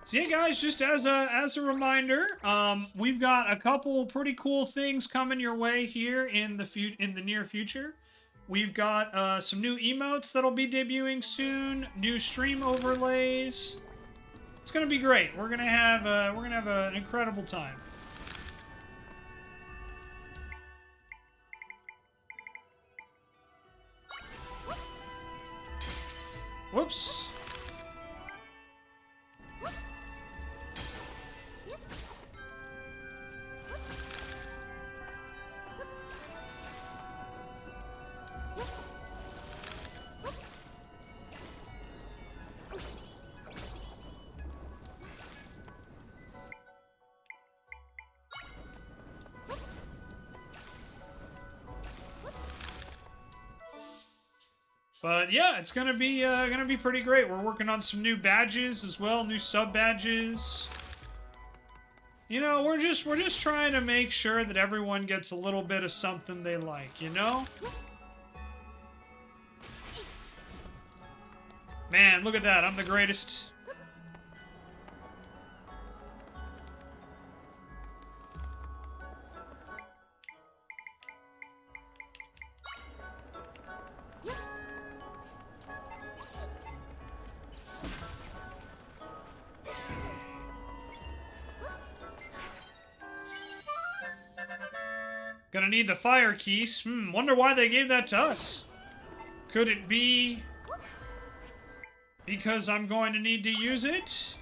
So yeah, guys, just as a reminder, we've got a couple pretty cool things coming your way here in the near future. We've got some new emotes that'll be debuting soon, new stream overlays. It's gonna be great. We're gonna have an incredible time. Whoops. But yeah, it's gonna be pretty great. We're working on some new badges as well, new sub badges. You know, we're just trying to make sure that everyone gets a little bit of something they like, you know? Man, look at that. I'm the greatest. Gonna need the fire keys. Wonder why they gave that to us. Could it be because I'm going to need to use it?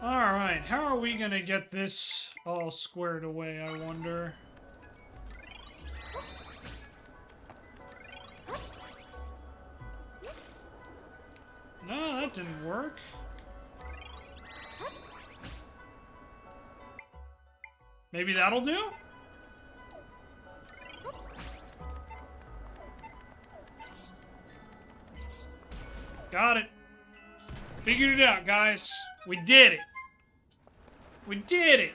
Alright, how are we gonna get this all squared away, I wonder? No, that didn't work. Maybe that'll do? Got it. Figured it out, guys. We did it. We did it.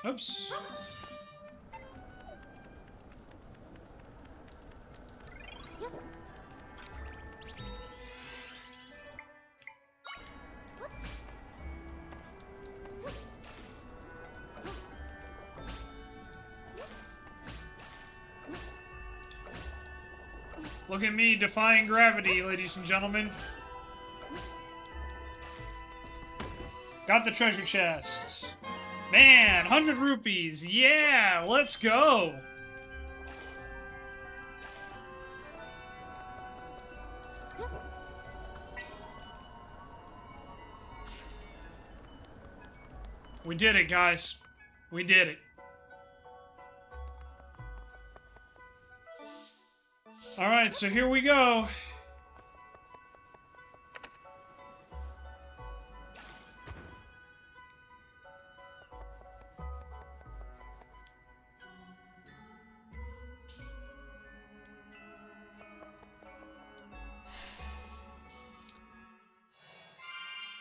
Oops. Look at me defying gravity, ladies and gentlemen. Got the treasure chest. Man, 100 rupees. Yeah, let's go. We did it, guys. We did it. Alright, so here we go.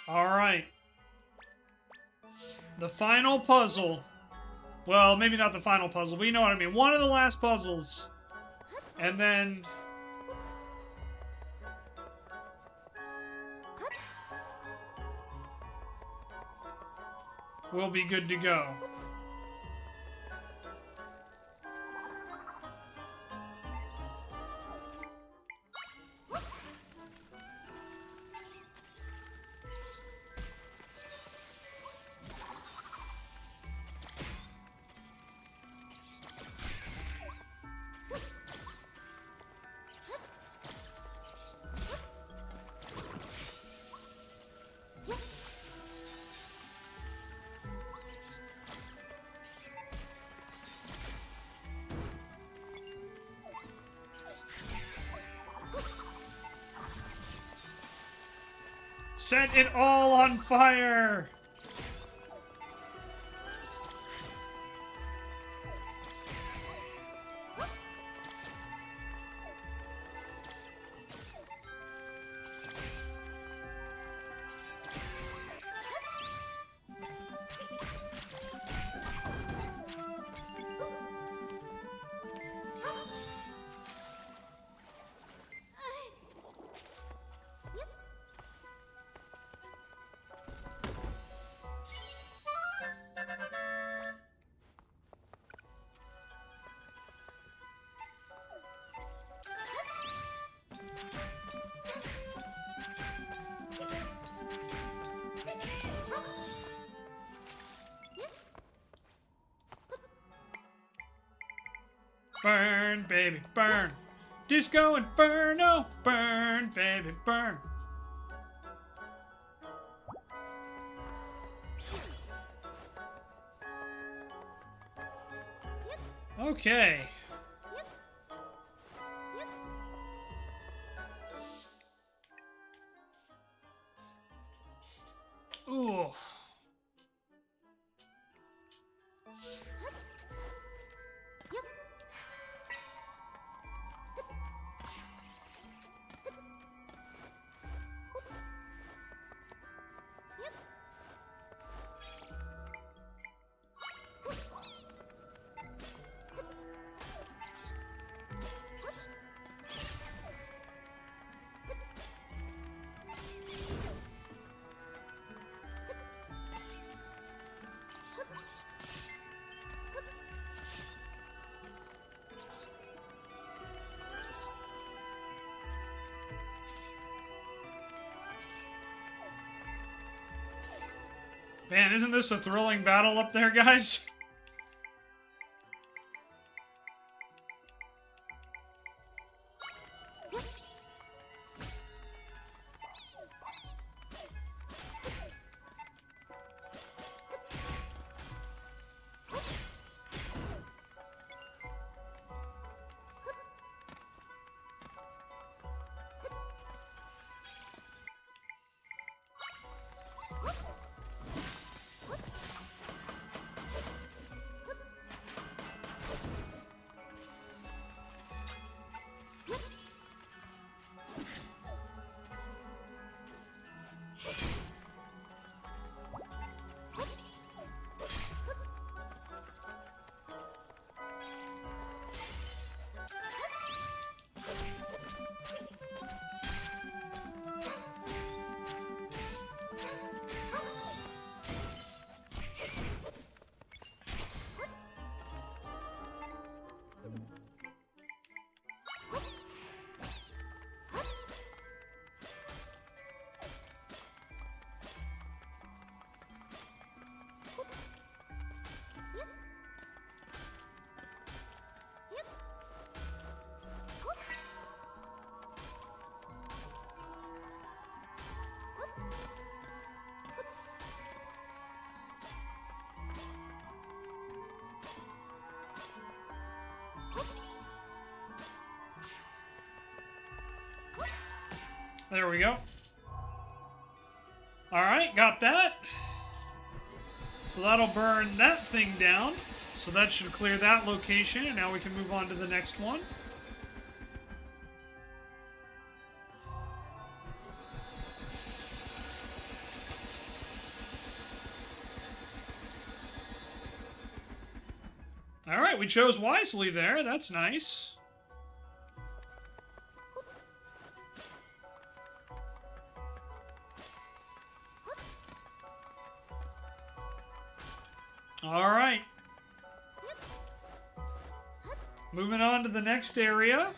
Alright. The final puzzle. Well, maybe not the final puzzle, but you know what I mean. One of the last puzzles. And then... we'll be good to go. Set it all on fire! Burn, baby, burn. Disco Inferno, burn, baby, burn. Okay. Ooh. Man, isn't this a thrilling battle up there, guys? There we go. Alright, got that. So that'll burn that thing down. So that should clear that location, and now we can move on to the next one. Alright, we chose wisely there. That's nice. Alright. Moving on to the next area.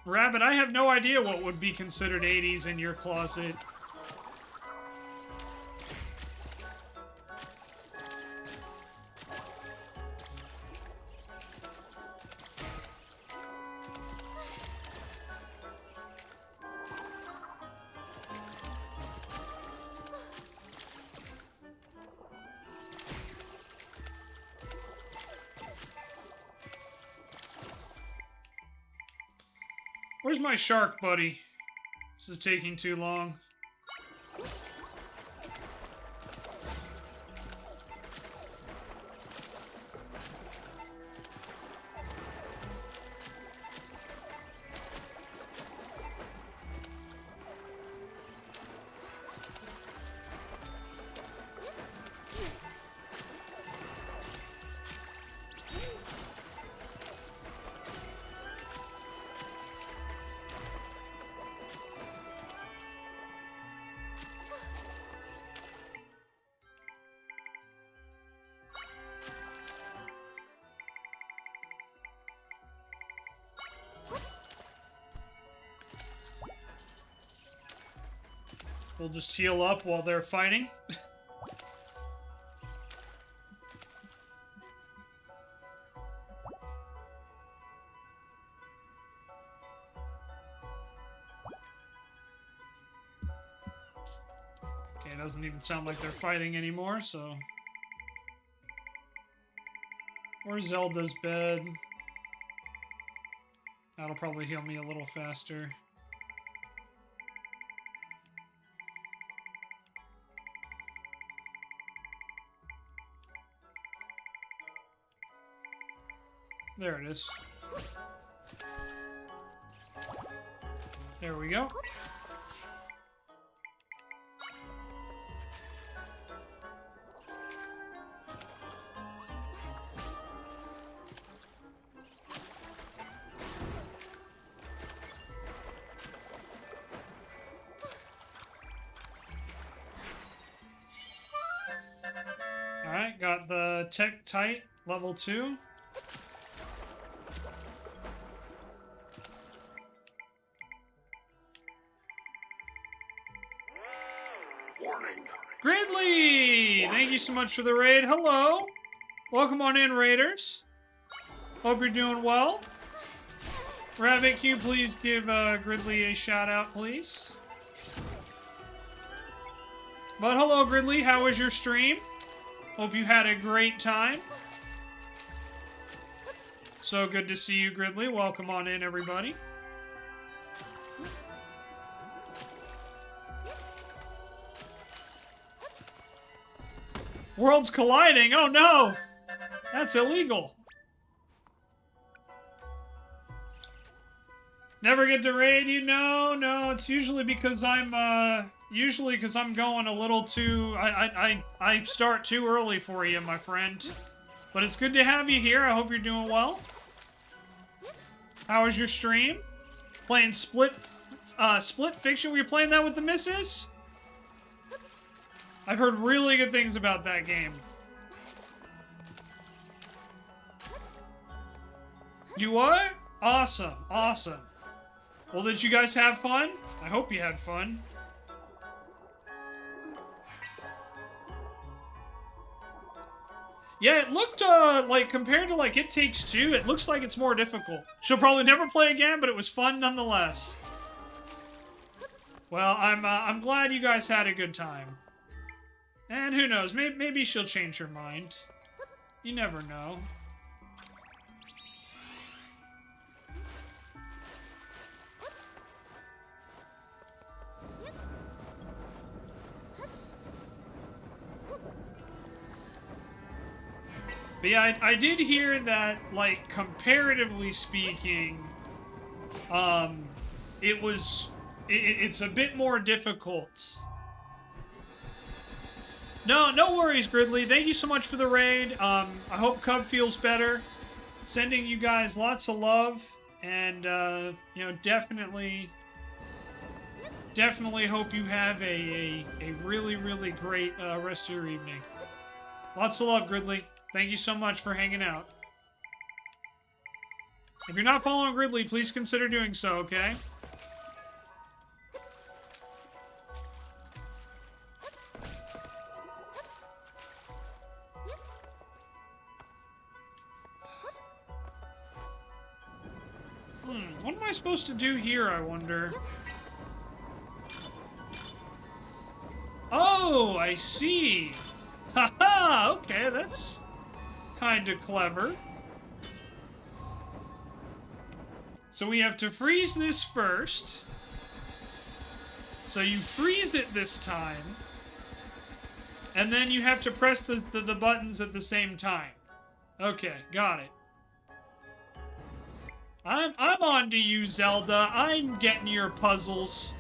Rabbit, I have no idea what would be considered 80s in your closet. Where's my shark, buddy? This is taking too long. We'll just heal up while they're fighting. Okay, it doesn't even sound like they're fighting anymore, so... Where's Zelda's bed? That'll probably heal me a little faster. There it is. There we go. Alright, got the Tech Tight level 2. Gridley! Thank you so much for the raid. Hello! Welcome on in, Raiders. Hope you're doing well. Rabbit, can you please give Gridley a shout out, please? But hello, Gridley. How was your stream? Hope you had a great time. So good to see you, Gridley. Welcome on in, everybody. Worlds colliding? Oh no! That's illegal. Never get to raid you? No, it's usually because I'm going a little too... I start too early for you, my friend. But it's good to have you here. I hope you're doing well. How was your stream? Playing Split Fiction? Were you playing that with the missus? I've heard really good things about that game. You are? Awesome, awesome. Well, did you guys have fun? I hope you had fun. Yeah, it looked, like, compared to, like, It Takes Two, it looks like it's more difficult. She'll probably never play again, but it was fun nonetheless. Well, I'm glad you guys had a good time. And who knows, maybe she'll change her mind. You never know. But yeah, I did hear that, like, comparatively speaking, it's a bit more difficult. No worries, Gridley. Thank you so much for the raid. I hope Cub feels better. Sending you guys lots of love, and, you know, definitely hope you have a really, really great rest of your evening. Lots of love, Gridley. Thank you so much for hanging out. If you're not following Gridley, please consider doing so, okay? What am I supposed to do here, I wonder? Oh, I see. Haha, okay, that's kind of clever. So we have to freeze this first. So you freeze it this time. And then you have to press the buttons at the same time. Okay, got it. I'm on to you, Zelda. I'm getting your puzzles.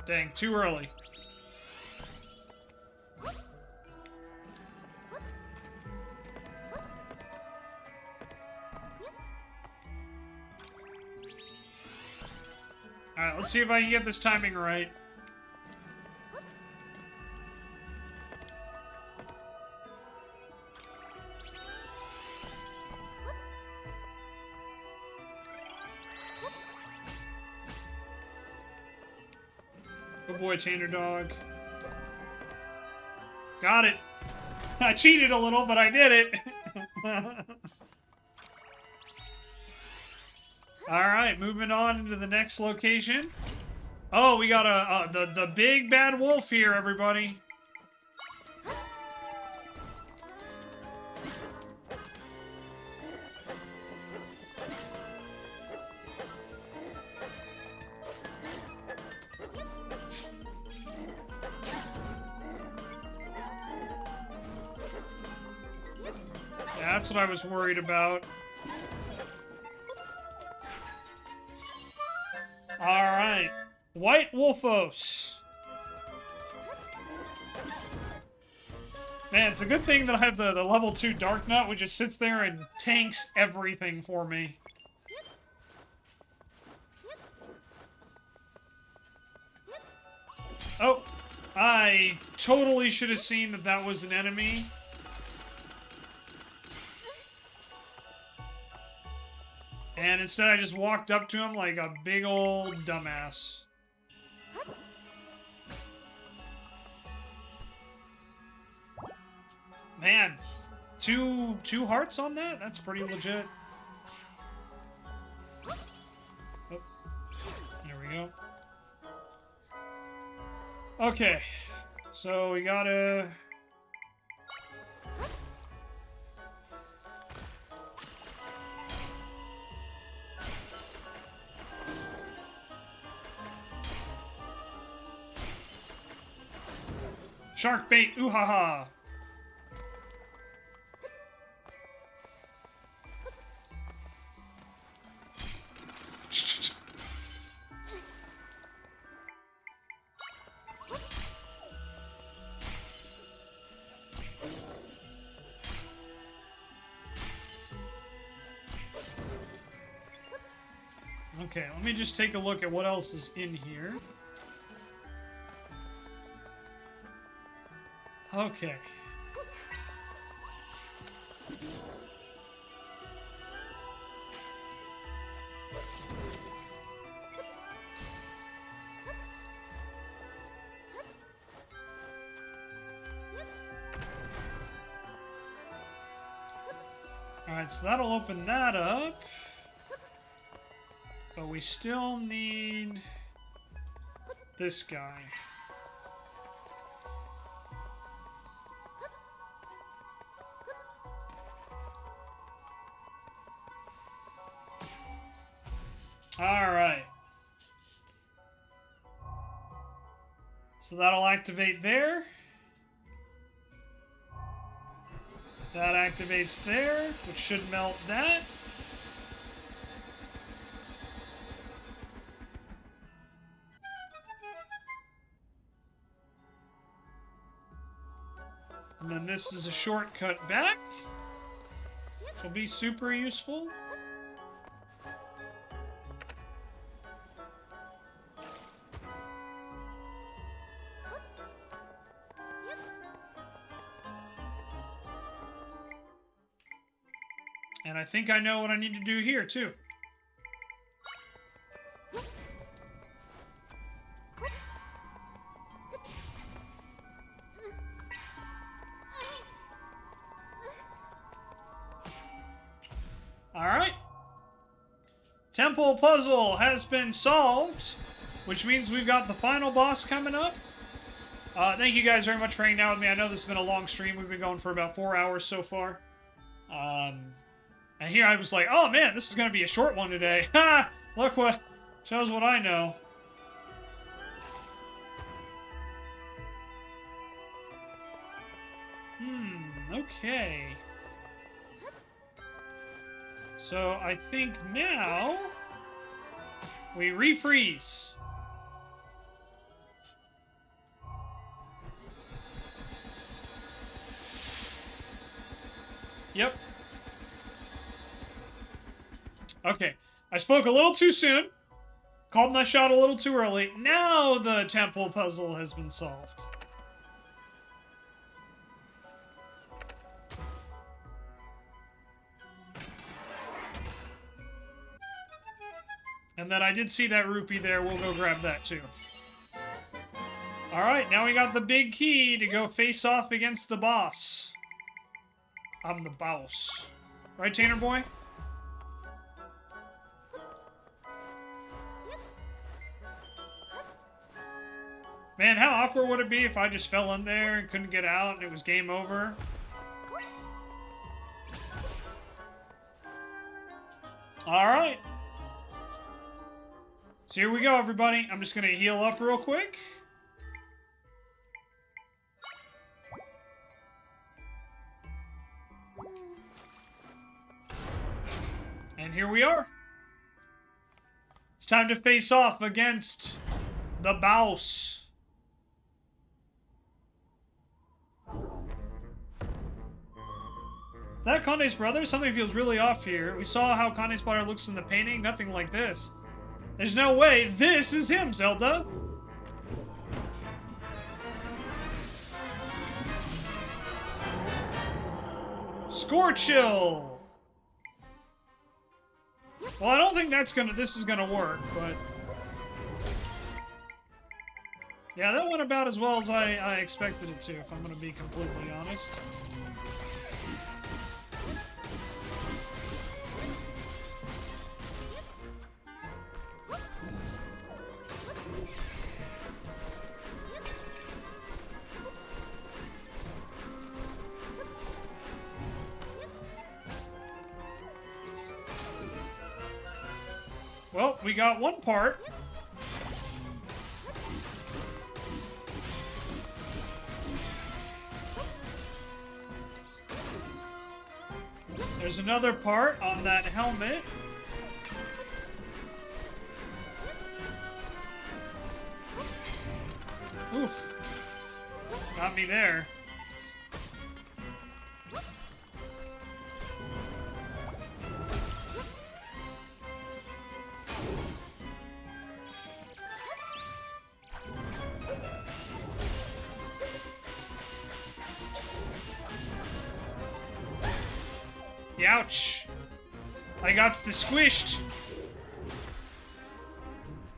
Dang, too early. Alright, let's see if I can get this timing right. Good boy, Tander Dog. Got it. I cheated a little, but I did it. Alright, moving on into the next location. Oh, we got the big bad wolf here, everybody. That's what I was worried about. Alright. White Wolfos. Man, it's a good thing that I have the level 2 Dark Nut, which just sits there and tanks everything for me. Oh, I totally should have seen that that was an enemy. And instead I just walked up to him like a big old dumbass. Man, two hearts on that? That's pretty legit. Oh, there we go. Okay, so we gotta... Shark bait, ooh ha ha! Okay, let me just take a look at what else is in here. Okay. Alright, so that'll open that up. But we still need this guy. Alright. So that'll activate there. That activates there, which should melt that. And then this is a shortcut back, which will be super useful. And I think I know what I need to do here, too. Alright. Temple puzzle has been solved, which means we've got the final boss coming up. Thank you guys very much for hanging out with me. I know this has been a long stream. We've been going for about 4 hours so far. And here I was like, oh man, this is going to be a short one today. Ha! Look what... shows what I know. Okay. So I think now... we refreeze. Yep. Okay. I spoke a little too soon. Called my shot a little too early. Now the temple puzzle has been solved. And then I did see that rupee there. We'll go grab that too. Alright, now we got the big key to go face off against the boss. I'm the boss. Right, Tanner boy? Man, how awkward would it be if I just fell in there and couldn't get out and it was game over? Alright. So here we go, everybody. I'm just going to heal up real quick. And here we are. It's time to face off against the boss. Is that Kande's brother? Something feels really off here. We saw how Kande's brother looks in the painting. Nothing like this. There's no way this is him, Zelda. Scorchill. Well, I don't think this is gonna work, but... yeah, that went about as well as I expected it to, if I'm gonna be completely honest. Well, we got one part. There's another part on that helmet. Oof. Got me there. Ouch! I got the squished.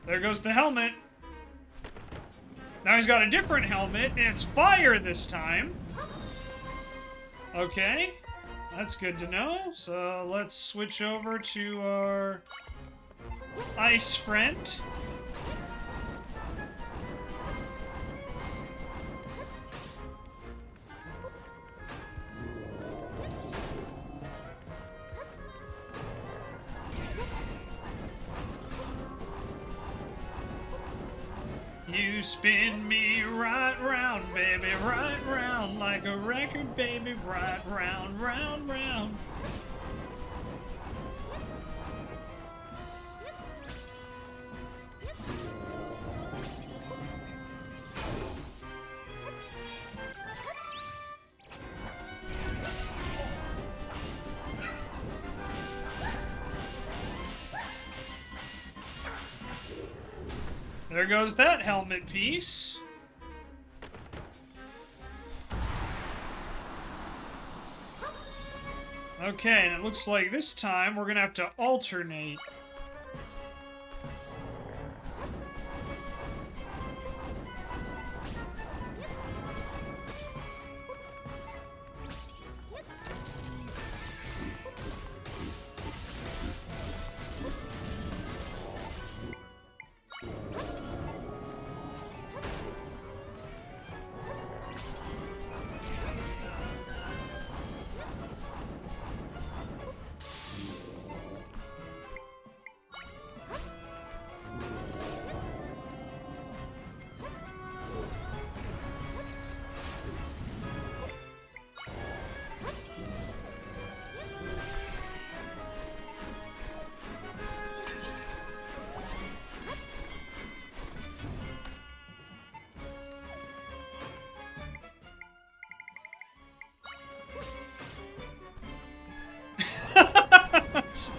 There goes the helmet. Now he's got a different helmet, and it's fire this time. Okay. That's good to know. So let's switch over to our ice friend. You spin me right round, baby, right round, like a record, baby, right round, round, round. There goes that helmet piece. Okay, and it looks like this time we're gonna have to alternate.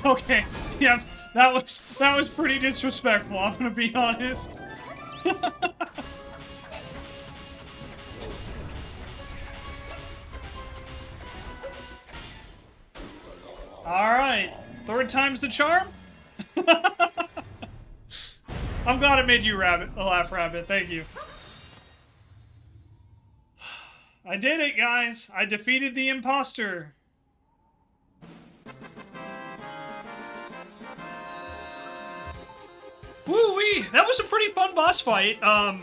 Okay, yeah, that was pretty disrespectful, I'm gonna be honest. Alright, third time's the charm? I'm glad it made you laugh, Rabbit, thank you. I did it, guys! I defeated the imposter! Woo-wee! That was a pretty fun boss fight. I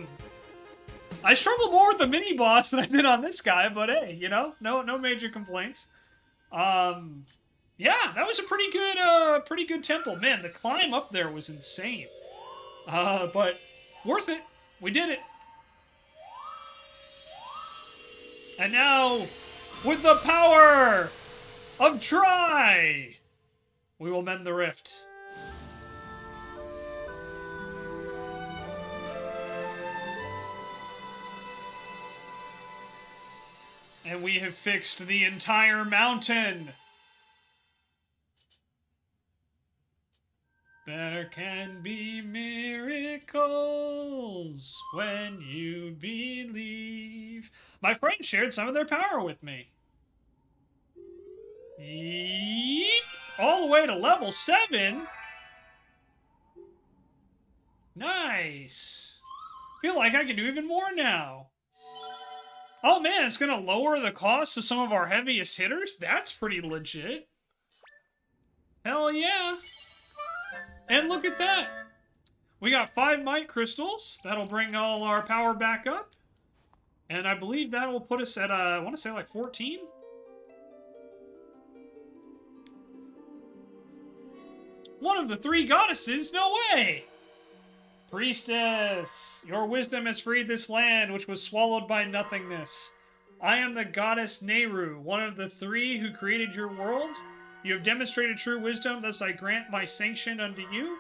struggled more with the mini-boss than I did on this guy, but hey, you know, no major complaints. Yeah, that was a pretty good temple. Man, the climb up there was insane. But worth it. We did it. And now, with the power of Try, we will mend the rift. And we have fixed the entire mountain. There can be miracles when you believe. My friend shared some of their power with me. Yeep. All the way to level 7. Nice. Feel like I can do even more now. Oh man, it's gonna lower the cost of some of our heaviest hitters? That's pretty legit. Hell yeah. And look at that. We got 5 might crystals. That'll bring all our power back up. And I believe that will put us at, I want to say like 14? One of the 3 goddesses? No way! Priestess, your wisdom has freed this land, which was swallowed by nothingness. I am the goddess Nehru, one of the 3 who created your world. You have demonstrated true wisdom, thus I grant my sanction unto you.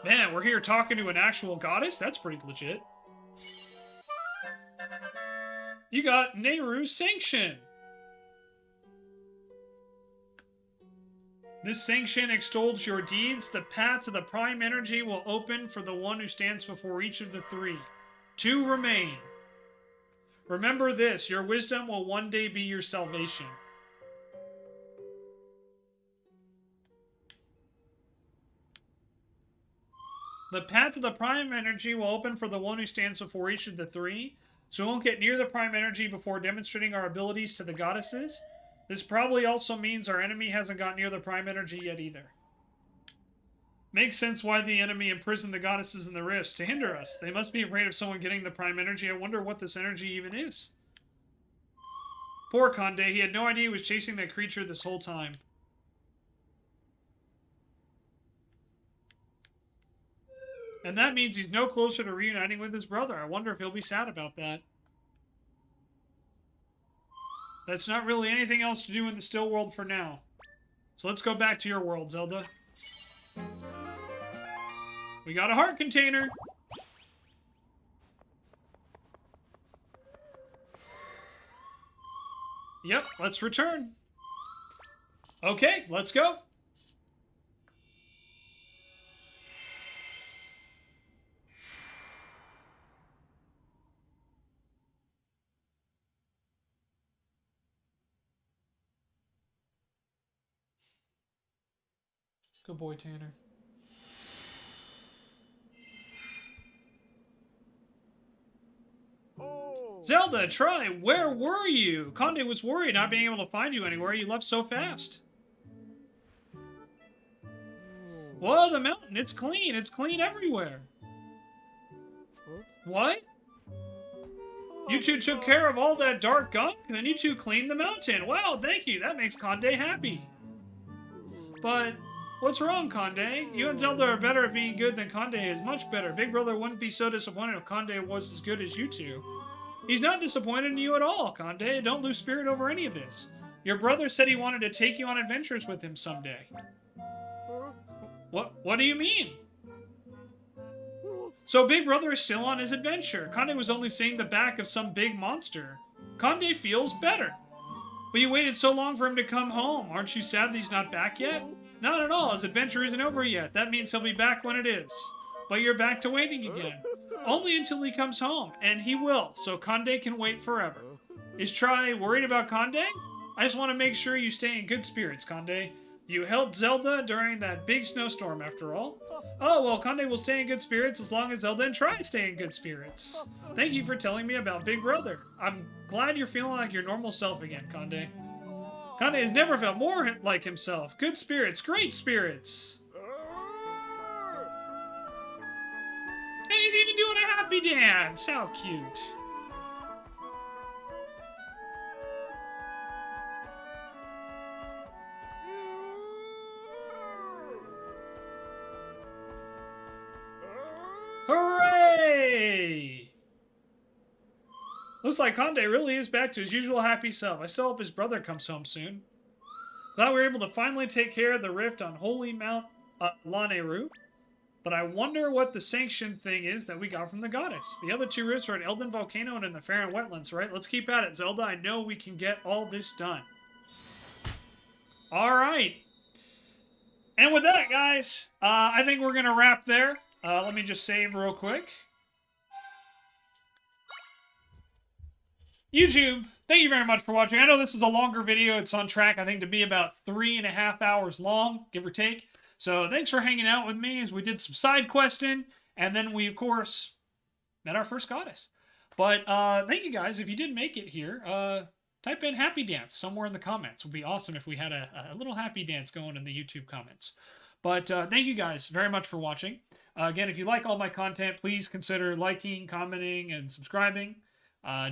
Man, we're here talking to an actual goddess? That's pretty legit. You got Nehru's sanction. This sanction extols your deeds. The path to the prime energy will open for the one who stands before each of the 3. 2 remain. Remember this, your wisdom will one day be your salvation. The path to the prime energy will open for the one who stands before each of the three, so we won't get near the prime energy before demonstrating our abilities to the goddesses. This probably also means our enemy hasn't got near the prime energy yet either. Makes sense why the enemy imprisoned the goddesses in the rifts, to hinder us. They must be afraid of someone getting the prime energy. I wonder what this energy even is. Poor Conde, he had no idea he was chasing that creature this whole time. And that means he's no closer to reuniting with his brother. I wonder if he'll be sad about that. That's not really anything else to do in the still world for now. So let's go back to your world, Zelda. We got a heart container. Yep, let's return. Okay, let's go. Good boy, Tanner. Oh. Zelda, try. Where were you? Conde was worried not being able to find you anywhere. You left so fast. Whoa, the mountain. It's clean. It's clean everywhere. Huh? What? You two took care of all that dark gunk, and then you two cleaned the mountain. Wow, thank you. That makes Conde happy. But what's wrong, Conde? You and Zelda are better at being good than Conde is. Much better. Big Brother wouldn't be so disappointed if Conde was as good as you two. He's not disappointed in you at all, Conde. Don't lose spirit over any of this. Your brother said he wanted to take you on adventures with him someday. Huh? What do you mean? So Big Brother is still on his adventure. Conde was only seeing the back of some big monster. Conde feels better. But you waited so long for him to come home. Aren't you sad that he's not back yet? Not at all. His adventure isn't over yet. That means he'll be back when it is. But you're back to waiting again. Only until he comes home. And he will. So Conde can wait forever. Is Tri worried about Conde? I just want to make sure you stay in good spirits, Conde. You helped Zelda during that big snowstorm, after all. Oh, well, Conde will stay in good spirits as long as Zelda and Tri stay in good spirits. Thank you for telling me about Big Brother. I'm glad you're feeling like your normal self again, Conde. Conde has never felt more like himself. Good spirits, great spirits. And he's even doing a happy dance. How cute. Hooray! Looks like Conde really is back to his usual happy self. I still hope his brother comes home soon. Glad we were able to finally take care of the rift on Holy Mount Laneru. But I wonder what the sanctioned thing is that we got from the goddess. The other two rifts are at Elden Volcano and in the Farron Wetlands, right? Let's keep at it, Zelda. I know we can get all this done. Alright. And with that, guys, I think we're going to wrap there. Let me just save real quick. YouTube, thank you very much for watching. I know this is a longer video. It's on track, I think, to be about 3.5 hours long, give or take. So thanks for hanging out with me as we did some side questing. And then we, of course, met our first goddess. But thank you guys. If you did make it here, type in happy dance somewhere in the comments. It would be awesome if we had a little happy dance going in the YouTube comments. But thank you guys very much for watching. Again, if you like all my content, please consider liking, commenting, and subscribing.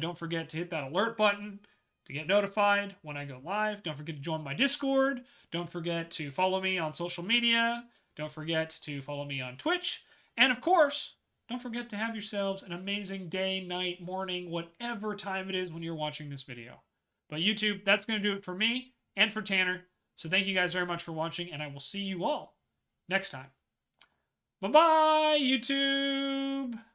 Don't forget to hit that alert button to get notified when I go live. Don't forget to join my Discord. Don't forget to follow me on social media. Don't forget to follow me on Twitch. And of course, don't forget to have yourselves an amazing day, night, morning, whatever time it is when you're watching this video. But YouTube, that's going to do it for me and for Tanner. So thank you guys very much for watching, and I will see you all next time. Bye-bye, YouTube!